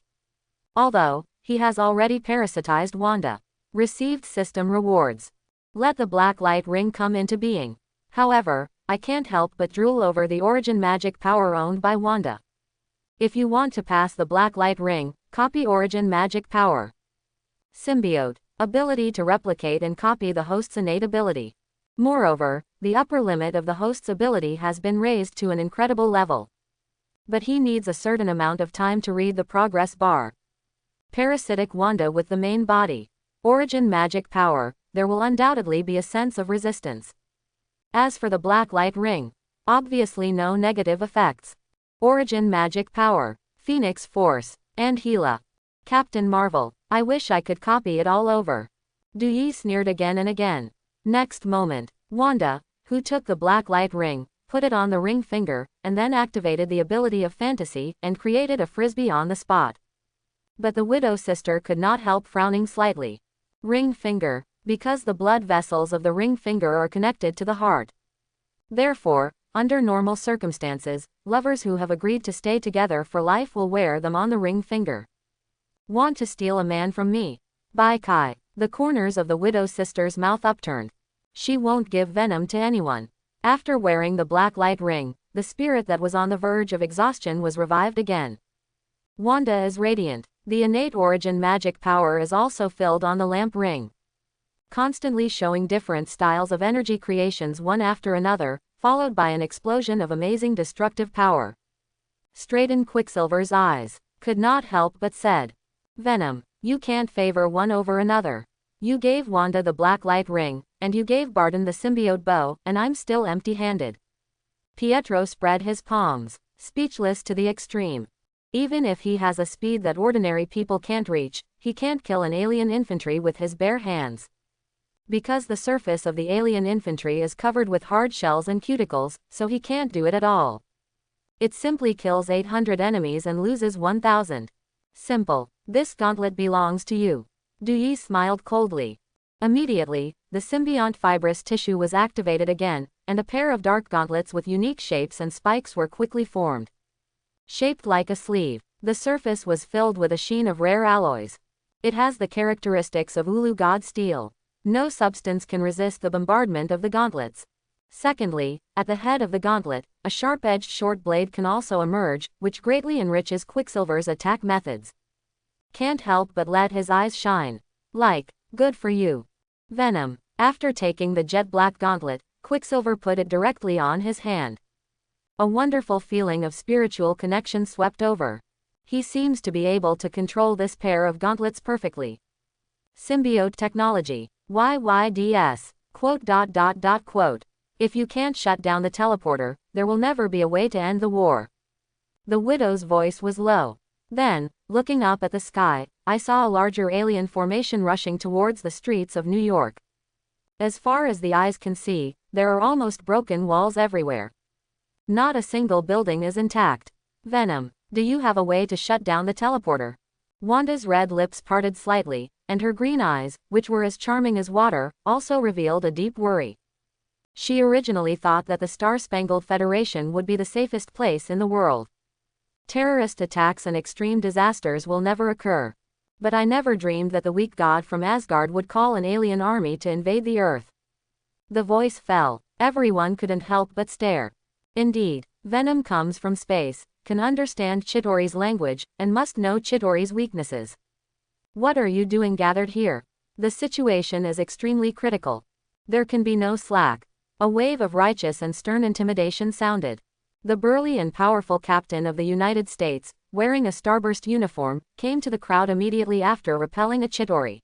Although, he has already parasitized Wanda. Received system rewards. Let the black light ring come into being. However, I can't help but drool over the origin magic power owned by Wanda. If you want to pass the black light ring, copy origin magic power. Symbiote. Ability to replicate and copy the host's innate ability. Moreover, the upper limit of the host's ability has been raised to an incredible level. But he needs a certain amount of time to read the progress bar. Parasitic Wanda with the main body. Origin magic power, there will undoubtedly be a sense of resistance. As for the black light ring, obviously no negative effects. Origin magic power, Phoenix Force, and Gila. Captain Marvel, I wish I could copy it all over. Dewey sneered again and again. Next moment, Wanda, who took the black light ring, put it on the ring finger, and then activated the ability of fantasy, and created a frisbee on the spot. But the Widow sister could not help frowning slightly. Ring finger, because the blood vessels of the ring finger are connected to the heart. Therefore, under normal circumstances, lovers who have agreed to stay together for life will wear them on the ring finger. Want to steal a man from me? By Kai. The corners of the Widow sister's mouth upturned. She won't give Venom to anyone. After wearing the black light ring, the spirit that was on the verge of exhaustion was revived again. Wanda is radiant. The innate origin magic power is also filled on the lamp ring. Constantly showing different styles of energy creations one after another, followed by an explosion of amazing destructive power. Straight in Quicksilver's eyes, could not help but said, Venom, you can't favor one over another. You gave Wanda the black light ring, and you gave Barton the symbiote bow, and I'm still empty-handed. Pietro spread his palms, speechless to the extreme. Even if he has a speed that ordinary people can't reach, he can't kill an alien infantry with his bare hands. Because the surface of the alien infantry is covered with hard shells and cuticles, so he can't do it at all. It simply kills 800 enemies and loses 1,000. Simple. This gauntlet belongs to you. Dui smiled coldly. Immediately, the symbiont fibrous tissue was activated again, and a pair of dark gauntlets with unique shapes and spikes were quickly formed. Shaped like a sleeve, the surface was filled with a sheen of rare alloys. It has the characteristics of Ulu God steel. No substance can resist the bombardment of the gauntlets. Secondly, at the head of the gauntlet, a sharp-edged short blade can also emerge, which greatly enriches Quicksilver's attack methods. Can't help but let his eyes shine. Like, good for you. Venom. After taking the jet black gauntlet, Quicksilver put it directly on his hand. A wonderful feeling of spiritual connection swept over. He seems to be able to control this pair of gauntlets perfectly. Symbiote technology. YYDS. Quote. If you can't shut down the teleporter, there will never be a way to end the war. The widow's voice was low. Then, looking up at the sky, I saw a larger alien formation rushing towards the streets of New York. As far as the eyes can see, there are almost broken walls everywhere. Not a single building is intact. Venom, do you have a way to shut down the teleporter? Wanda's red lips parted slightly, and her green eyes, which were as charming as water, also revealed a deep worry. She originally thought that the Star-Spangled Federation would be the safest place in the world. Terrorist attacks and extreme disasters will never occur. But I never dreamed that the weak god from Asgard would call an alien army to invade the Earth. The voice fell. Everyone couldn't help but stare. Indeed, Venom comes from space, can understand Chidori's language, and must know Chidori's weaknesses. What are you doing gathered here? The situation is extremely critical. There can be no slack. A wave of righteous and stern intimidation sounded. The burly and powerful captain of the United States, wearing a starburst uniform, came to the crowd immediately after repelling a Chidori.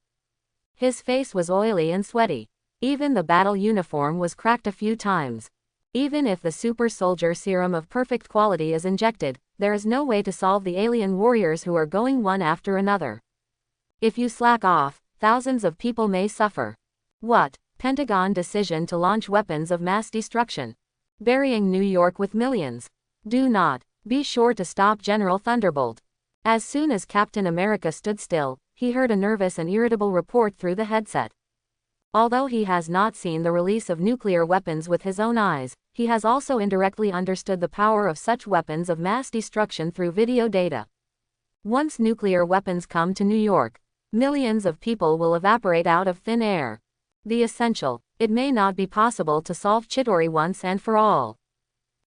His face was oily and sweaty. Even the battle uniform was cracked a few times. Even if the super soldier serum of perfect quality is injected, there is no way to solve the alien warriors who are going one after another. If you slack off, thousands of people may suffer. What? Pentagon decision to launch weapons of mass destruction. Burying New York with millions. Do not. Be sure to stop General Thunderbolt. As soon as Captain America stood still, he heard a nervous and irritable report through the headset. Although he has not seen the release of nuclear weapons with his own eyes, he has also indirectly understood the power of such weapons of mass destruction through video data. Once nuclear weapons come to New York, millions of people will evaporate out of thin air. The essential. It may not be possible to solve Chidori once and for all.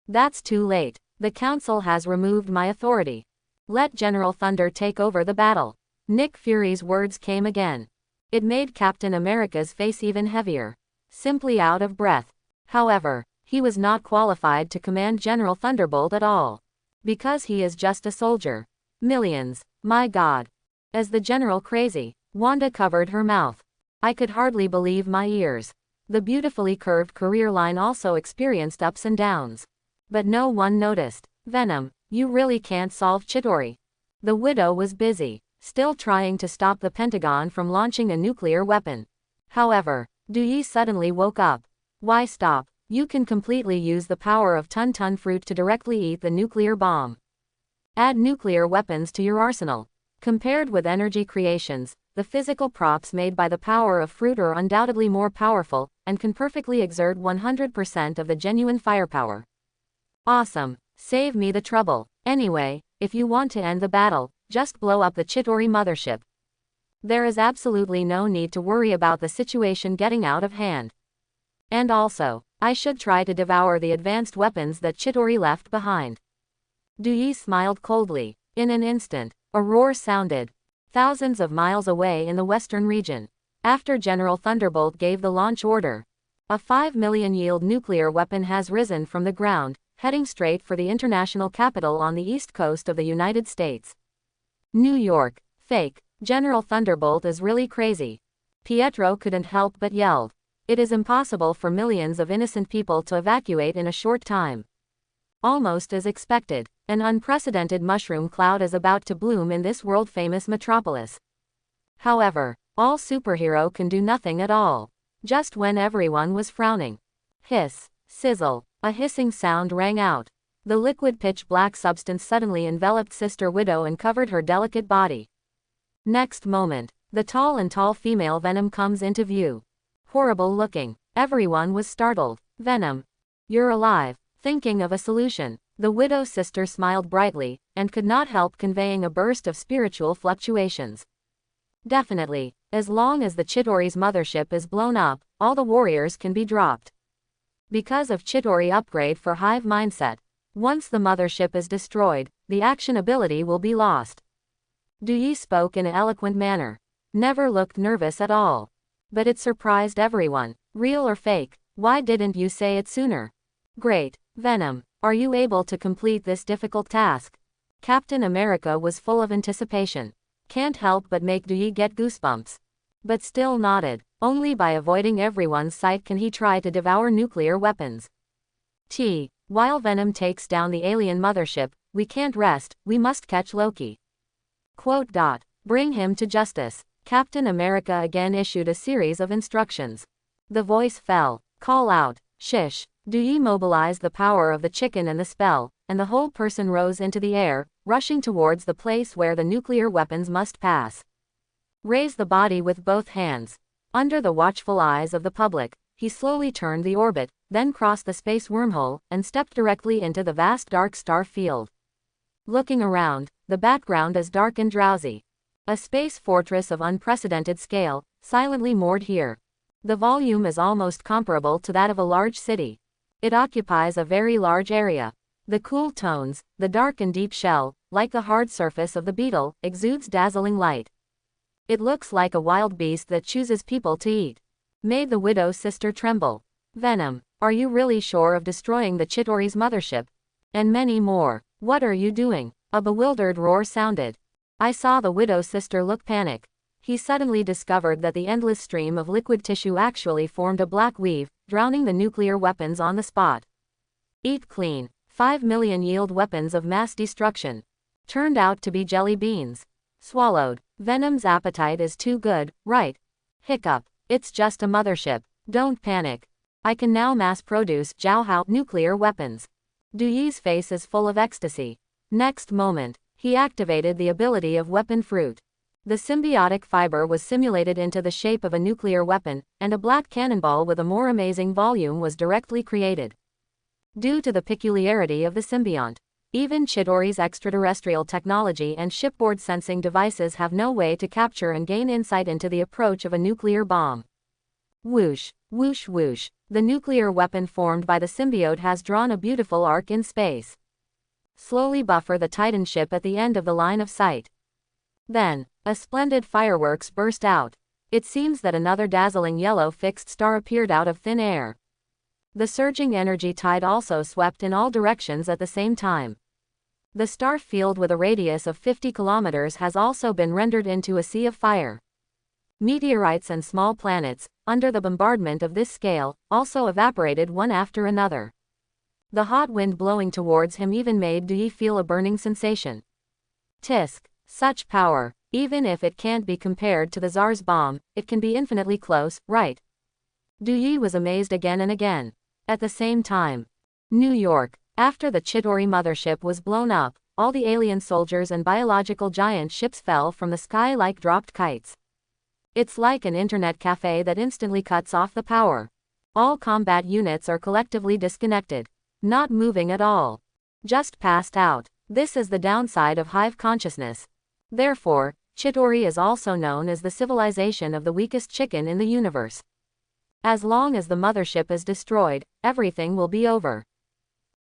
That's too late. The Council has removed my authority. Let General Thunder take over the battle. Nick Fury's words came again. It made Captain America's face even heavier. Simply out of breath. However, he was not qualified to command General Thunderbolt at all. Because he is just a soldier. Millions. My God. As the general crazy, Wanda covered her mouth. I could hardly believe my ears. The beautifully curved career line also experienced ups and downs. But no one noticed. Venom, you really can't solve Chidori. The widow was busy, still trying to stop the Pentagon from launching a nuclear weapon. However, Dui suddenly woke up. Why stop? You can completely use the power of Tun fruit to directly eat the nuclear bomb. Add nuclear weapons to your arsenal. Compared with energy creations, the physical props made by the power of fruit are undoubtedly more powerful, and can perfectly exert 100% of the genuine firepower. Awesome. Save me the trouble. Anyway, if you want to end the battle, just blow up the Chidori mothership. There is absolutely no need to worry about the situation getting out of hand. And also, I should try to devour the advanced weapons that Chidori left behind. Dui smiled coldly. In an instant, a roar sounded. Thousands of miles away in the western region. After General Thunderbolt gave the launch order, a 5 million yield nuclear weapon has risen from the ground, heading straight for the international capital on the east coast of the United States. New York. Fake. General Thunderbolt is really crazy. Pietro couldn't help but yelled. It is impossible for millions of innocent people to evacuate in a short time. Almost as expected, an unprecedented mushroom cloud is about to bloom in this world-famous metropolis. However, all superhero can do nothing at all. Just when everyone was frowning. Hiss, sizzle, a hissing sound rang out. The liquid pitch-black substance suddenly enveloped Sister Widow and covered her delicate body. Next moment, the tall female Venom comes into view. Horrible looking. Everyone was startled. Venom. You're alive. Thinking of a solution, the Widow's sister smiled brightly, and could not help conveying a burst of spiritual fluctuations. Definitely, as long as the Chidori's mothership is blown up, all the warriors can be dropped. Because of Chidori upgrade for Hive mindset, once the mothership is destroyed, the action ability will be lost. Duyi spoke in an eloquent manner. Never looked nervous at all. But it surprised everyone. Real or fake, why didn't you say it sooner? Great, Venom, are you able to complete this difficult task? Captain America was full of anticipation. Can't help but make Duyi get goosebumps. But still nodded. Only by avoiding everyone's sight can he try to devour nuclear weapons. While Venom takes down the alien mothership, we can't rest, we must catch Loki. Quote. Bring him to justice. Captain America again issued a series of instructions. The voice fell. Call out. Shish. Duyi mobilized the power of the chicken and the spell, and the whole person rose into the air, rushing towards the place where the nuclear weapons must pass. Raise the body with both hands. Under the watchful eyes of the public, he slowly turned the orbit, then crossed the space wormhole, and stepped directly into the vast dark star field. Looking around, the background is dark and drowsy. A space fortress of unprecedented scale, silently moored here. The volume is almost comparable to that of a large city. It occupies a very large area. The cool tones, the dark and deep shell, like the hard surface of the beetle, exudes dazzling light. It looks like a wild beast that chooses people to eat. Made the Widow's sister tremble. Venom, are you really sure of destroying the Chidori's mothership? And many more. What are you doing? A bewildered roar sounded. I saw the Widow's sister look panic. He suddenly discovered that the endless stream of liquid tissue actually formed a black weave, drowning the nuclear weapons on the spot. Eat clean. 5 million yield weapons of mass destruction. Turned out to be jelly beans. Swallowed. Venom's appetite is too good, right? Hiccup. It's just a mothership. Don't panic. I can now mass produce Jiaohao nuclear weapons. Duyi's face is full of ecstasy. Next moment, he activated the ability of weapon fruit. The symbiotic fiber was simulated into the shape of a nuclear weapon, and a black cannonball with a more amazing volume was directly created. Due to the peculiarity of the symbiont, even Chidori's extraterrestrial technology and shipboard sensing devices have no way to capture and gain insight into the approach of a nuclear bomb. Whoosh, whoosh whoosh, the nuclear weapon formed by the symbiote has drawn a beautiful arc in space. Slowly buffer the Titan ship at the end of the line of sight. Then, a splendid fireworks burst out. It seems that another dazzling yellow fixed star appeared out of thin air. The surging energy tide also swept in all directions at the same time. The star field with a radius of 50 kilometers has also been rendered into a sea of fire. Meteorites and small planets, under the bombardment of this scale, also evaporated one after another. The hot wind blowing towards him even made Duyi feel a burning sensation. Tisk. Such power, even if it can't be compared to the Tsar's bomb, it can be infinitely close, right? Duyi was amazed again and again. At the same time. New York. After the Chidori mothership was blown up, all the alien soldiers and biological giant ships fell from the sky like dropped kites. It's like an internet cafe that instantly cuts off the power. All combat units are collectively disconnected. Not moving at all. Just passed out. This is the downside of hive consciousness. Therefore, Chidori is also known as the civilization of the weakest chicken in the universe. As long as the mothership is destroyed, everything will be over.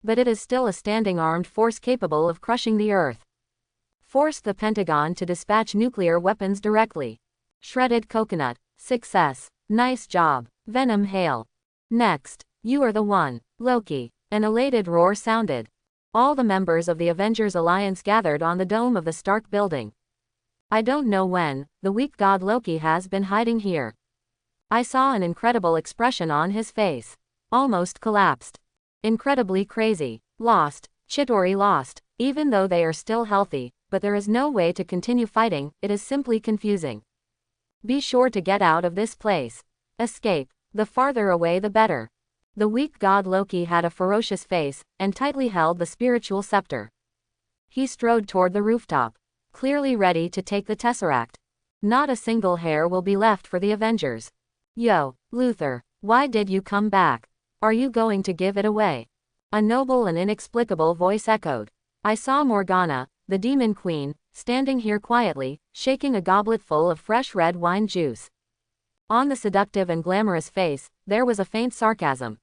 But it is still a standing armed force capable of crushing the Earth. Forced the Pentagon to dispatch nuclear weapons directly. Shredded coconut. Success. Nice job. Venom hail. Next. You are the one. Loki. An elated roar sounded. All the members of the Avengers Alliance gathered on the dome of the Stark building. I don't know when, the weak god Loki has been hiding here. I saw an incredible expression on his face. Almost collapsed. Incredibly crazy. Lost. Chidori lost, even though they are still healthy, but there is no way to continue fighting, it is simply confusing. Be sure to get out of this place. Escape. The farther away the better. The weak god Loki had a ferocious face, and tightly held the spiritual scepter. He strode toward the rooftop, clearly ready to take the Tesseract. Not a single hair will be left for the Avengers. Yo, Luther, why did you come back? Are you going to give it away? A noble and inexplicable voice echoed. I saw Morgana, the demon queen, standing here quietly, shaking a goblet full of fresh red wine juice. On the seductive and glamorous face, there was a faint sarcasm.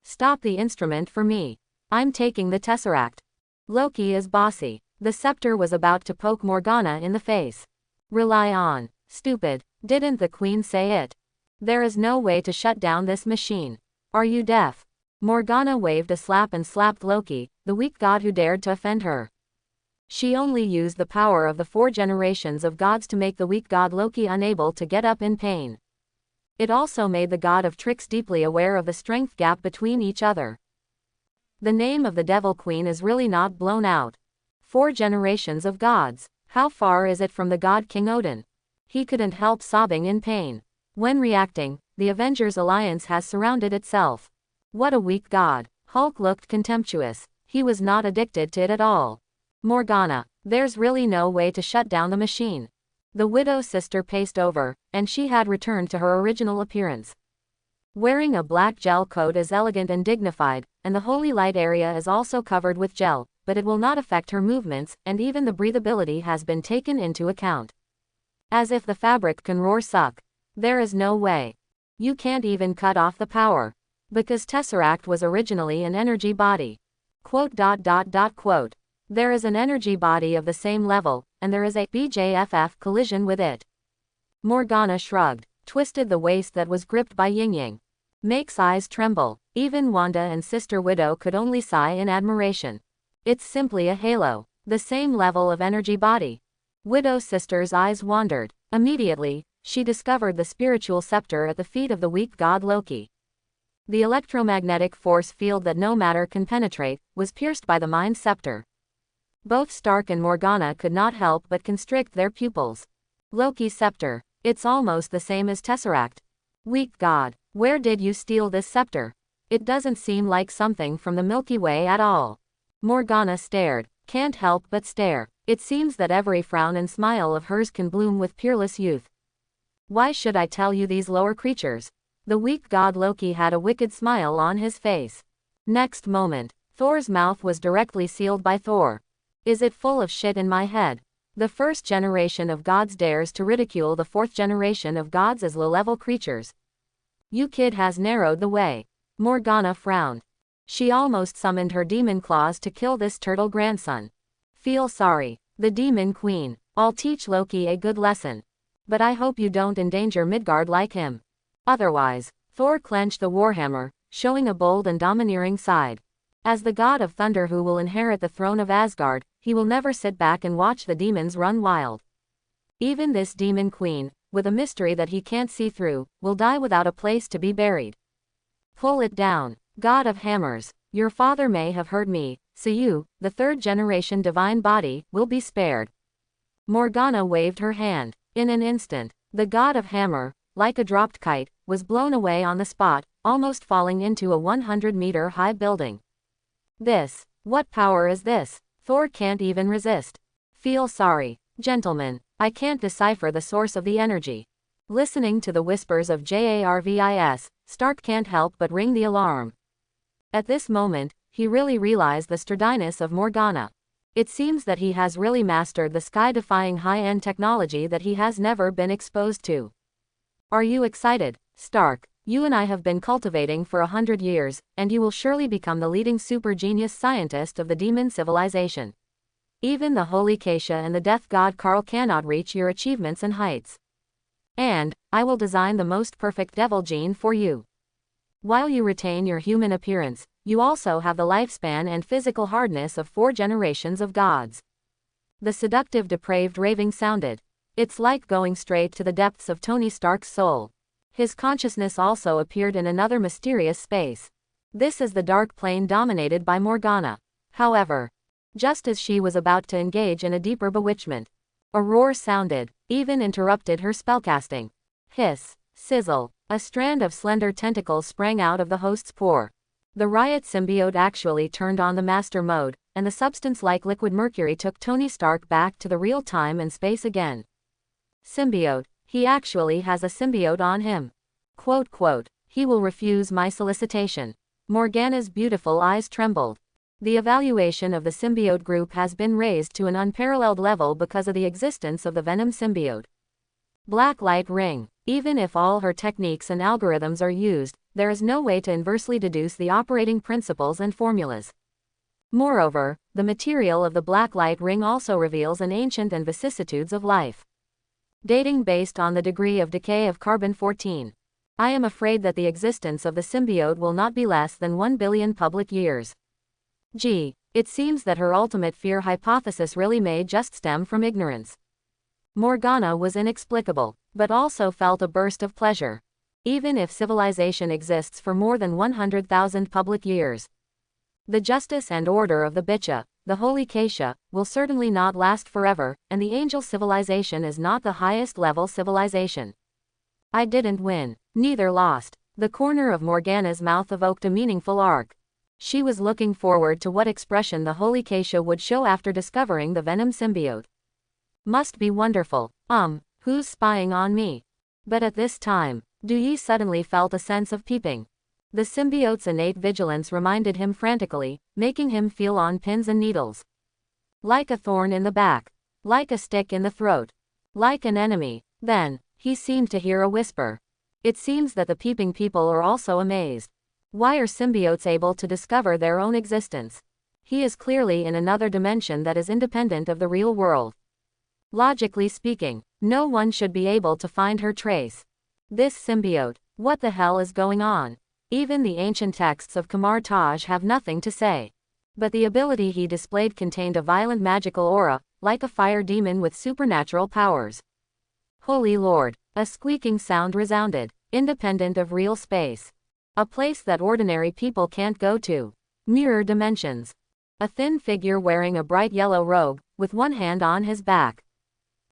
Stop the instrument for me. I'm taking the Tesseract. Loki is bossy. The scepter was about to poke Morgana in the face. Rely on. Stupid. Didn't the queen say it? There is no way to shut down this machine. Are you deaf? Morgana waved a slap and slapped Loki, the weak god who dared to offend her. She only used the power of the 4 generations of gods to make the weak god Loki unable to get up in pain. It also made the god of tricks deeply aware of the strength gap between each other. The name of the Devil Queen is really not blown out. 4 generations of gods. How far is it from the god King Odin? He couldn't help sobbing in pain. When reacting, the Avengers Alliance has surrounded itself. What a weak god. Hulk looked contemptuous. He was not addicted to it at all. Morgana, there's really no way to shut down the machine. The widow's sister paced over, and she had returned to her original appearance. Wearing a black gel coat is elegant and dignified, and the holy light area is also covered with gel, but it will not affect her movements, and even the breathability has been taken into account. As if the fabric can roar suck. There is no way. You can't even cut off the power. Because Tesseract was originally an energy body. Quote. There is an energy body of the same level, and there is a BJFF collision with it. Morgana shrugged, twisted the waist that was gripped by Yin-Yang. Makes eyes tremble. Even Wanda and Sister Widow could only sigh in admiration. It's simply a halo. The same level of energy body. Widow's sister's eyes wandered. Immediately, she discovered the spiritual scepter at the feet of the weak god Loki. The electromagnetic force field that no matter can penetrate, was pierced by the mind scepter. Both Stark and Morgana could not help but constrict their pupils. Loki's scepter. It's almost the same as Tesseract. Weak god, where did you steal this scepter? It doesn't seem like something from the Milky Way at all. Morgana stared, can't help but stare. It seems that every frown and smile of hers can bloom with peerless youth. Why should I tell you these lower creatures? The weak god Loki had a wicked smile on his face. Next moment, Thor's mouth was directly sealed by Thor. Is it full of shit in my head? The 1st generation of gods dares to ridicule the 4th generation of gods as low-level creatures. You kid has narrowed the way. Morgana frowned. She almost summoned her demon claws to kill this turtle grandson. Feel sorry. The demon queen. I'll teach Loki a good lesson. But I hope you don't endanger Midgard like him. Otherwise, Thor clenched the warhammer, showing a bold and domineering side. As the god of thunder who will inherit the throne of Asgard, he will never sit back and watch the demons run wild. Even this demon queen, with a mystery that he can't see through, will die without a place to be buried. Pull it down, god of hammers. Your father may have heard me, so you, the 3rd generation divine body, will be spared. Morgana waved her hand. In an instant, the god of hammer, like a dropped kite, was blown away on the spot, almost falling into a 100-meter-high building. What power is this? Thor can't even resist. Feel sorry, gentlemen, I can't decipher the source of the energy. Listening to the whispers of Jarvis, Stark can't help but ring the alarm. At this moment, he really realized the sturdiness of Morgana. It seems that he has really mastered the sky-defying high-end technology that he has never been exposed to. Are you excited, Stark? You and I have been cultivating for 100 years, and you will surely become the leading super-genius scientist of the demon civilization. Even the holy Keisha and the death god Karl cannot reach your achievements and heights. And, I will design the most perfect devil gene for you. While you retain your human appearance, you also have the lifespan and physical hardness of 4 generations of gods. The seductive depraved raving sounded. It's like going straight to the depths of Tony Stark's soul. His consciousness also appeared in another mysterious space. This is the dark plane dominated by Morgana. However, just as she was about to engage in a deeper bewitchment, a roar sounded, even interrupted her spellcasting. Hiss, sizzle, a strand of slender tentacles sprang out of the host's pore. The riot symbiote actually turned on the master mode, and the substance-like liquid mercury took Tony Stark back to the real time and space again. Symbiote, he actually has a symbiote on him. Quote, quote, he will refuse my solicitation. Morgana's beautiful eyes trembled. The evaluation of the symbiote group has been raised to an unparalleled level because of the existence of the Venom symbiote. Black light ring. Even if all her techniques and algorithms are used, there is no way to inversely deduce the operating principles and formulas. Moreover, the material of the black light ring also reveals an ancient and vicissitudes of life. Dating based on the degree of decay of carbon-14. I am afraid that the existence of the symbiote will not be less than 1 billion public years. Gee, it seems that her ultimate fear hypothesis really may just stem from ignorance. Morgana was inexplicable, but also felt a burst of pleasure. Even if civilization exists for more than 100,000 public years, the justice and order of the Bitcha, the Holy Keisha, will certainly not last forever, and the angel civilization is not the highest level civilization. I didn't win, neither lost. The corner of Morgana's mouth evoked a meaningful arc. She was looking forward to what expression the Holy Keisha would show after discovering the Venom symbiote. Must be wonderful. Who's spying on me? But at this time, Dui suddenly felt a sense of peeping. The symbiote's innate vigilance reminded him frantically, making him feel on pins and needles. Like a thorn in the back. Like a stick in the throat. Like an enemy. Then, he seemed to hear a whisper. It seems that the peeping people are also amazed. Why are symbiotes able to discover their own existence? He is clearly in another dimension that is independent of the real world. Logically speaking, no one should be able to find her trace. This symbiote, what the hell is going on? Even the ancient texts of Kamar Taj have nothing to say. But the ability he displayed contained a violent magical aura, like a fire demon with supernatural powers. Holy Lord, a squeaking sound resounded, independent of real space. A place that ordinary people can't go to. Mirror dimensions. A thin figure wearing a bright yellow robe, with one hand on his back.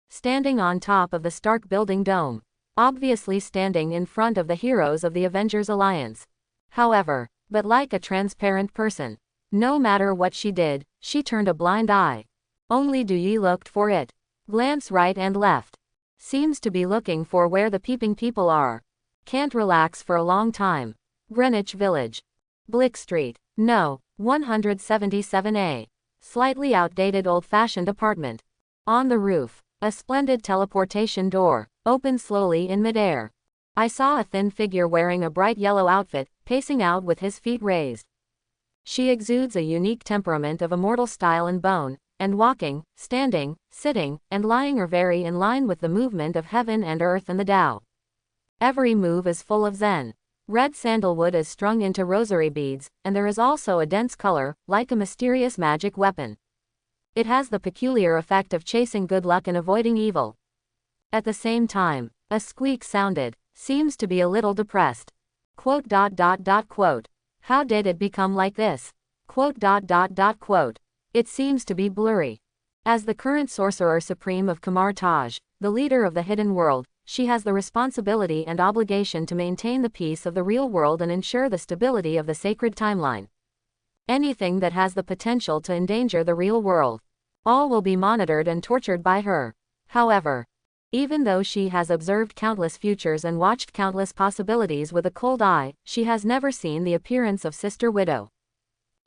Standing on top of the Stark building dome. Obviously standing in front of the heroes of the Avengers Alliance. However, but like a transparent person. No matter what she did, she turned a blind eye. Only Dui looked for it. Glance right and left. Seems to be looking for where the peeping people are. Can't relax for a long time. Greenwich Village. Blick Street. No, 177A. Slightly outdated old-fashioned apartment. On the roof, a splendid teleportation door, opened slowly in midair. I saw a thin figure wearing a bright yellow outfit, pacing out with his feet raised. She exudes a unique temperament of immortal style and bone, and walking, standing, sitting, and lying are very in line with the movement of heaven and earth and the Tao. Every move is full of zen. Red sandalwood is strung into rosary beads, and there is also a dense color, like a mysterious magic weapon. It has the peculiar effect of chasing good luck and avoiding evil. At the same time, a squeak sounded, seems to be a little depressed. Quote. How did it become like this? Quote. It seems to be blurry. As the current Sorcerer Supreme of Kamar Taj, the leader of the hidden world, she has the responsibility and obligation to maintain the peace of the real world and ensure the stability of the sacred timeline. Anything that has the potential to endanger the real world, all will be monitored and tortured by her. However, even though she has observed countless futures and watched countless possibilities with a cold eye, she has never seen the appearance of Sister Widow.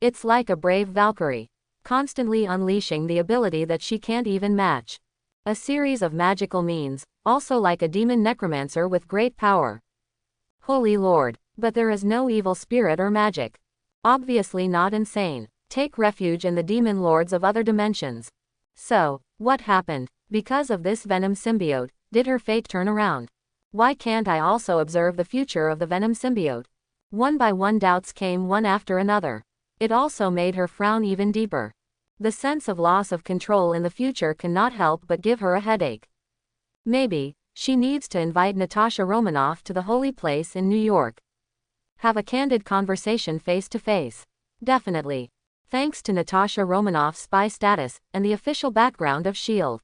It's like a brave Valkyrie, constantly unleashing the ability that she can't even match. A series of magical means, also like a demon necromancer with great power. Holy Lord, but there is no evil spirit or magic. Obviously not insane. Take refuge in the demon lords of other dimensions. So, what happened? Because of this Venom symbiote, did her fate turn around? Why can't I also observe the future of the Venom symbiote? One by one doubts came one after another. It also made her frown even deeper. The sense of loss of control in the future cannot help but give her a headache. Maybe, she needs to invite Natasha Romanoff to the holy place in New York. Have a candid conversation face to face. Definitely. Thanks to Natasha Romanoff's spy status, and the official background of S.H.I.E.L.D.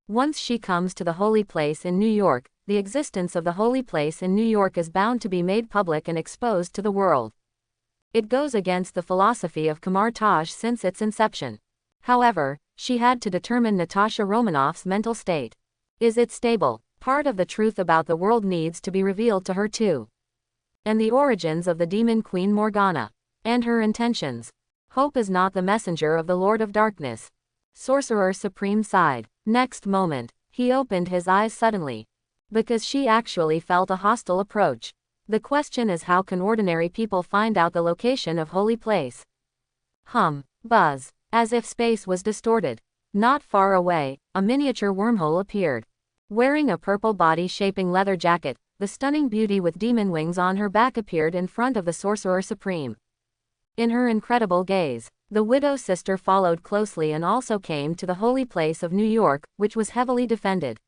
Once she comes to the holy place in New York, the existence of the holy place in New York is bound to be made public and exposed to the world. It goes against the philosophy of Kamar Taj since its inception. However, she had to determine Natasha Romanoff's mental state. Is it stable? Part of the truth about the world needs to be revealed to her too. And the origins of the demon queen Morgana. And her intentions. Hope is not the messenger of the Lord of Darkness. Sorcerer Supreme sighed. Next moment, he opened his eyes suddenly. Because she actually felt a hostile approach. The question is, how can ordinary people find out the location of holy place? Buzz. As if space was distorted. Not far away, a miniature wormhole appeared. Wearing a purple body-shaping leather jacket, the stunning beauty with demon wings on her back appeared in front of the Sorcerer Supreme. In her incredible gaze, the widow sister followed closely and also came to the holy place of New York, which was heavily defended.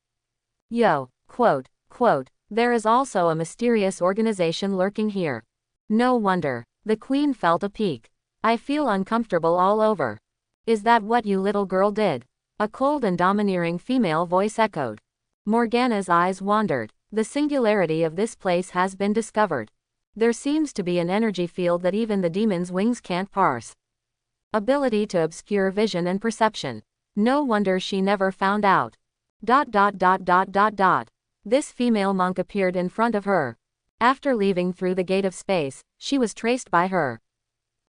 There is also a mysterious organization lurking here. No wonder. The queen felt a pique. I feel uncomfortable all over. Is that what you little girl did? A cold and domineering female voice echoed. Morgana's eyes wandered. The singularity of this place has been discovered. There seems to be an energy field that even the demon's wings can't parse. Ability to obscure vision and perception. No wonder she never found out. This female monk appeared in front of her. After leaving through the gate of space, she was traced by her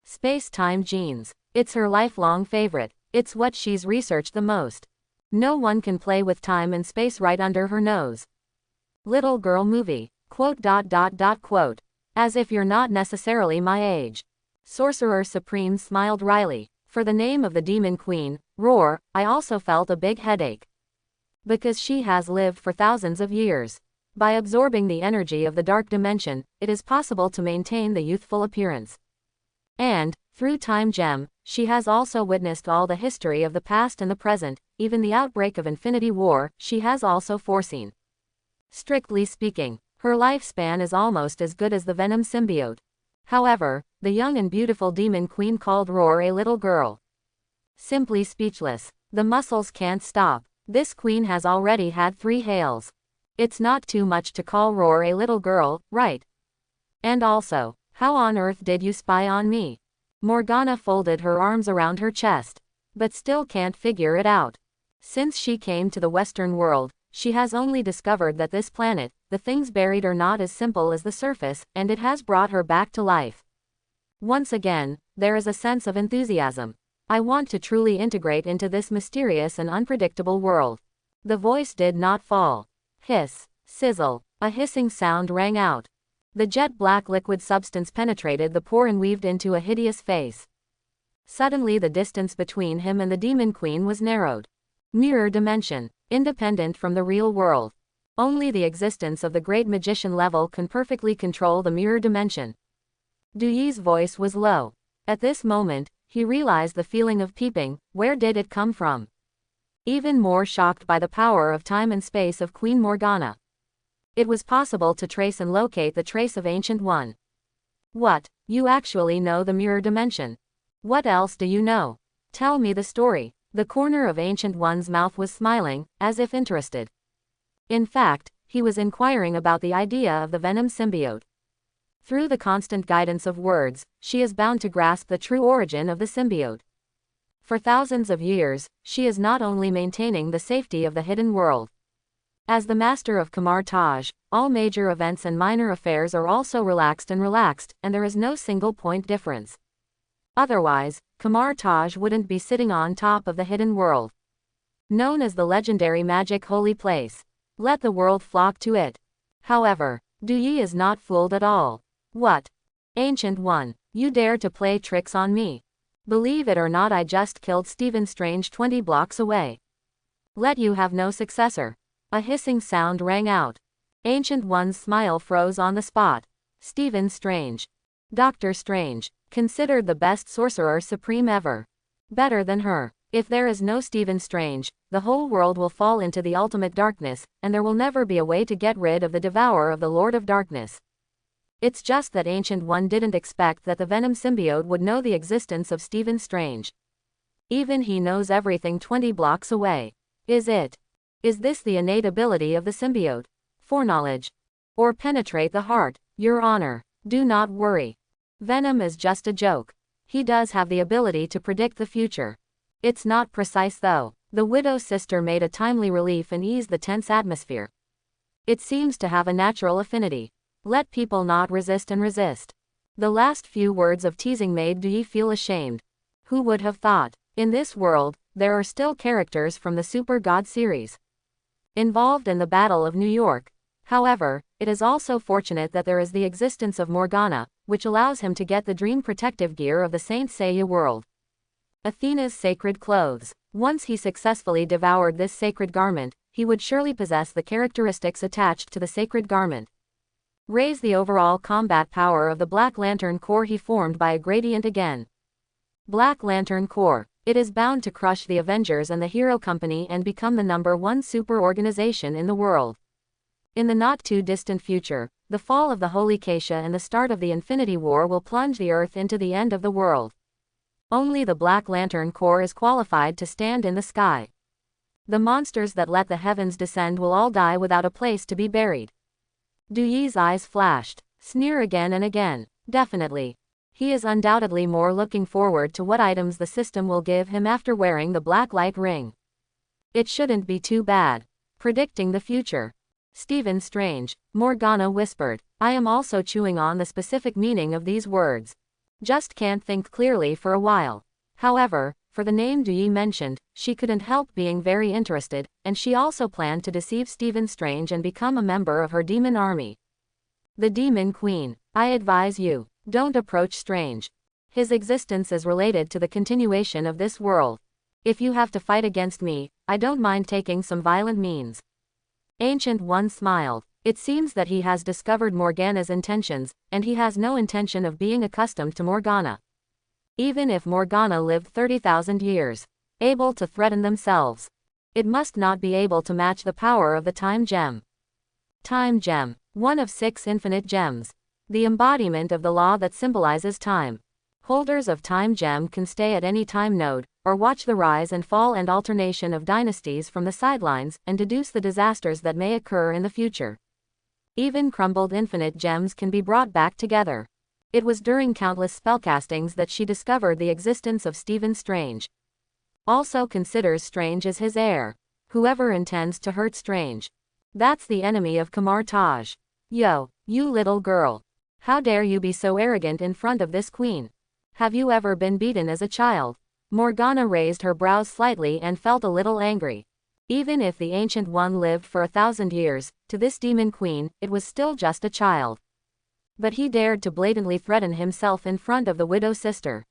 space-time genes. It's her lifelong favorite. It's what she's researched the most. No one can play with time and space right under her nose. Little girl movie. As if you're not necessarily my age. Sorcerer Supreme smiled wryly. For the name of the demon queen, Roar, I also felt a big headache. Because she has lived for thousands of years. By absorbing the energy of the dark dimension, it is possible to maintain the youthful appearance. And, through Time Gem, she has also witnessed all the history of the past and the present, even the outbreak of Infinity War, she has also foreseen. Strictly speaking, her lifespan is almost as good as the Venom symbiote. However, the young and beautiful demon queen called Roar a little girl. Simply speechless. The muscles can't stop. This queen has already had 3 hails. It's not too much to call Roar a little girl, right? And also, how on earth did you spy on me? Morgana folded her arms around her chest. But still can't figure it out. Since she came to the Western world, she has only discovered that this planet, the things buried are not as simple as the surface, and it has brought her back to life. Once again, there is a sense of enthusiasm. I want to truly integrate into this mysterious and unpredictable world. The voice did not fall. Hiss, sizzle, a hissing sound rang out. The jet-black liquid substance penetrated the pore and weaved into a hideous face. Suddenly the distance between him and the demon queen was narrowed. Mirror dimension, independent from the real world. Only the existence of the great magician level can perfectly control the mirror dimension. Du Yi's voice was low. At this moment, he realized the feeling of peeping. Where did it come from? Even more shocked by the power of time and space of Queen Morgana. It was possible to trace and locate the trace of Ancient One. What? You actually know the mirror dimension? What else do you know? Tell me the story. The corner of Ancient One's mouth was smiling, as if interested. In fact, he was inquiring about the idea of the Venom symbiote. Through the constant guidance of words, she is bound to grasp the true origin of the symbiote. For thousands of years, she is not only maintaining the safety of the hidden world. As the master of Kamar Taj, all major events and minor affairs are also relaxed, and there is no single point difference. Otherwise, Kamar Taj wouldn't be sitting on top of the hidden world. Known as the legendary magic holy place. Let the world flock to it. However, Du Yi is not fooled at all. What? Ancient One, you dare to play tricks on me? Believe it or not, I just killed Stephen Strange 20 blocks away. Let you have no successor. A hissing sound rang out. Ancient One's smile froze on the spot. Stephen Strange. Doctor Strange. Considered the best sorcerer supreme ever. Better than her. If there is no Stephen Strange, the whole world will fall into the ultimate darkness, and there will never be a way to get rid of the devourer of the Lord of Darkness. It's just that Ancient One didn't expect that the Venom symbiote would know the existence of Stephen Strange. Even he knows everything 20 blocks away. Is this the innate ability of the symbiote? Foreknowledge? Or penetrate the heart? Your Honor, do not worry. Venom is just a joke. He does have the ability to predict the future. It's not precise though. The widow's sister made a timely relief and eased the tense atmosphere. It seems to have a natural affinity. Let people not resist and resist. The last few words of teasing made Dewey feel ashamed. Who would have thought? In this world, there are still characters from the Super God series involved in the Battle of New York. However, it is also fortunate that there is the existence of Morgana, which allows him to get the dream protective gear of the Saint Seiya world. Athena's sacred clothes. Once he successfully devoured this sacred garment, he would surely possess the characteristics attached to the sacred garment. Raise the overall combat power of the Black Lantern Corps he formed by a gradient again. Black Lantern Corps. It is bound to crush the Avengers and the Hero Company and become the #1 super organization in the world. In the not-too-distant future, the fall of the Holy Acacia and the start of the Infinity War will plunge the Earth into the end of the world. Only the Black Lantern Corps is qualified to stand in the sky. The monsters that let the heavens descend will all die without a place to be buried. Dewey's eyes flashed. Sneer again and again. Definitely. He is undoubtedly more looking forward to what items the system will give him after wearing the black light ring. It shouldn't be too bad. Predicting the future. Stephen Strange, Morgana whispered. I am also chewing on the specific meaning of these words. Just can't think clearly for a while. However, for the name Dewey mentioned, she couldn't help being very interested, and she also planned to deceive Stephen Strange and become a member of her demon army. The Demon Queen. I advise you, don't approach Strange. His existence is related to the continuation of this world. If you have to fight against me, I don't mind taking some violent means. Ancient One smiled. It seems that he has discovered Morgana's intentions, and he has no intention of being accustomed to Morgana. Even if Morgana lived 30,000 years, able to threaten themselves, it must not be able to match the power of the Time Gem. Time Gem, one of 6 infinite gems. The embodiment of the law that symbolizes time. Holders of Time Gem can stay at any time node, or watch the rise and fall and alternation of dynasties from the sidelines and deduce the disasters that may occur in the future. Even crumbled infinite gems can be brought back together. It was during countless spellcastings that she discovered the existence of Stephen Strange. Also considers Strange as his heir. Whoever intends to hurt Strange, that's the enemy of Kamar Taj. Yo, you little girl. How dare you be so arrogant in front of this queen? Have you ever been beaten as a child? Morgana raised her brows slightly and felt a little angry. Even if the Ancient One lived for 1,000 years, to this demon queen, it was still just a child. But he dared to blatantly threaten himself in front of the widow's sister.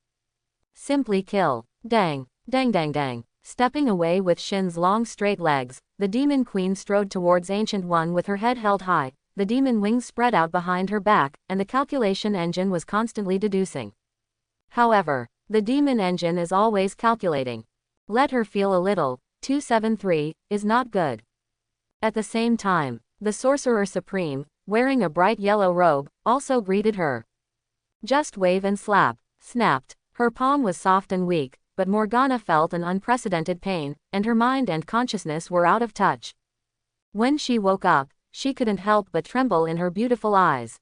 Simply kill. Dang, dang dang dang. Stepping away with Shin's long straight legs, the demon queen strode towards Ancient One with her head held high, the demon wings spread out behind her back, and the calculation engine was constantly deducing. However, the demon engine is always calculating. Let her feel a little. 273 is not good. At the same time, the Sorcerer Supreme, wearing a bright yellow robe, also greeted her. Just wave and slap. Snapped. Her palm was soft and weak, but Morgana felt an unprecedented pain, and her mind and consciousness were out of touch. When she woke up, she couldn't help but tremble in her beautiful eyes.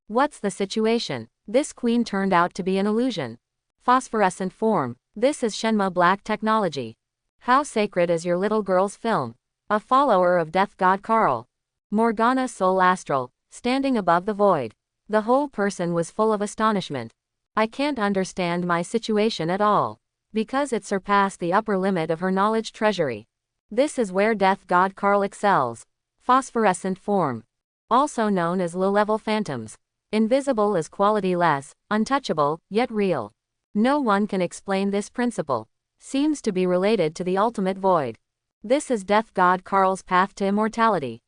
What's the situation? This queen turned out to be an illusion. Phosphorescent form. This is Shenmue Black technology. How sacred is your little girl's film? A follower of Death God Carl. Morgana Soul Astral, standing above the void. The whole person was full of astonishment. I can't understand my situation at all. Because it surpassed the upper limit of her knowledge treasury. This is where Death God Carl excels. Phosphorescent form. Also known as low-level phantoms. Invisible is quality-less, untouchable, yet real. No one can explain this principle. Seems to be related to the ultimate void. This is Death God Carl's path to immortality.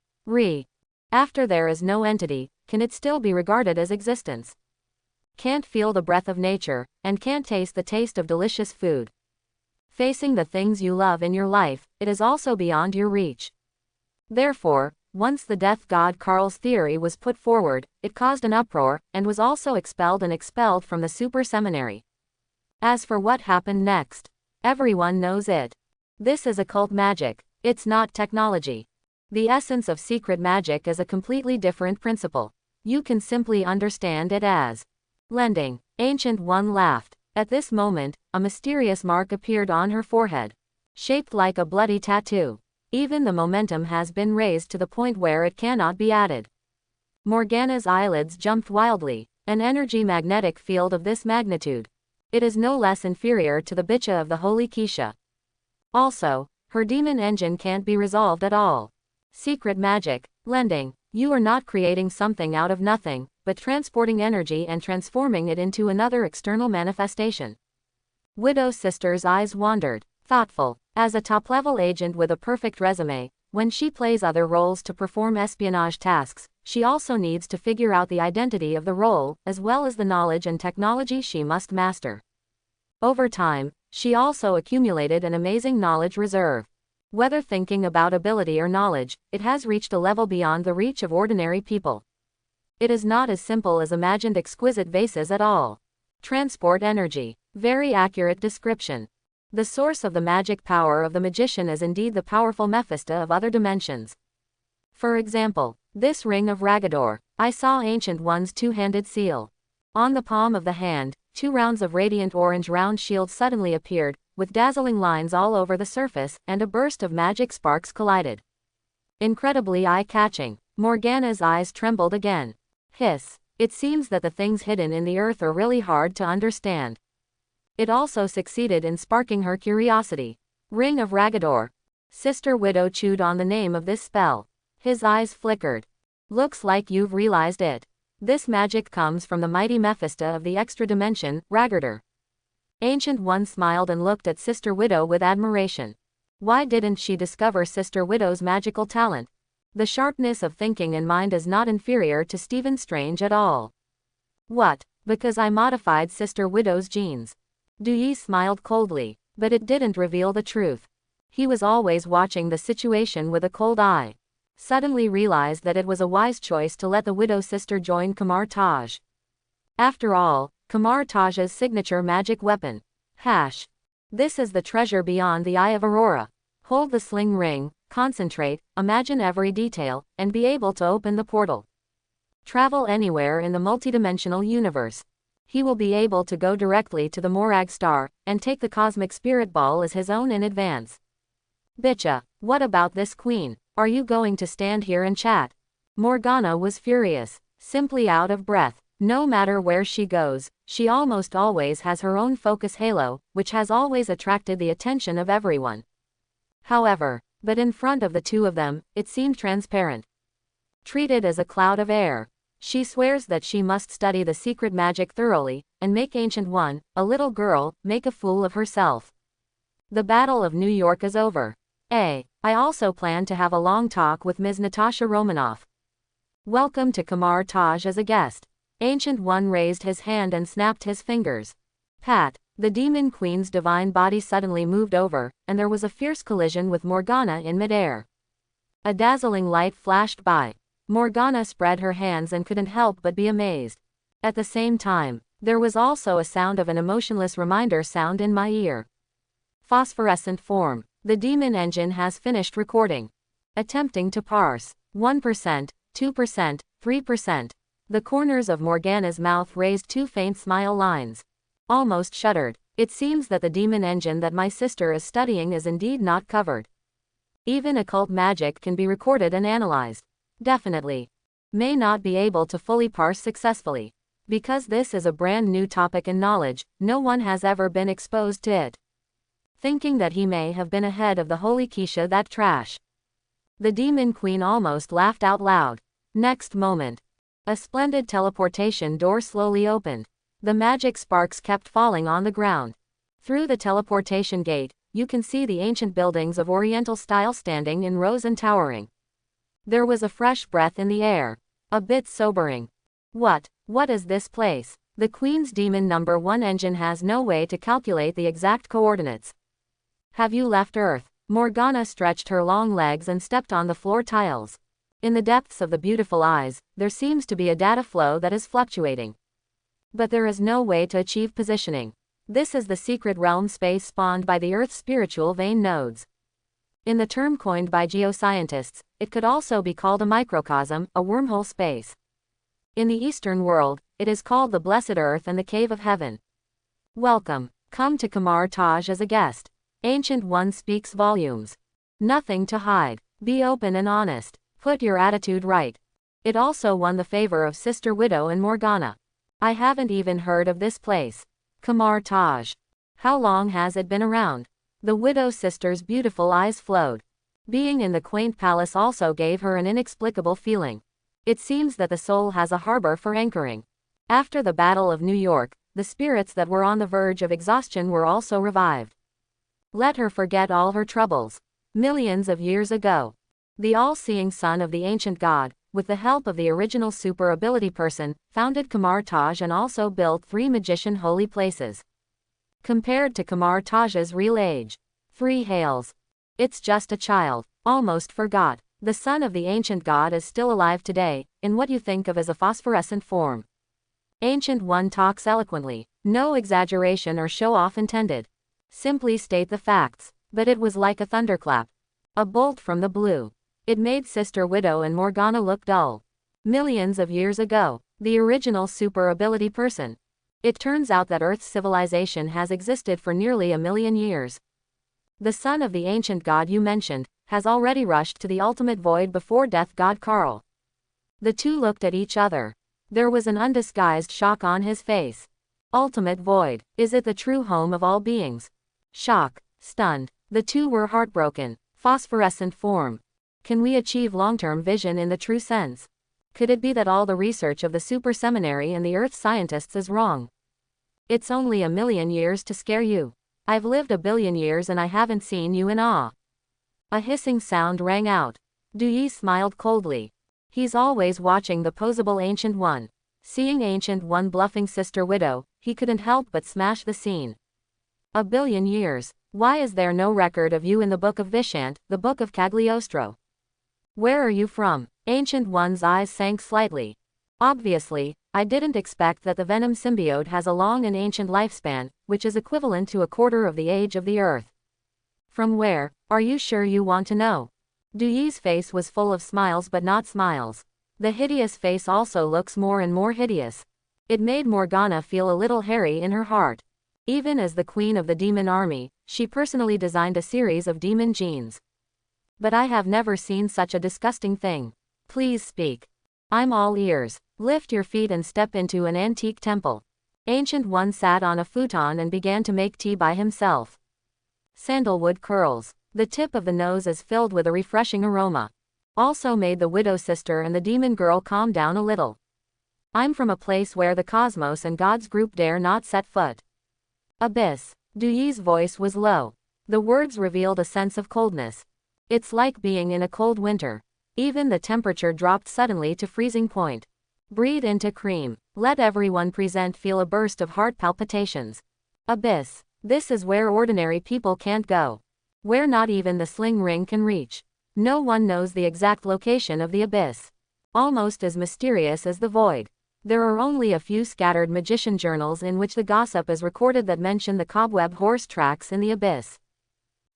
After there is no entity, can it still be regarded as existence? Can't feel the breath of nature, and can't taste the taste of delicious food. Facing the things you love in your life, it is also beyond your reach. Therefore, Once the death god Karl's theory was put forward, it caused an uproar, and was also expelled from the super seminary. As for what happened next, everyone knows it. This is occult magic. It's not technology. The essence of secret magic is a completely different principle. You can simply understand it as lending. Ancient One laughed. At this moment, a mysterious mark appeared on her forehead, shaped like a bloody tattoo. Even the momentum has been raised to the point where it cannot be added. Morgana's eyelids jumped wildly. An energy magnetic field of this magnitude. It is no less inferior to the Bicha of the Holy Keisha. Also, her demon engine can't be resolved at all. Secret magic, lending. You are not creating something out of nothing, but transporting energy and transforming it into another external manifestation. Widow's sister's eyes wandered, thoughtful. As a top-level agent with a perfect resume, when she plays other roles to perform espionage tasks, she also needs to figure out the identity of the role, as well as the knowledge and technology she must master. Over time, she also accumulated an amazing knowledge reserve. Whether thinking about ability or knowledge, it has reached a level beyond the reach of ordinary people. It is not as simple as imagined exquisite vases at all. Transport energy. Very accurate description. The source of the magic power of the magician is indeed the powerful Mephisto of other dimensions. For example, this ring of Ragador. I saw Ancient One's two-handed seal. On the palm of the hand, 2 rounds of radiant orange round shields suddenly appeared, with dazzling lines all over the surface, and a burst of magic sparks collided. Incredibly eye-catching. Morgana's eyes trembled again. Hiss. It seems that the things hidden in the earth are really hard to understand. It also succeeded in sparking her curiosity. Ring of Ragador. Sister Widow chewed on the name of this spell. His eyes flickered. Looks like you've realized it. This magic comes from the mighty Mephisto of the extra dimension, Ragador. Ancient One smiled and looked at Sister Widow with admiration. Why didn't she discover Sister Widow's magical talent? The sharpness of thinking and mind is not inferior to Stephen Strange at all. What? Because I modified Sister Widow's genes. Dewey smiled coldly, but it didn't reveal the truth. He was always watching the situation with a cold eye. Suddenly realized that it was a wise choice to let the widow sister join Kamar Taj. After all, Kamar Taj's signature magic weapon. This is the treasure beyond the eye of Aurora. Hold the sling ring, concentrate, imagine every detail, and be able to open the portal. Travel anywhere in the multidimensional universe. He will be able to go directly to the Morag star, and take the cosmic spirit ball as his own in advance. Bitcha, what about this queen? Are you going to stand here and chat? Morgana was furious, simply out of breath. No matter where she goes, she almost always has her own focus halo, which has always attracted the attention of everyone. However, but in front of the two of them, it seemed transparent. Treated as a cloud of air. She swears that she must study the secret magic thoroughly, and make Ancient One, a little girl, make a fool of herself. The Battle of New York is over. I also plan to have a long talk with Ms. Natasha Romanoff. Welcome to Kamar Taj as a guest. Ancient One raised his hand and snapped his fingers. Pat. The Demon Queen's divine body suddenly moved over, and there was a fierce collision with Morgana in midair. A dazzling light flashed by. Morgana spread her hands and couldn't help but be amazed. At the same time, there was also a sound of an emotionless reminder sound in my ear. Phosphorescent form. The demon engine has finished recording. Attempting to parse. 1%, 2%, 3%. The corners of Morgana's mouth raised 2 faint smile lines. Almost shuddered. It seems that the demon engine that my sister is studying is indeed not covered. Even occult magic can be recorded and analyzed. Definitely. May not be able to fully parse successfully. Because this is a brand new topic in knowledge, no one has ever been exposed to it. Thinking that he may have been ahead of the Holy Keisha, that trash. The Demon Queen almost laughed out loud. Next moment, a splendid teleportation door slowly opened. The magic sparks kept falling on the ground. Through the teleportation gate, you can see the ancient buildings of Oriental style standing in rows and towering. There was a fresh breath in the air. A bit sobering. What is this place? The Queen's Demon number 1 engine has no way to calculate the exact coordinates. Have you left Earth? Morgana stretched her long legs and stepped on the floor tiles. In the depths of the beautiful eyes, there seems to be a data flow that is fluctuating. But there is no way to achieve positioning. This is the secret realm space spawned by the Earth's spiritual vein nodes. In the term coined by geoscientists, it could also be called a microcosm, a wormhole space. In the Eastern world, it is called the Blessed Earth and the Cave of Heaven. Welcome. Come to Kamar Taj as a guest. Ancient One speaks volumes. Nothing to hide. Be open and honest. Put your attitude right. It also won the favor of Sister Widow and Morgana. I haven't even heard of this place. Kamar Taj. How long has it been around? The Widow sister's beautiful eyes flowed. Being in the quaint palace also gave her an inexplicable feeling. It seems that the soul has a harbor for anchoring. After the Battle of New York, the spirits that were on the verge of exhaustion were also revived. Let her forget all her troubles. Millions of years ago, the all-seeing son of the ancient god, with the help of the original super ability person, founded Kamar Taj and also built 3 magician holy places. Compared to Kamar Taj's real age, 3 hails. It's just a child. Almost forgot. The son of the ancient god is still alive today, in what you think of as a phosphorescent form. Ancient One talks eloquently. No exaggeration or show-off intended. Simply state the facts. But it was like a thunderclap. A bolt from the blue. It made Sister Widow and Morgana look dull. Millions of years ago, the original super ability person. It turns out that Earth's civilization has existed for nearly 1,000,000 years. The son of the ancient god you mentioned, has already rushed to the ultimate void before death god Carl. The two looked at each other. There was an undisguised shock on his face. Ultimate void. Is it the true home of all beings? Shock. Stunned. The two were heartbroken. Phosphorescent form. Can we achieve long-term vision in the true sense? Could it be that all the research of the super seminary and the Earth scientists is wrong? It's only 1,000,000 years to scare you. I've lived 1,000,000,000 years and I haven't seen you in awe. A hissing sound rang out. Duyi smiled coldly. He's always watching the posable Ancient One. Seeing Ancient One bluffing Sister Widow, he couldn't help but smash the scene. 1,000,000,000 years. Why is there no record of you in the Book of Vishant, the Book of Cagliostro? Where are you from? Ancient One's eyes sank slightly. Obviously, I didn't expect that the Venom symbiote has a long and ancient lifespan, which is equivalent to 1/4 of the age of the Earth. From where? Are you sure you want to know? Duyi's face was full of smiles but not smiles. The hideous face also looks more and more hideous. It made Morgana feel a little hairy in her heart. Even as the queen of the demon army, she personally designed a series of demon genes. But I have never seen such a disgusting thing. Please speak. I'm all ears. Lift your feet and step into an antique temple. Ancient One sat on a futon and began to make tea by himself. Sandalwood curls. The tip of the nose is filled with a refreshing aroma. Also made the widow sister and the demon girl calm down a little. I'm from a place where the cosmos and God's group dare not set foot. Abyss. Duyi's voice was low. The words revealed a sense of coldness. It's like being in a cold winter. Even the temperature dropped suddenly to freezing point. Breathe into cream. Let everyone present feel a burst of heart palpitations. Abyss. This is where ordinary people can't go. Where not even the sling ring can reach. No one knows the exact location of the abyss. Almost as mysterious as the void. There are only a few scattered magician journals in which the gossip is recorded that mention the cobweb horse tracks in the abyss.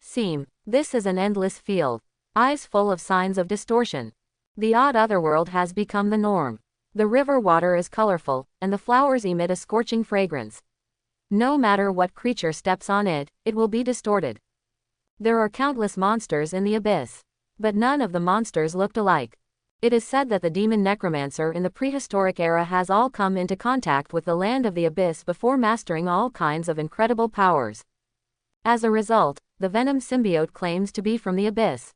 Seam. This is an endless field. Eyes full of signs of distortion. The odd otherworld has become the norm. The river water is colorful, and the flowers emit a scorching fragrance. No matter what creature steps on it, it will be distorted. There are countless monsters in the abyss. But none of the monsters looked alike. It is said that the demon necromancer in the prehistoric era has all come into contact with the land of the abyss before mastering all kinds of incredible powers. As a result, the Venom symbiote claims to be from the abyss.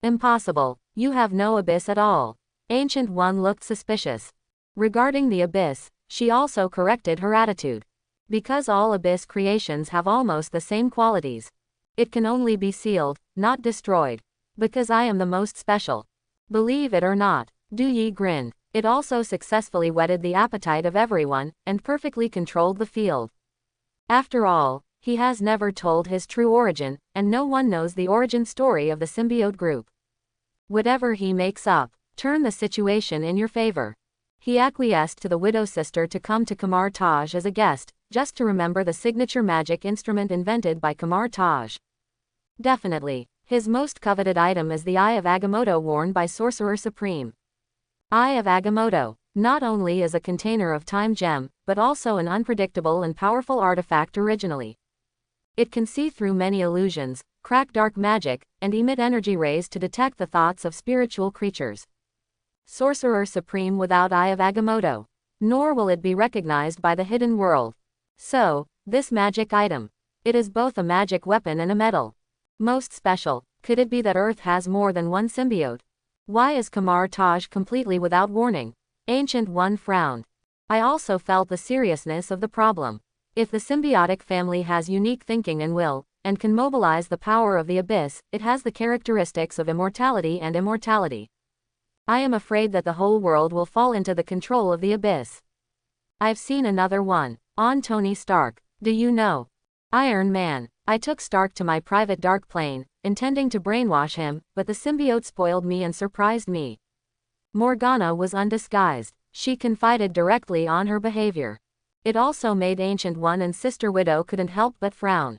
Impossible. You have no abyss at all. Ancient One looked suspicious. Regarding the abyss, she also corrected her attitude. Because all abyss creations have almost the same qualities. It can only be sealed, not destroyed. Because I am the most special. Believe it or not. Duyi grinned. It also successfully whetted the appetite of everyone, and perfectly controlled the field. After all, he has never told his true origin, and no one knows the origin story of the symbiote group. Whatever he makes up, Turn the situation in your favor. He acquiesced to the widow's sister to come to Kamar Taj as a guest, just to remember the signature magic instrument invented by Kamar Taj. Definitely, his most coveted item is the Eye of Agamotto worn by Sorcerer Supreme. Eye of Agamotto not only is a container of time gem, but also an unpredictable and powerful artifact originally. It can see through many illusions, crack dark magic, and emit energy rays to detect the thoughts of spiritual creatures. Sorcerer Supreme without Eye of Agamotto. Nor will it be recognized by the hidden world. So, this magic item. It is both a magic weapon and a metal. Most special. Could it be that Earth has more than one symbiote? Why is Kamar Taj completely without warning? Ancient One frowned. I also felt the seriousness of the problem. If the symbiotic family has unique thinking and will, and can mobilize the power of the abyss, it has the characteristics of immortality and immortality. I am afraid that the whole world will fall into the control of the abyss. I've seen another one. On Tony Stark. Do you know? Iron Man. I took Stark to my private dark plane, intending to brainwash him, but the symbiote spoiled me and surprised me. Morgana was undisguised. She confided directly on her behavior. It also made Ancient One and Sister Widow couldn't help but frown.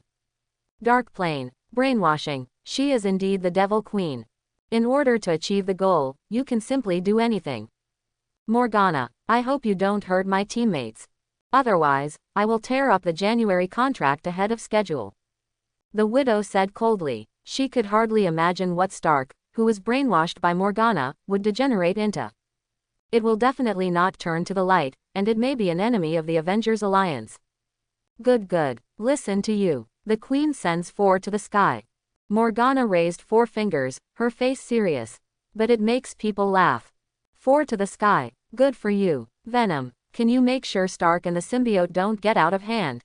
Dark plane. Brainwashing. She is indeed the Devil Queen. In order to achieve the goal, you can simply do anything. Morgana, I hope you don't hurt my teammates. Otherwise, I will tear up the January contract ahead of schedule. The widow said coldly. She could hardly imagine what Stark, who was brainwashed by Morgana, would degenerate into. It will definitely not turn to the light, and it may be an enemy of the Avengers Alliance. Good. Listen to you. The Queen sends 4 to the sky. Morgana raised 4 fingers, her face serious. But it makes people laugh. 4 to the sky. Good for you. Venom, can you make sure Stark and the symbiote don't get out of hand?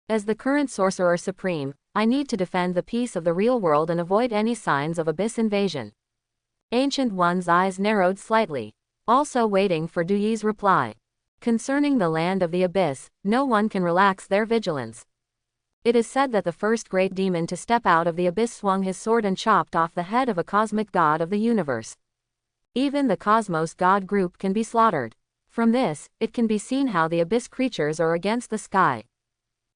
As the current Sorcerer Supreme, I need to defend the peace of the real world and avoid any signs of abyss invasion. Ancient One's eyes narrowed slightly, also waiting for Duyi's reply. Concerning the land of the abyss, no one can relax their vigilance. It is said that the first great demon to step out of the abyss swung his sword and chopped off the head of a cosmic god of the universe. Even the Cosmos God group can be slaughtered. From this, it can be seen how the abyss creatures are against the sky.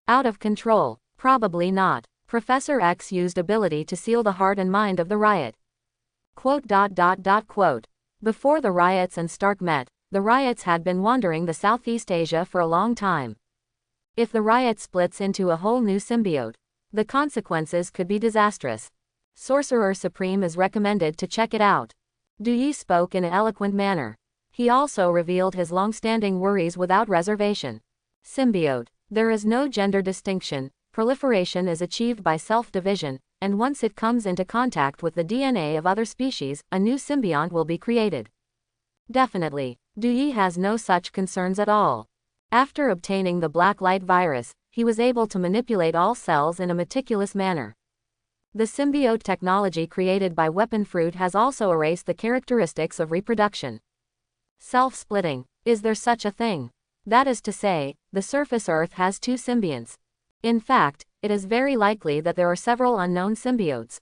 Out of control? Probably not. Professor X used ability to seal the heart and mind of the riot. Quote. Before the riots and Stark met, the riots had been wandering the Southeast Asia for a long time. If the riot splits into a whole new symbiote, the consequences could be disastrous. Sorcerer Supreme is recommended to check it out. Duyi spoke in an eloquent manner. He also revealed his long-standing worries without reservation. Symbiote. There is no gender distinction. Proliferation is achieved by self-division, and once it comes into contact with the DNA of other species, a new symbiont will be created. Definitely. Duyi has no such concerns at all. After obtaining the Black Light virus, he was able to manipulate all cells in a meticulous manner. The symbiote technology created by Weapon Fruit has also erased the characteristics of reproduction. Self-splitting. Is there such a thing? That is to say, the surface Earth has 2 symbionts. In fact, it is very likely that there are several unknown symbiotes.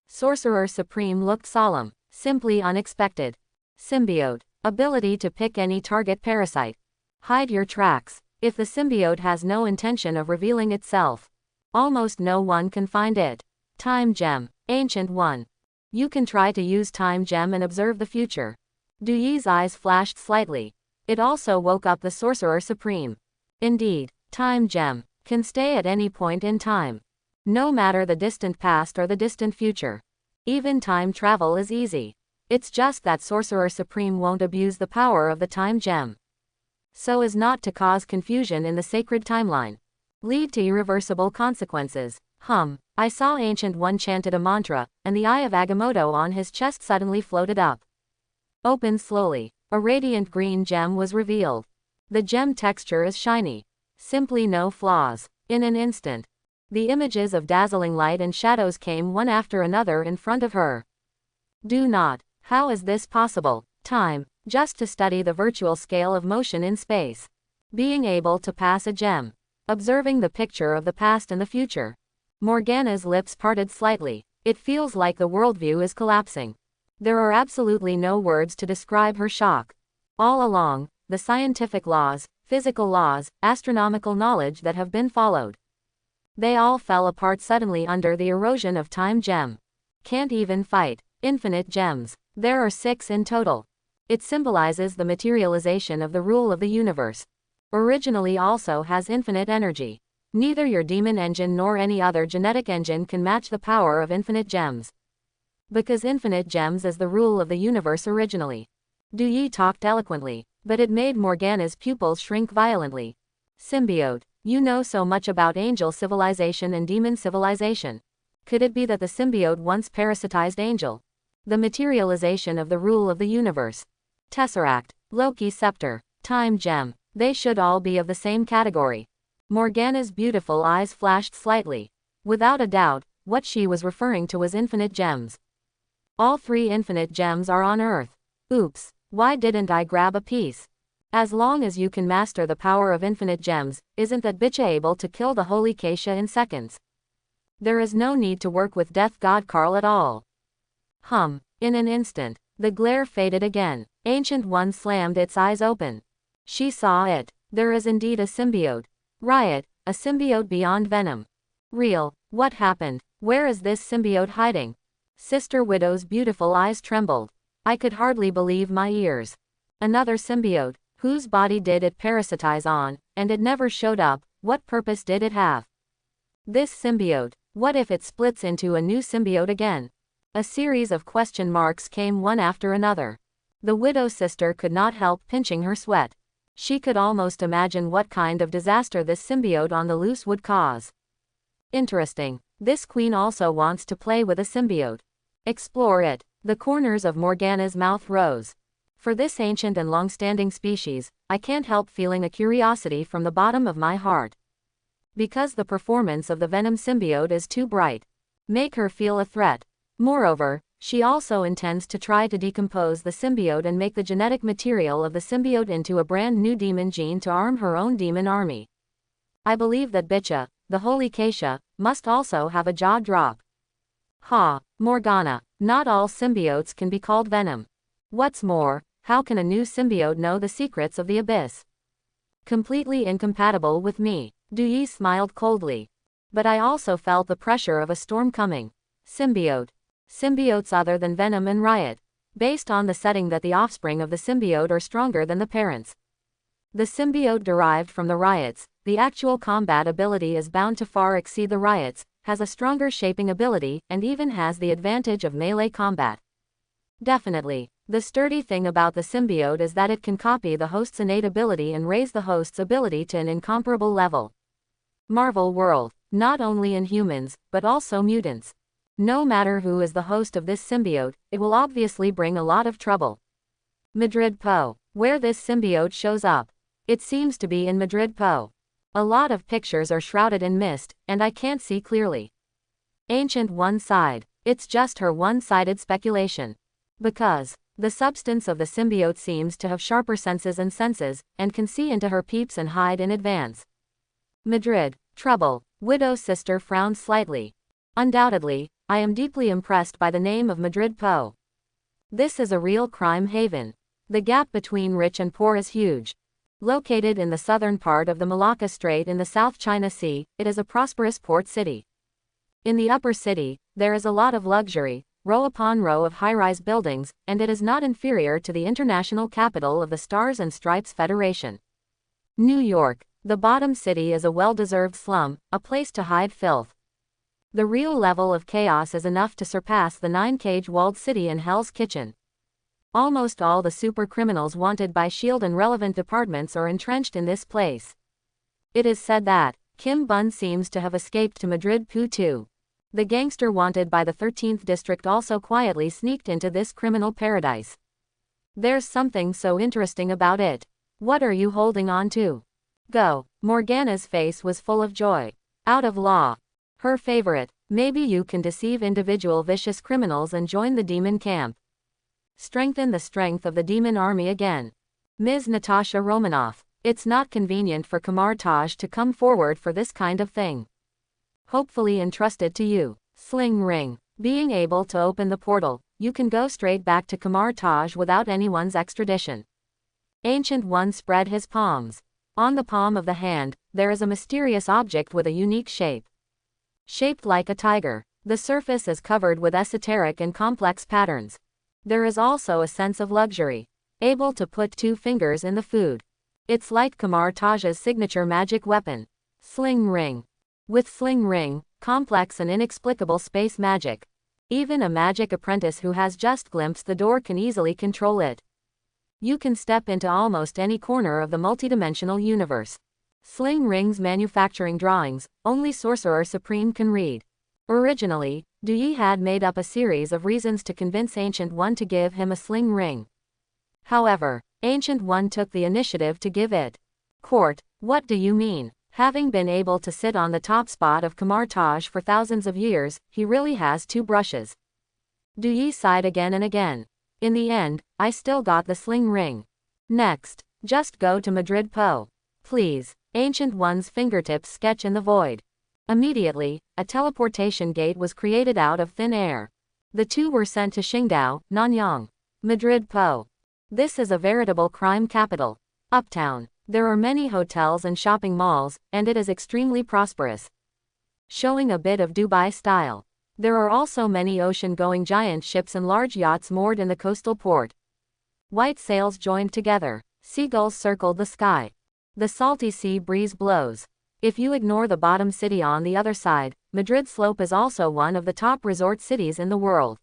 Sorcerer Supreme looked solemn. Simply unexpected. Symbiote. Ability to pick any target parasite. Hide your tracks. If the symbiote has no intention of revealing itself, almost no one can find it. Time Gem. Ancient One. You can try to use Time Gem and observe the future. Duyi's eyes flashed slightly. It also woke up the Sorcerer Supreme. Indeed, Time Gem can stay at any point in time. No matter the distant past or the distant future. Even time travel is easy. It's just that Sorcerer Supreme won't abuse the power of the Time Gem, so as not to cause confusion in the sacred timeline. Lead to irreversible consequences. I saw Ancient One chanted a mantra, and the Eye of Agamotto on his chest suddenly floated up. Opened slowly. A radiant green gem was revealed. The gem texture is shiny. Simply no flaws. In an instant, the images of dazzling light and shadows came one after another in front of her. Do not. How is this possible? Time. Just to study the virtual scale of motion in space. Being able to pass a gem. Observing the picture of the past and the future. Morgana's lips parted slightly. It feels like the worldview is collapsing. There are absolutely no words to describe her shock. All along, the scientific laws, physical laws, astronomical knowledge that have been followed, they all fell apart suddenly under the erosion of time gem. Can't even fight. Infinite gems. There are 6 in total. It symbolizes the materialization of the rule of the universe. Originally also has infinite energy. Neither your demon engine nor any other genetic engine can match the power of infinite gems. Because infinite gems is the rule of the universe originally. Du Yi talked eloquently, but it made Morgana's pupils shrink violently. Symbiote. You know so much about angel civilization and demon civilization. Could it be that the symbiote once parasitized angel? The materialization of the rule of the universe. Tesseract, Loki scepter, time gem. They should all be of the same category. Morgana's beautiful eyes flashed slightly. Without a doubt, what she was referring to was infinite gems. All 3 infinite gems are on Earth. Oops, why didn't I grab a piece? As long as you can master the power of infinite gems, isn't that bitch able to kill the holy Keisha in seconds? There is no need to work with Death God Carl at all. In an instant, the glare faded again. Ancient One slammed its eyes open. She saw it. There is indeed a symbiote. Riot, a symbiote beyond Venom. Real, what happened? Where is this symbiote hiding? Sister Widow's beautiful eyes trembled. I could hardly believe my ears. Another symbiote. Whose body did it parasitize on, and it never showed up? What purpose did it have? This symbiote, what if it splits into a new symbiote again? A series of question marks came one after another. The widow sister could not help pinching her sweat. She could almost imagine what kind of disaster this symbiote on the loose would cause. Interesting. This queen also wants to play with a symbiote. Explore it. The corners of Morgana's mouth rose. For this ancient and long-standing species, I can't help feeling a curiosity from the bottom of my heart. Because the performance of the Venom symbiote is too bright. Make her feel a threat. Moreover, she also intends to try to decompose the symbiote and make the genetic material of the symbiote into a brand new demon gene to arm her own demon army. I believe that Bitcha, the holy Keisha, must also have a jaw drop. Morgana, not all symbiotes can be called Venom. What's more, how can a new symbiote know the secrets of the abyss? Completely incompatible with me. Du Yi smiled coldly. But I also felt the pressure of a storm coming. Symbiote. Symbiotes other than Venom and Riot. Based on the setting that the offspring of the symbiote are stronger than the parents. The symbiote derived from the Riots, the actual combat ability is bound to far exceed the Riots, has a stronger shaping ability, and even has the advantage of melee combat. Definitely. The sturdy thing about the symbiote is that it can copy the host's innate ability and raise the host's ability to an incomparable level. Marvel World. Not only Inhumans, but also mutants. No matter who is the host of this symbiote, it will obviously bring a lot of trouble. Madrid Po. Where this symbiote shows up. It seems to be in Madrid Po. A lot of pictures are shrouded in mist, and I can't see clearly. Ancient One sighed. It's just her one-sided speculation. Because the substance of the symbiote seems to have sharper senses and can see into her peeps and hide in advance. Madrid. Trouble. Widow's sister frowned slightly. Undoubtedly, I am deeply impressed by the name of Madrid Po. This is a real crime haven. The gap between rich and poor is huge. Located in the southern part of the Malacca Strait in the South China Sea, it is a prosperous port city. In the upper city, there is a lot of luxury, row upon row of high-rise buildings, and it is not inferior to the international capital of the Stars and Stripes Federation. New York. The bottom city is a well-deserved slum, a place to hide filth. The real level of chaos is enough to surpass the 9-cage-walled city in Hell's Kitchen. Almost all the super criminals wanted by S.H.I.E.L.D. and relevant departments are entrenched in this place. It is said that Kim Bun seems to have escaped to Madrid Po too. The gangster wanted by the 13th District also quietly sneaked into this criminal paradise. There's something so interesting about it. What are you holding on to? Go. Morgana's face was full of joy. Out of law. Her favorite. Maybe you can deceive individual vicious criminals and join the demon camp. Strengthen the strength of the demon army again. Ms. Natasha Romanoff. It's not convenient for Kamar Taj to come forward for this kind of thing. Hopefully entrusted to you. Sling ring. Being able to open the portal, you can go straight back to Kamar Taj without anyone's extradition. Ancient One spread his palms. On the palm of the hand, there is a mysterious object with a unique shape. Shaped like a tiger, the surface is covered with esoteric and complex patterns. There is also a sense of luxury. Able to put 2 fingers in the food. It's like Kamar Taj's signature magic weapon. Sling ring. With sling ring, complex and inexplicable space magic. Even a magic apprentice who has just glimpsed the door can easily control it. You can step into almost any corner of the multidimensional universe. Sling ring's manufacturing drawings, only Sorcerer Supreme can read. Originally, Duyi had made up a series of reasons to convince Ancient One to give him a sling ring. However, Ancient One took the initiative to give it. Court, what do you mean? Having been able to sit on the top spot of Kamar Taj for thousands of years, he really has 2 brushes. Duyi sighed again and again. In the end, I still got the sling ring. Next, just go to Madrid Po. Please. Ancient One's fingertips sketch in the void. Immediately, a teleportation gate was created out of thin air. The 2 were sent to Qingdao, Nanyang. Madrid Po. This is a veritable crime capital. Uptown. There are many hotels and shopping malls, and it is extremely prosperous. Showing a bit of Dubai style. There are also many ocean-going giant ships and large yachts moored in the coastal port. White sails joined together. Seagulls circled the sky. The salty sea breeze blows. If you ignore the bottom city on the other side, Madrid Slope is also one of the top resort cities in the world.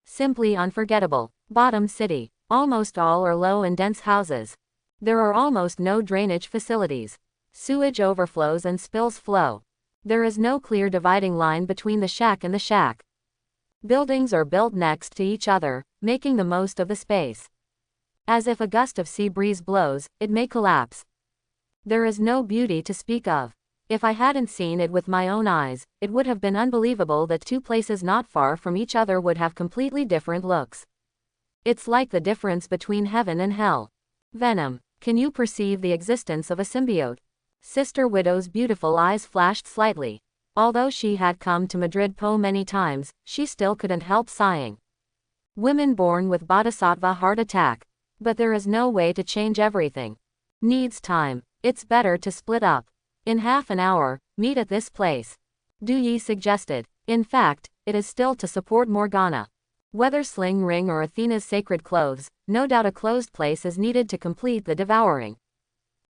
Simply unforgettable. Bottom city. Almost all are low and dense houses. There are almost no drainage facilities. Sewage overflows and spills flow. There is no clear dividing line between the shack and the shack. Buildings are built next to each other, making the most of the space. As if a gust of sea breeze blows, it may collapse. There is no beauty to speak of. If I hadn't seen it with my own eyes, it would have been unbelievable that 2 places not far from each other would have completely different looks. It's like the difference between heaven and hell. Venom, can you perceive the existence of a symbiote? Sister Widow's beautiful eyes flashed slightly. Although she had come to Madrid Po many times, she still couldn't help sighing. Women born with Bodhisattva heart attack. But there is no way to change everything. Needs time. It's better to split up. In half an hour, meet at this place. Duyi suggested. In fact, it is still to support Morgana. Whether sling ring or Athena's sacred clothes, no doubt a closed place is needed to complete the devouring.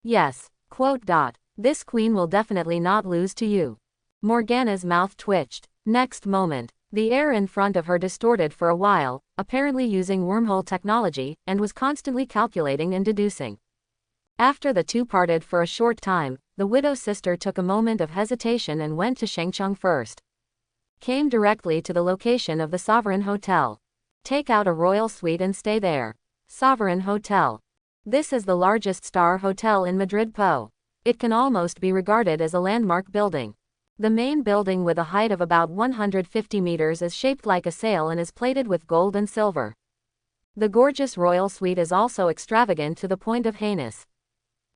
Yes. This queen will definitely not lose to you. Morgana's mouth twitched. Next moment, the air in front of her distorted for a while, apparently using wormhole technology, and was constantly calculating and deducing. After the 2 parted for a short time, the widow's sister took a moment of hesitation and went to Shengcheng first. Came directly to the location of the Sovereign Hotel. Take out a royal suite and stay there. Sovereign Hotel. This is the largest star hotel in Madrid Po. It can almost be regarded as a landmark building. The main building with a height of about 150 meters is shaped like a sail and is plated with gold and silver. The gorgeous royal suite is also extravagant to the point of heinous.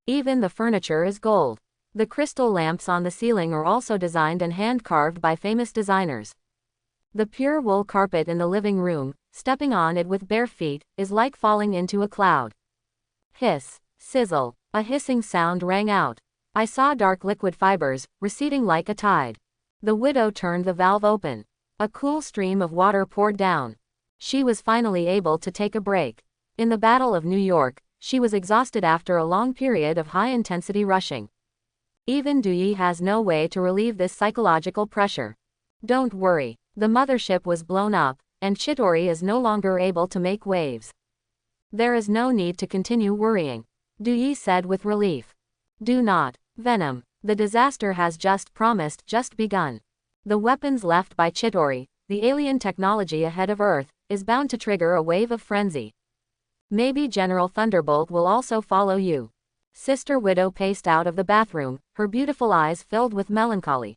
Even the furniture is gold. The crystal lamps on the ceiling are also designed and hand-carved by famous designers. The pure wool carpet in the living room, stepping on it with bare feet, is like falling into a cloud. Hiss, sizzle, a hissing sound rang out. I saw dark liquid fibers, receding like a tide. The widow turned the valve open. A cool stream of water poured down. She was finally able to take a break. In the Battle of New York, she was exhausted after a long period of high-intensity rushing. Even Duyi has no way to relieve this psychological pressure. Don't worry, the mothership was blown up, and Chittori is no longer able to make waves. There is no need to continue worrying, Duyi said with relief. Do not, Venom, the disaster has just begun. The weapons left by Chittori, the alien technology ahead of Earth, is bound to trigger a wave of frenzy. Maybe General Thunderbolt will also follow you. Sister Widow paced out of the bathroom, her beautiful eyes filled with melancholy.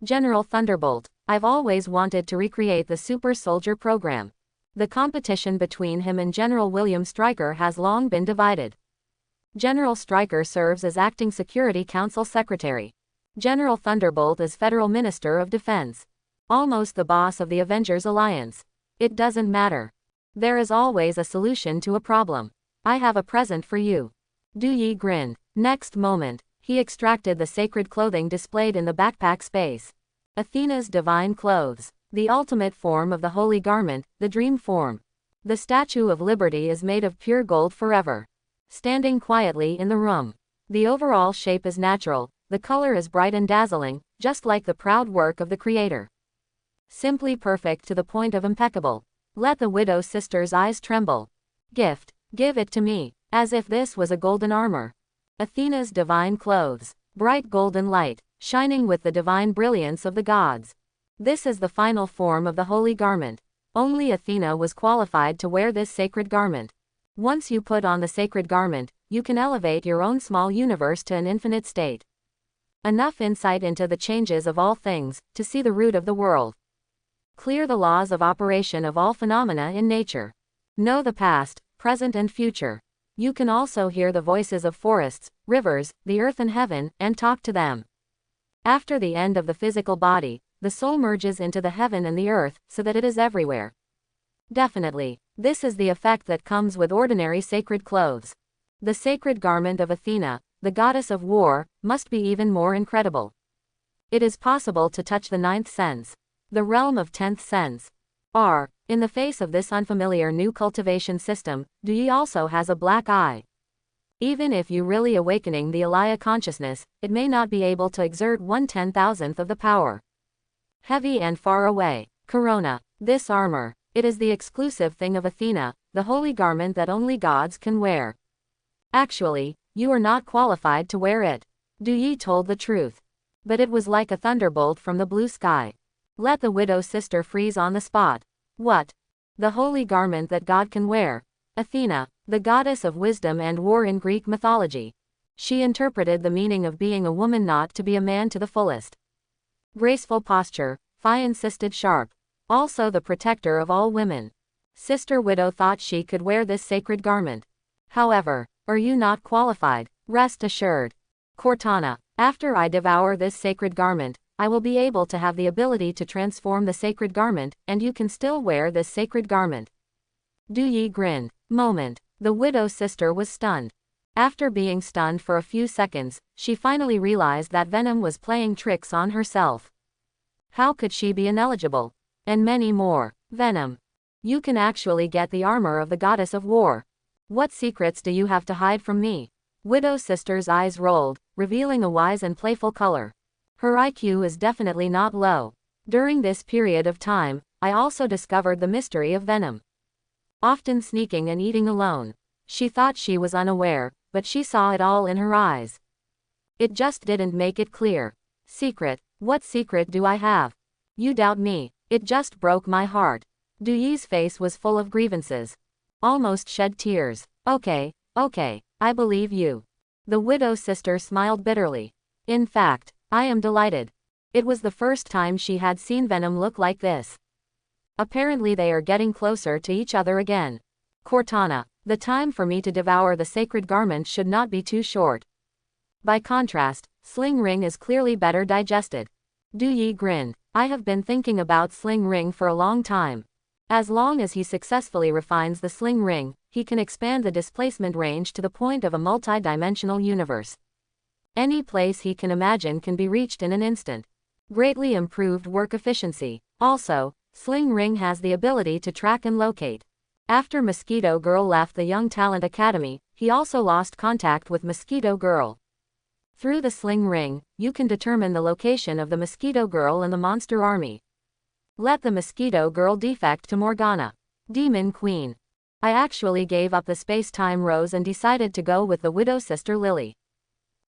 General Thunderbolt, I've always wanted to recreate the Super Soldier program. The competition between him and General William Stryker has long been divided. General Stryker serves as Acting Security Council Secretary. General Thunderbolt is Federal Minister of Defense. Almost the boss of the Avengers Alliance. It doesn't matter. There is always a solution to a problem. I have a present for you. Du Yi grinned. Next moment, he extracted the sacred clothing displayed in the backpack space. Athena's divine clothes. The ultimate form of the holy garment, the dream form. The Statue of Liberty is made of pure gold forever. Standing quietly in the room. The overall shape is natural, the color is bright and dazzling, just like the proud work of the creator. Simply perfect to the point of impeccable. Let the widow sister's eyes tremble. Gift, give it to me, as if this was a golden armor. Athena's divine clothes. Bright golden light, shining with the divine brilliance of the gods. This is the final form of the holy garment. Only Athena was qualified to wear this sacred garment. Once you put on the sacred garment, you can elevate your own small universe to an infinite state. Enough insight into the changes of all things, to see the root of the world. Clear the laws of operation of all phenomena in nature. Know the past, present and future. You can also hear the voices of forests, rivers, the earth and heaven, and talk to them. After the end of the physical body, the soul merges into the heaven and the earth, so that it is everywhere. Definitely, this is the effect that comes with ordinary sacred clothes. The sacred garment of Athena, the goddess of war, must be even more incredible. It is possible to touch the ninth sense. The realm of 10th sense. In the face of this unfamiliar new cultivation system, Du Yi also has a black eye. Even if you really awakening the Alaya consciousness, it may not be able to exert 1/10,000th of the power. Heavy and far away. Corona. This armor. It is the exclusive thing of Athena, the holy garment that only gods can wear. Actually, you are not qualified to wear it. Du Yi told the truth. But it was like a thunderbolt from the blue sky. Let the widow sister freeze on the spot. What? The holy garment that God can wear. Athena, the goddess of wisdom and war in Greek mythology. She interpreted the meaning of being a woman not to be a man to the fullest. Graceful posture, Phi insisted sharp. Also the protector of all women. Sister Widow thought she could wear this sacred garment. However, are you not qualified? Rest assured. Cortana, after I devour this sacred garment, I will be able to have the ability to transform the sacred garment, and you can still wear this sacred garment. Du Yi grinned. Moment. The widow sister was stunned. After being stunned for a few seconds, she finally realized that Venom was playing tricks on herself. How could she be ineligible? And many more. Venom. You can actually get the armor of the goddess of war. What secrets do you have to hide from me? Widow sister's eyes rolled, revealing a wise and playful color. Her IQ is definitely not low. During this period of time, I also discovered the mystery of Venom. Often sneaking and eating alone. She thought she was unaware, but she saw it all in her eyes. It just didn't make it clear. Secret? What secret do I have? You doubt me. It just broke my heart. Du Yi's face was full of grievances. Almost shed tears. Okay, I believe you. The widow sister smiled bitterly. In fact, I am delighted. It was the first time she had seen Venom look like this. Apparently they are getting closer to each other again. Cortana, the time for me to devour the sacred garment should not be too short. By contrast, Sling Ring is clearly better digested. Du Yi grinned. I have been thinking about Sling Ring for a long time. As long as he successfully refines the Sling Ring, he can expand the displacement range to the point of a multi-dimensional universe. Any place he can imagine can be reached in an instant. Greatly improved work efficiency. Also, Sling Ring has the ability to track and locate. After Mosquito Girl left the Young Talent Academy, he also lost contact with Mosquito Girl. Through the Sling Ring, you can determine the location of the Mosquito Girl and the monster army. Let the Mosquito Girl defect to Morgana. Demon Queen. I actually gave up the space-time rose and decided to go with the widow sister Lily.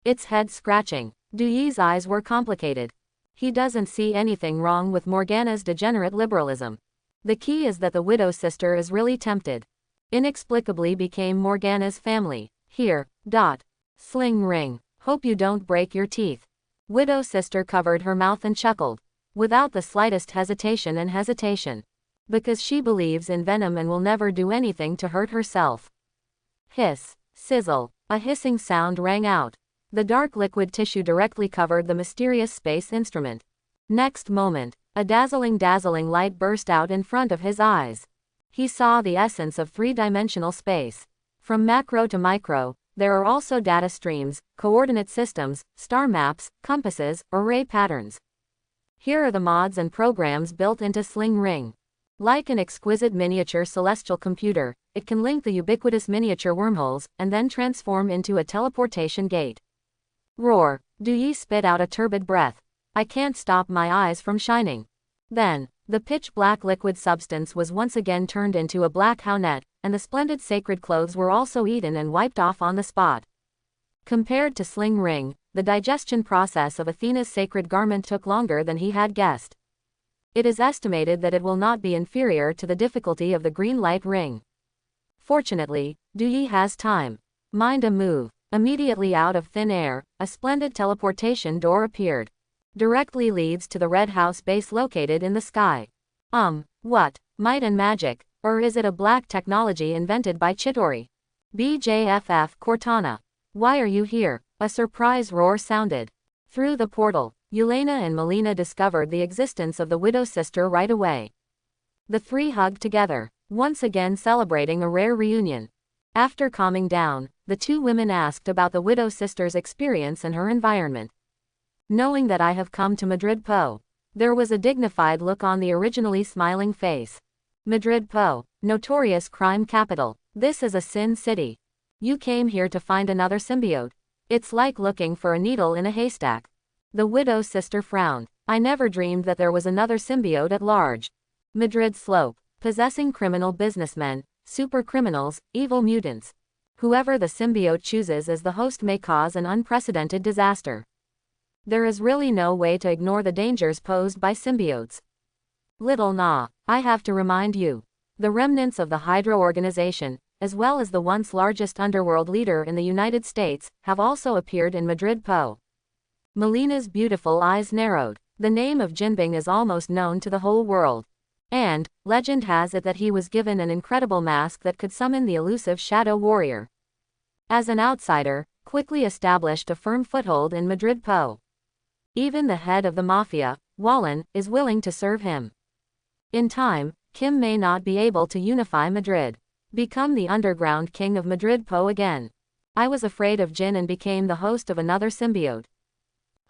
It's head-scratching. Du Yi's eyes were complicated. He doesn't see anything wrong with Morgana's degenerate liberalism. The key is that the widow sister is really tempted. Inexplicably became Morgana's family. Here. Sling Ring. Hope you don't break your teeth. Widow sister covered her mouth and chuckled. Without the slightest hesitation. Because she believes in Venom and will never do anything to hurt herself. Hiss. Sizzle. A hissing sound rang out. The dark liquid tissue directly covered the mysterious space instrument. Next moment, A dazzling light burst out in front of his eyes. He saw the essence of three-dimensional space. From macro to micro, there are also data streams, coordinate systems, star maps, compasses, array patterns. Here are the mods and programs built into Sling Ring. Like an exquisite miniature celestial computer, it can link the ubiquitous miniature wormholes, and then transform into a teleportation gate. Roar. Du Yi spit out a turbid breath. I can't stop my eyes from shining. Then, the pitch-black liquid substance was once again turned into a black hownet, and the splendid sacred clothes were also eaten and wiped off on the spot. Compared to Sling Ring, the digestion process of Athena's sacred garment took longer than he had guessed. It is estimated that it will not be inferior to the difficulty of the green light ring. Fortunately, Du Yi has time. Mind a move. Immediately out of thin air, a splendid teleportation door appeared. Directly leads to the Red House base located in the sky. What? Might and magic, or is it a black technology invented by Chidori? BJFF Cortana. Why are you here? A surprise roar sounded. Through the portal, Yelena and Melina discovered the existence of the Widow Sister right away. The three hugged together, once again celebrating a rare reunion. After calming down, the two women asked about the Widow Sister's experience and her environment. Knowing that I have come to Madrid Po. There was a dignified look on the originally smiling face. Madrid Po, notorious crime capital. This is a sin city. You came here to find another symbiote. It's like looking for a needle in a haystack. The Widow Sister frowned. I never dreamed that there was another symbiote at large. Madrid Slope, possessing criminal businessmen, super criminals, evil mutants. Whoever the symbiote chooses as the host may cause an unprecedented disaster. There is really no way to ignore the dangers posed by symbiotes. Little Na, I have to remind you. The remnants of the Hydra organization, as well as the once largest underworld leader in the United States, have also appeared in Madrid Po. Melina's beautiful eyes narrowed. The name of Jinbing is almost known to the whole world. And, legend has it that he was given an incredible mask that could summon the elusive Shadow Warrior. As an outsider, quickly established a firm foothold in Madrid Po. Even the head of the mafia, Wallen, is willing to serve him. In time, Kim may not be able to unify Madrid. Become the underground king of Madrid Po again. I was afraid of Jin and became the host of another symbiote.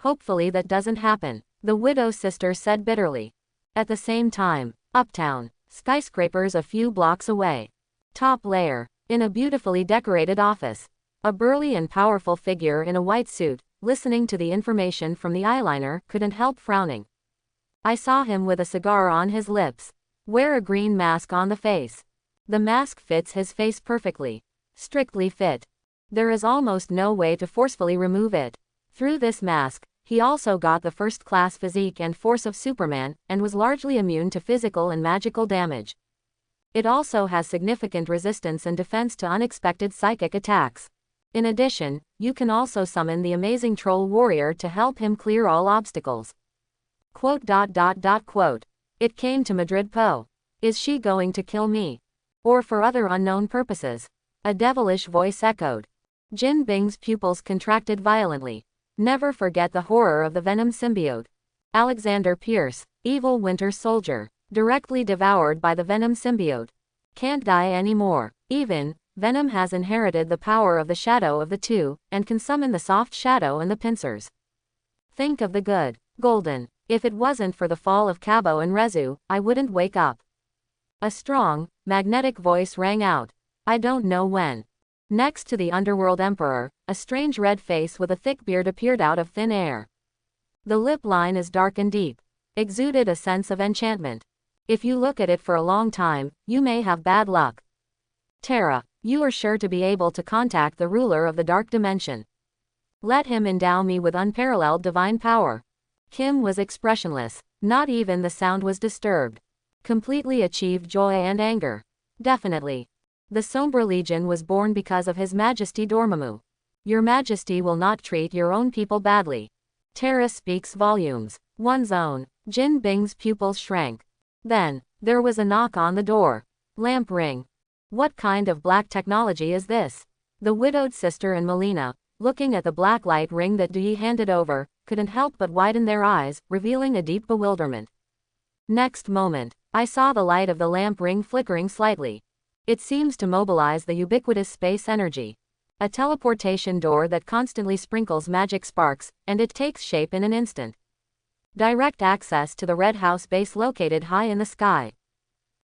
Hopefully that doesn't happen, the Widow Sister said bitterly. At the same time, uptown, skyscrapers a few blocks away. Top layer, in a beautifully decorated office. A burly and powerful figure in a white suit, listening to the information from the eyeliner, couldn't help frowning. I saw him with a cigar on his lips. Wear a green mask on the face. The mask fits his face perfectly. Strictly fit. There is almost no way to forcefully remove it. Through this mask, he also got the first-class physique and force of Superman, and was largely immune to physical and magical damage. It also has significant resistance and defense to unexpected psychic attacks. In addition, you can also summon the amazing Troll Warrior to help him clear all obstacles. Quote. It came to Madrid Po. Is she going to kill me? Or for other unknown purposes? A devilish voice echoed. Jin Bing's pupils contracted violently. Never forget the horror of the Venom symbiote. Alexander Pierce, evil Winter Soldier, directly devoured by the Venom symbiote. Can't die anymore. Even, Venom has inherited the power of the shadow of the two, and can summon the soft shadow and the pincers. Think of the good, golden. If it wasn't for the fall of Cabo and Rezu, I wouldn't wake up. A strong, magnetic voice rang out. I don't know when. Next to the Underworld Emperor, a strange red face with a thick beard appeared out of thin air. The lip line is dark and deep. Exuded a sense of enchantment. If you look at it for a long time, you may have bad luck. Terra, you are sure to be able to contact the ruler of the dark dimension. Let him endow me with unparalleled divine power. Kim was expressionless. Not even the sound was disturbed. Completely achieved joy and anger. Definitely. The Sombra Legion was born because of His Majesty Dormammu. Your Majesty will not treat your own people badly. Terra speaks volumes. One's own. Jin Bing's pupils shrank. Then, there was a knock on the door. Lamp ring. What kind of black technology is this? The widowed sister and Melina, looking at the black light ring that Du Yi handed over, couldn't help but widen their eyes, revealing a deep bewilderment. Next moment, I saw the light of the lamp ring flickering slightly. It seems to mobilize the ubiquitous space energy. A teleportation door that constantly sprinkles magic sparks, and it takes shape in an instant. Direct access to the Red House base located high in the sky.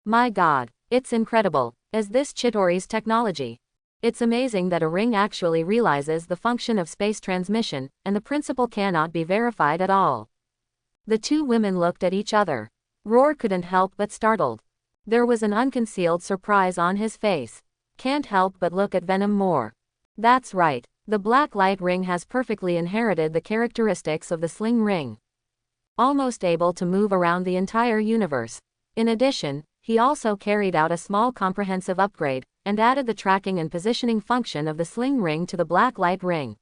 My God, it's incredible. Is this Chidori's technology? It's amazing that a ring actually realizes the function of space transmission, and the principle cannot be verified at all. The two women looked at each other. Roar couldn't help but startled. There was an unconcealed surprise on his face. Can't help but look at Venom more. That's right, the black light ring has perfectly inherited the characteristics of the sling ring. Almost able to move around the entire universe. In addition, he also carried out a small comprehensive upgrade, and added the tracking and positioning function of the sling ring to the black light ring.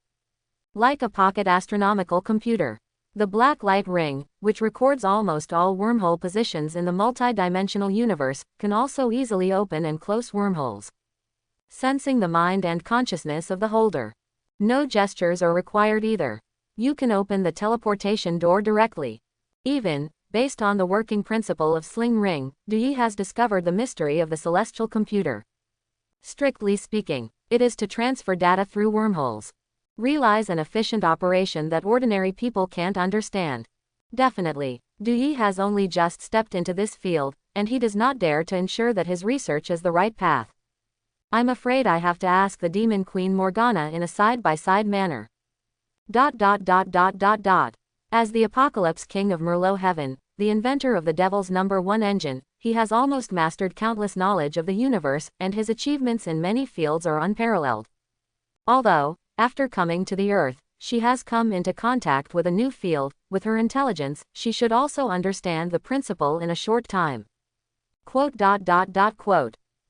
Like a pocket astronomical computer. The black light ring, which records almost all wormhole positions in the multi-dimensional universe, can also easily open and close wormholes. Sensing the mind and consciousness of the holder. No gestures are required either. You can open the teleportation door directly. Even, based on the working principle of sling ring, Dui has discovered the mystery of the celestial computer. Strictly speaking, it is to transfer data through wormholes. Realize an efficient operation that ordinary people can't understand. Definitely, Dui has only just stepped into this field, and he does not dare to ensure that his research is the right path. I'm afraid I have to ask the Demon Queen Morgana in a side-by-side manner. As the Apocalypse King of Merlot Heaven, the inventor of the Devil's #1 engine, he has almost mastered countless knowledge of the universe, and his achievements in many fields are unparalleled. Although, after coming to the Earth, she has come into contact with a new field. With her intelligence, she should also understand the principle in a short time.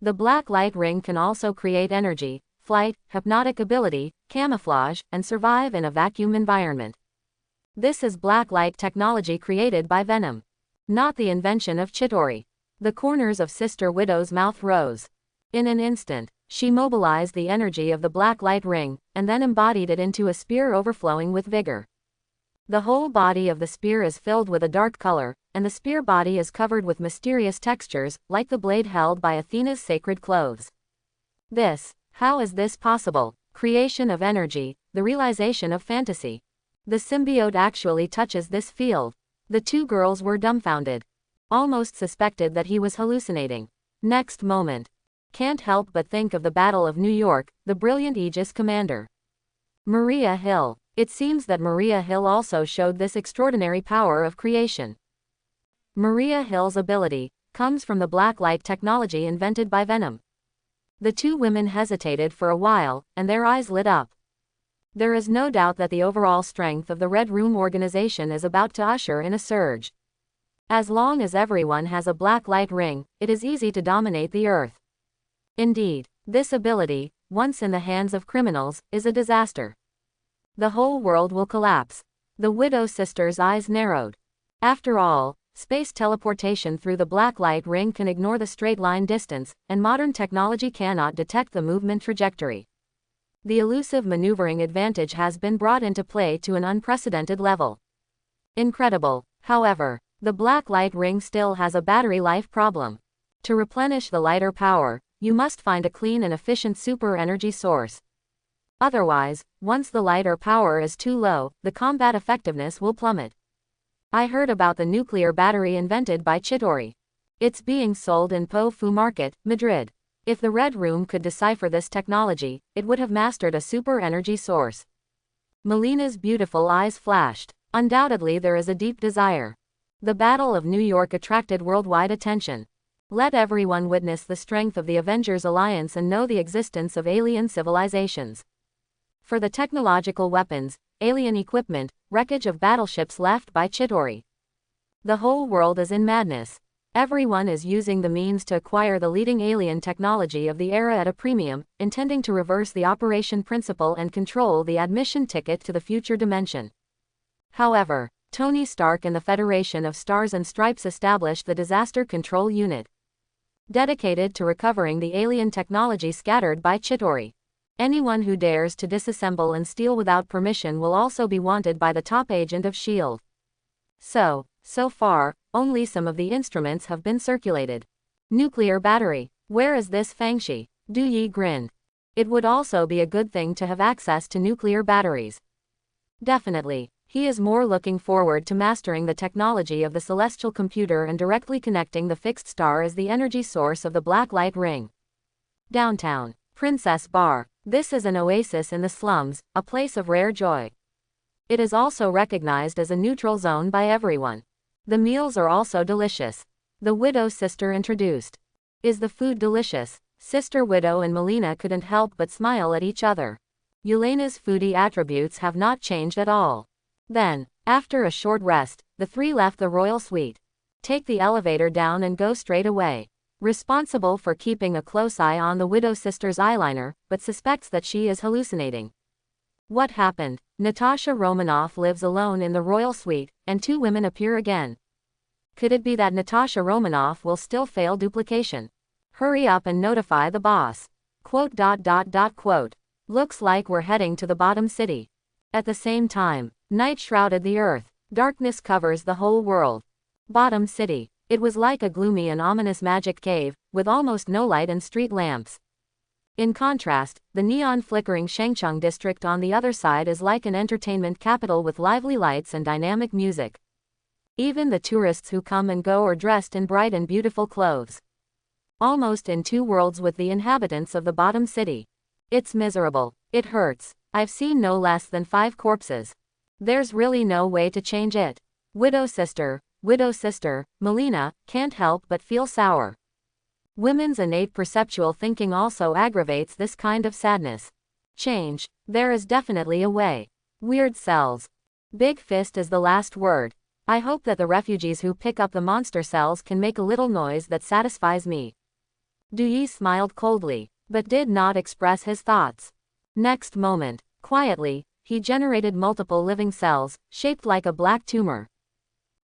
The black light ring can also create energy, flight, hypnotic ability, camouflage, and survive in a vacuum environment. This is black light technology created by Venom. Not the invention of Chidori. The corners of Sister Widow's mouth rose. In an instant, she mobilized the energy of the black light ring, and then embodied it into a spear overflowing with vigor. The whole body of the spear is filled with a dark color, and the spear body is covered with mysterious textures, like the blade held by Athena's sacred clothes. How is this possible? Creation of energy, the realization of fantasy. The symbiote actually touches this field. The two girls were dumbfounded. Almost suspected that he was hallucinating. Next moment. Can't help but think of the Battle of New York, the brilliant Aegis commander. Maria Hill. It seems that Maria Hill also showed this extraordinary power of creation. Maria Hill's ability comes from the black light technology invented by Venom. The two women hesitated for a while, and their eyes lit up. There is no doubt that the overall strength of the Red Room organization is about to usher in a surge. As long as everyone has a black light ring, it is easy to dominate the Earth. Indeed, this ability, once in the hands of criminals, is a disaster. The whole world will collapse. The Widow sisters' eyes narrowed. After all, space teleportation through the black light ring can ignore the straight line distance, and modern technology cannot detect the movement trajectory. The elusive maneuvering advantage has been brought into play to an unprecedented level. Incredible, however, the black light ring still has a battery life problem. To replenish the lighter power, you must find a clean and efficient super energy source. Otherwise, once the lighter power is too low, the combat effectiveness will plummet. I heard about the nuclear battery invented by Chidori. It's being sold in Po Fu Market, Madrid. If the Red Room could decipher this technology, it would have mastered a super energy source. Melina's beautiful eyes flashed. Undoubtedly there is a deep desire. The Battle of New York attracted worldwide attention. Let everyone witness the strength of the Avengers Alliance and know the existence of alien civilizations. For the technological weapons, alien equipment, wreckage of battleships left by Chidori. The whole world is in madness. Everyone is using the means to acquire the leading alien technology of the era at a premium, intending to reverse the operation principle and control the admission ticket to the future dimension. However, Tony Stark and the Federation of Stars and Stripes established the Disaster Control Unit, dedicated to recovering the alien technology scattered by Chidori. Anyone who dares to disassemble and steal without permission will also be wanted by the top agent of S.H.I.E.L.D. So far, only some of the instruments have been circulated. Nuclear battery. Where is this Fangshi? Du Yi grinned. It would also be a good thing to have access to nuclear batteries. Definitely. He is more looking forward to mastering the technology of the celestial computer and directly connecting the fixed star as the energy source of the black light ring. Downtown. Princess Bar. This is an oasis in the slums, a place of rare joy. It is also recognized as a neutral zone by everyone. The meals are also delicious. The widow's sister introduced. Is the food delicious? Sister Widow and Melina couldn't help but smile at each other. Yelena's foodie attributes have not changed at all. Then, after a short rest, the three left the royal suite. Take the elevator down and go straight away. Responsible for keeping a close eye on the widow's sister's eyeliner, but suspects that she is hallucinating. What happened? Natasha Romanoff lives alone in the royal suite, and two women appear again. Could it be that Natasha Romanoff will still fail duplication? Hurry up and notify the boss. Quote. Looks like we're heading to the bottom city. At the same time, night shrouded the earth. Darkness covers the whole world. Bottom city. It was like a gloomy and ominous magic cave, with almost no light and street lamps. In contrast, the neon flickering Shangcheng district on the other side is like an entertainment capital with lively lights and dynamic music. Even the tourists who come and go are dressed in bright and beautiful clothes. Almost in two worlds with the inhabitants of the bottom city. It's miserable. It hurts. I've seen no less than 5 corpses. There's really no way to change it. Widow sister, Melina, can't help but feel sour. Women's innate perceptual thinking also aggravates this kind of sadness. Change. There is definitely a way. Weird cells. Big Fist is the last word. I hope that the refugees who pick up the monster cells can make a little noise that satisfies me. Du Yi smiled coldly, but did not express his thoughts. Next moment, quietly, he generated multiple living cells, shaped like a black tumor.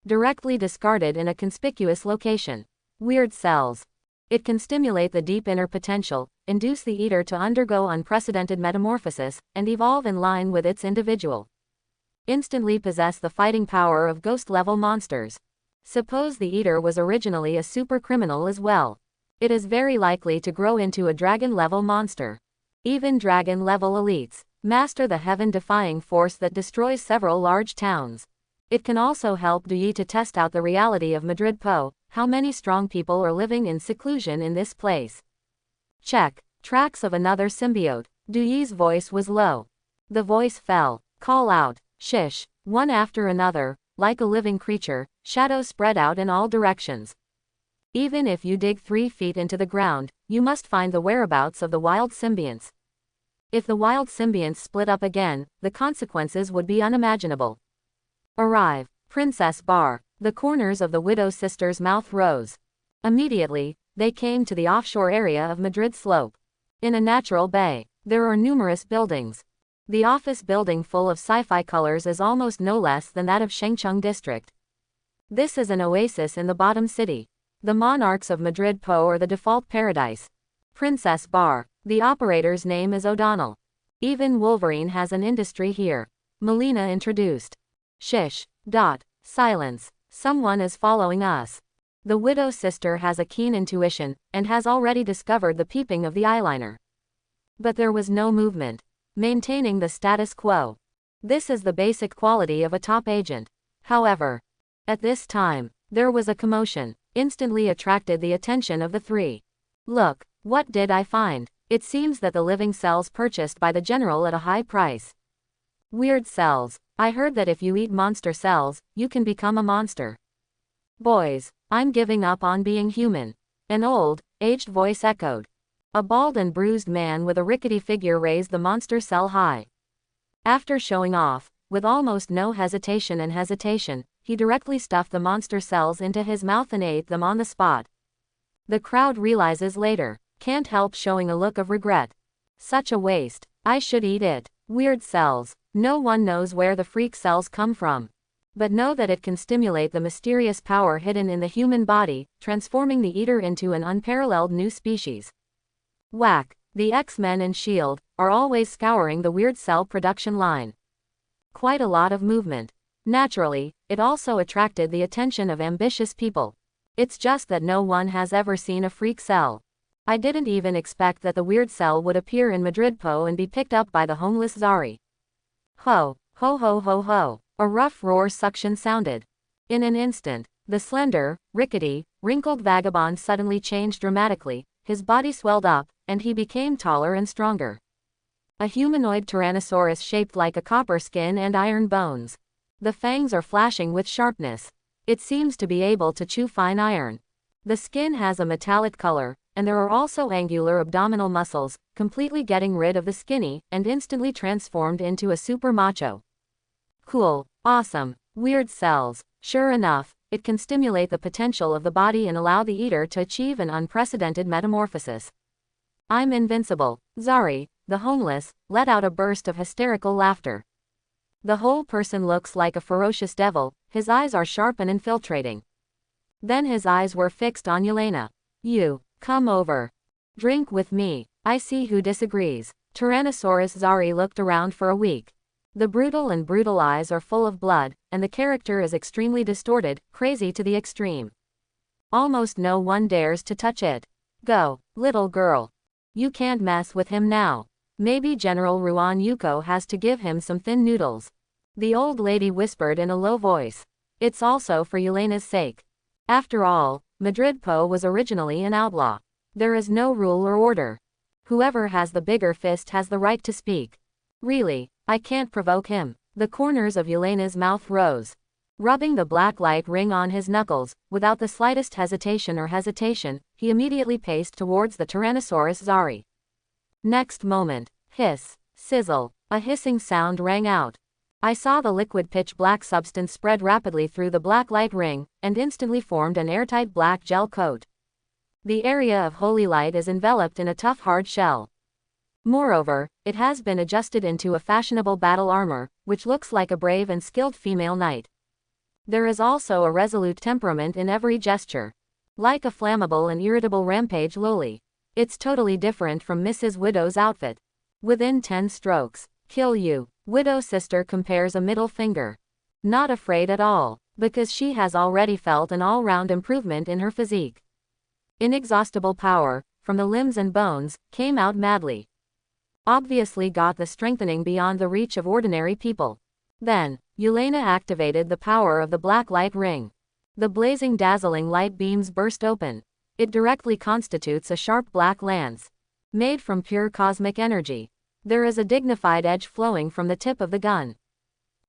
Directly discarded in a conspicuous location. Weird cells. It can stimulate the deep inner potential, induce the eater to undergo unprecedented metamorphosis, and evolve in line with its individual. Instantly possess the fighting power of ghost-level monsters. Suppose the eater was originally a super criminal as well. It is very likely to grow into a dragon-level monster. Even dragon-level elites master the heaven-defying force that destroys several large towns. It can also help Du Yi to test out the reality of Madrid Po, how many strong people are living in seclusion in this place. Check. Tracks of another symbiote. Du Yi's voice was low. The voice fell. Call out. Shish. One after another, like a living creature, shadows spread out in all directions. Even if you dig 3 feet into the ground, you must find the whereabouts of the wild symbionts. If the wild symbionts split up again, the consequences would be unimaginable. Arrive. Princess Bar. The corners of the widow's sister's mouth rose. Immediately, they came to the offshore area of Madrid Slope. In a natural bay, there are numerous buildings. The office building full of sci-fi colors is almost no less than that of Shangcheng district. This is an oasis in the bottom city. The monarchs of Madrid Po are the default paradise. Princess Bar. The operator's name is O'Donnell. Even Wolverine has an industry here. Melina introduced. Shish. Silence. Someone is following us. The widow's sister has a keen intuition, and has already discovered the peeping of the eyeliner. But there was no movement. Maintaining the status quo. This is the basic quality of a top agent. However, at this time, there was a commotion, instantly attracted the attention of the three. Look, what did I find? It seems that the living cells purchased by the general at a high price. Weird cells. I heard that if you eat monster cells, you can become a monster. Boys, I'm giving up on being human. An old, aged voice echoed. A bald and bruised man with a rickety figure raised the monster cell high. After showing off, with almost no hesitation, he directly stuffed the monster cells into his mouth and ate them on the spot. The crowd realizes later, can't help showing a look of regret. Such a waste. I should eat it. Weird cells. No one knows where the freak cells come from. But know that it can stimulate the mysterious power hidden in the human body, transforming the eater into an unparalleled new species. Whack. The X-Men and S.H.I.E.L.D. are always scouring the weird cell production line. Quite a lot of movement. Naturally, it also attracted the attention of ambitious people. It's just that no one has ever seen a freak cell. I didn't even expect that the weird cell would appear in Madrid and be picked up by the homeless Zari. Ho, ho ho ho ho. A rough roar suction sounded. In an instant, the slender, rickety, wrinkled vagabond suddenly changed dramatically, his body swelled up, and he became taller and stronger. A humanoid tyrannosaurus shaped like a copper skin and iron bones. The fangs are flashing with sharpness. It seems to be able to chew fine iron. The skin has a metallic color, and there are also angular abdominal muscles, completely getting rid of the skinny, and instantly transformed into a super macho. Cool, awesome, weird cells. Sure enough, it can stimulate the potential of the body and allow the eater to achieve an unprecedented metamorphosis. I'm invincible. Zari, the homeless, let out a burst of hysterical laughter. The whole person looks like a ferocious devil, his eyes are sharp and infiltrating. Then his eyes were fixed on Yelena. You, come over. Drink with me. I see who disagrees. Tyrannosaurus Zari looked around for a week. The brutal eyes are full of blood, and the character is extremely distorted, crazy to the extreme. Almost no one dares to touch it. Go, little girl. You can't mess with him now. Maybe General Ruan Yuko has to give him some thin noodles. The old lady whispered in a low voice. It's also for Yelena's sake. After all, Madrid was originally an outlaw. There is no rule or order. Whoever has the bigger fist has the right to speak. Really, I can't provoke him. The corners of Yelena's mouth rose. Rubbing the black light ring on his knuckles, without the slightest hesitation, he immediately paced towards the Tyrannosaurus Zari. Next moment, hiss, sizzle, a hissing sound rang out. I saw the liquid pitch-black substance spread rapidly through the black light ring, and instantly formed an airtight black gel coat. The area of holy light is enveloped in a tough hard shell. Moreover, it has been adjusted into a fashionable battle armor, which looks like a brave and skilled female knight. There is also a resolute temperament in every gesture. Like a flammable and irritable rampage loli. It's totally different from Mrs. Widow's outfit. Within 10 strokes, kill you. Widow sister compares a middle finger. Not afraid at all, because she has already felt an all-round improvement in her physique. Inexhaustible power, from the limbs and bones, came out madly. Obviously got the strengthening beyond the reach of ordinary people. Then, Yelena activated the power of the black light ring. The blazing dazzling light beams burst open. It directly constitutes a sharp black lance. Made from pure cosmic energy. There is a dignified edge flowing from the tip of the gun.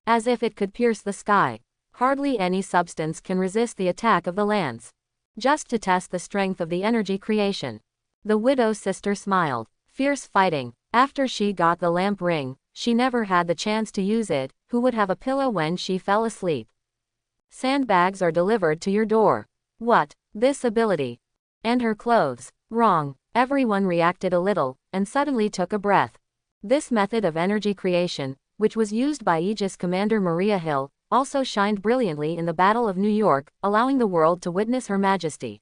As if it could pierce the sky. Hardly any substance can resist the attack of the lance. Just to test the strength of the energy creation. The widow's sister smiled. Fierce fighting. After she got the lamp ring, she never had the chance to use it. Who would have a pillow when she fell asleep? Sandbags are delivered to your door. What? This ability. And her clothes. Wrong. Everyone reacted a little, and suddenly took a breath. This method of energy creation, which was used by Aegis Commander Maria Hill, also shined brilliantly in the Battle of New York, allowing the world to witness her majesty.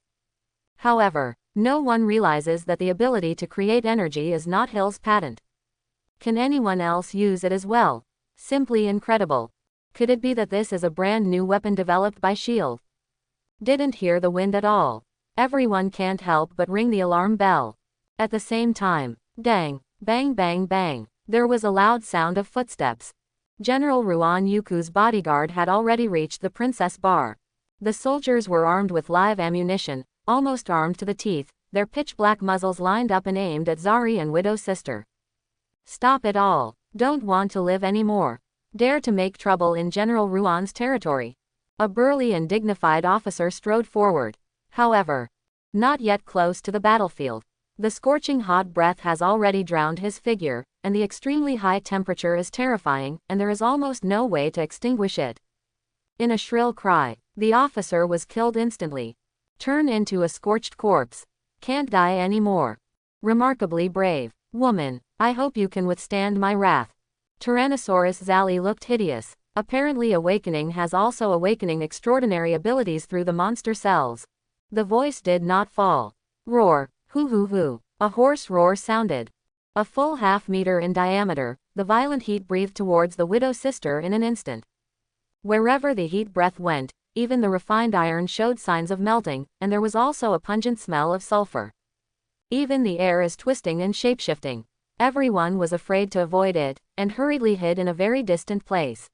However, no one realizes that the ability to create energy is not Hill's patent. Can anyone else use it as well? Simply incredible. Could it be that this is a brand new weapon developed by S.H.I.E.L.D.? Didn't hear the wind at all. Everyone can't help but ring the alarm bell. At the same time, dang, bang bang bang, there was a loud sound of footsteps. General Ruan Yuku's bodyguard had already reached the Princess Bar. The soldiers were armed with live ammunition, almost armed to the teeth, their pitch-black muzzles lined up and aimed at Zari and Widow's sister. Stop it all. Don't want to live anymore. Dare to make trouble in General Ruan's territory. A burly and dignified officer strode forward. However, not yet close to the battlefield. The scorching hot breath has already drowned his figure, and the extremely high temperature is terrifying, and there is almost no way to extinguish it. In a shrill cry, the officer was killed instantly. Turn into a scorched corpse. Can't die anymore. Remarkably brave. Woman, I hope you can withstand my wrath. Tyrannosaurus Zali looked hideous. Apparently awakening has also awakening extraordinary abilities through the monster cells. The voice did not fall. Roar. Hoo hoo hoo. A hoarse roar sounded. A full half-meter in diameter, the violent heat breathed towards the widow's sister in an instant. Wherever the heat breath went, even the refined iron showed signs of melting, and there was also a pungent smell of sulfur. Even the air is twisting and shapeshifting. Everyone was afraid to avoid it, and hurriedly hid in a very distant place.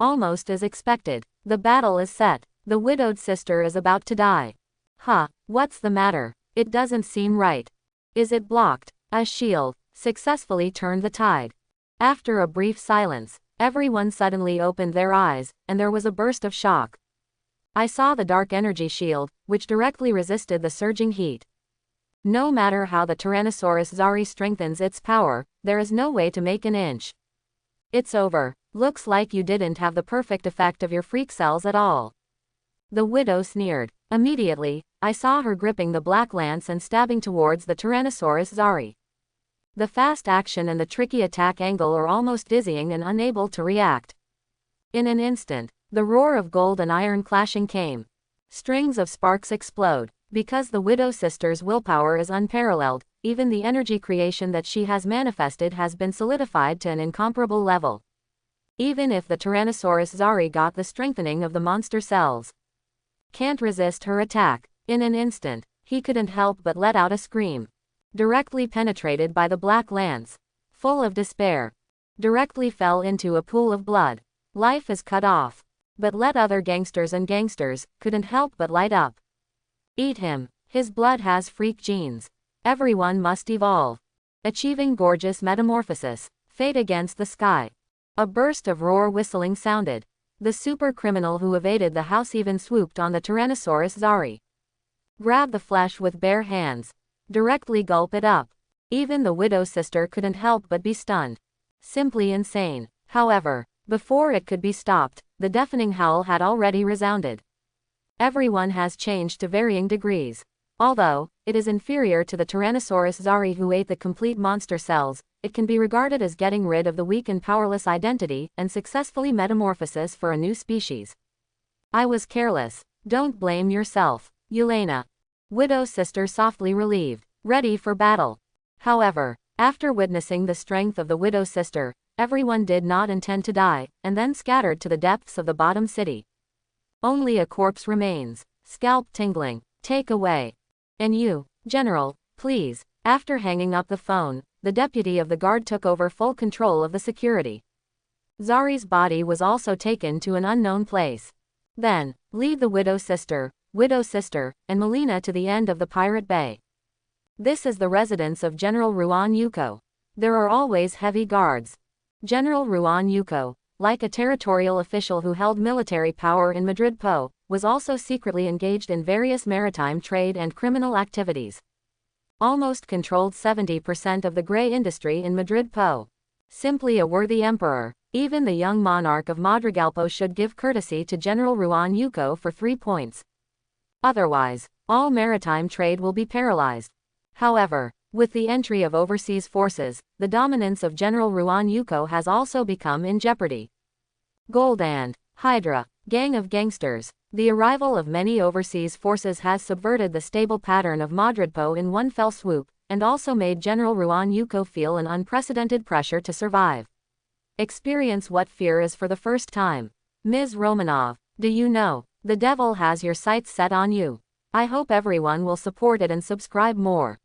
Almost as expected, the battle is set. The widowed sister is about to die. What's the matter? It doesn't seem right. Is it blocked? A shield successfully turned the tide. After a brief silence, everyone suddenly opened their eyes, and there was a burst of shock. I saw the dark energy shield, which directly resisted the surging heat. No matter how the Tyrannosaurus Zari strengthens its power, there is no way to make an inch. It's over. Looks like you didn't have the perfect effect of your freak cells at all. The widow sneered. Immediately, I saw her gripping the black lance and stabbing towards the Tyrannosaurus Zari. The fast action and the tricky attack angle are almost dizzying and unable to react. In an instant, the roar of gold and iron clashing came. Strings of sparks explode. Because the widow sister's willpower is unparalleled, even the energy creation that she has manifested has been solidified to an incomparable level. Even if the Tyrannosaurus Zari got the strengthening of the monster cells, can't resist her attack. In an instant, he couldn't help but let out a scream. Directly penetrated by the black lance, full of despair, directly fell into a pool of blood. Life is cut off. But let other gangsters couldn't help but light up. Eat him. His blood has freak genes. Everyone must evolve. Achieving gorgeous metamorphosis. Fate against the sky. A burst of roar whistling sounded. The super criminal who evaded the house even swooped on the Tyrannosaurus Zari. Grab the flesh with bare hands. Directly gulp it up. Even the widow sister couldn't help but be stunned. Simply insane. However, before it could be stopped, the deafening howl had already resounded. Everyone has changed to varying degrees. Although it is inferior to the Tyrannosaurus Zari who ate the complete monster cells, it can be regarded as getting rid of the weak and powerless identity and successfully metamorphosis for a new species. I was careless. Don't blame yourself, Yelena. Widow sister softly relieved, ready for battle. However, after witnessing the strength of the widow sister, everyone did not intend to die, and then scattered to the depths of the bottom city. Only a corpse remains, scalp tingling. Take away. And you, General, please. After hanging up the phone, the deputy of the guard took over full control of the security. Zari's body was also taken to an unknown place. Then, lead the widow sister, and Melina to the end of the Pirate Bay. This is the residence of General Ruan Yuko. There are always heavy guards. General Ruan Yuko, like a territorial official who held military power in Madrid Po, was also secretly engaged in various maritime trade and criminal activities. Almost controlled 70% of the grey industry in Madrid Po. Simply a worthy emperor. Even the young monarch of Madrigalpo should give courtesy to General Ruan Yuko for 3 points. Otherwise, all maritime trade will be paralyzed. However, with the entry of overseas forces, the dominance of General Ruan Yuko has also become in jeopardy. Gold and Hydra, gang of gangsters. The arrival of many overseas forces has subverted the stable pattern of Madridpo in one fell swoop, and also made General Ruan Yuko feel an unprecedented pressure to survive. Experience what fear is for the first time. Ms. Romanov, do you know, the devil has your sights set on you. I hope everyone will support it and subscribe more.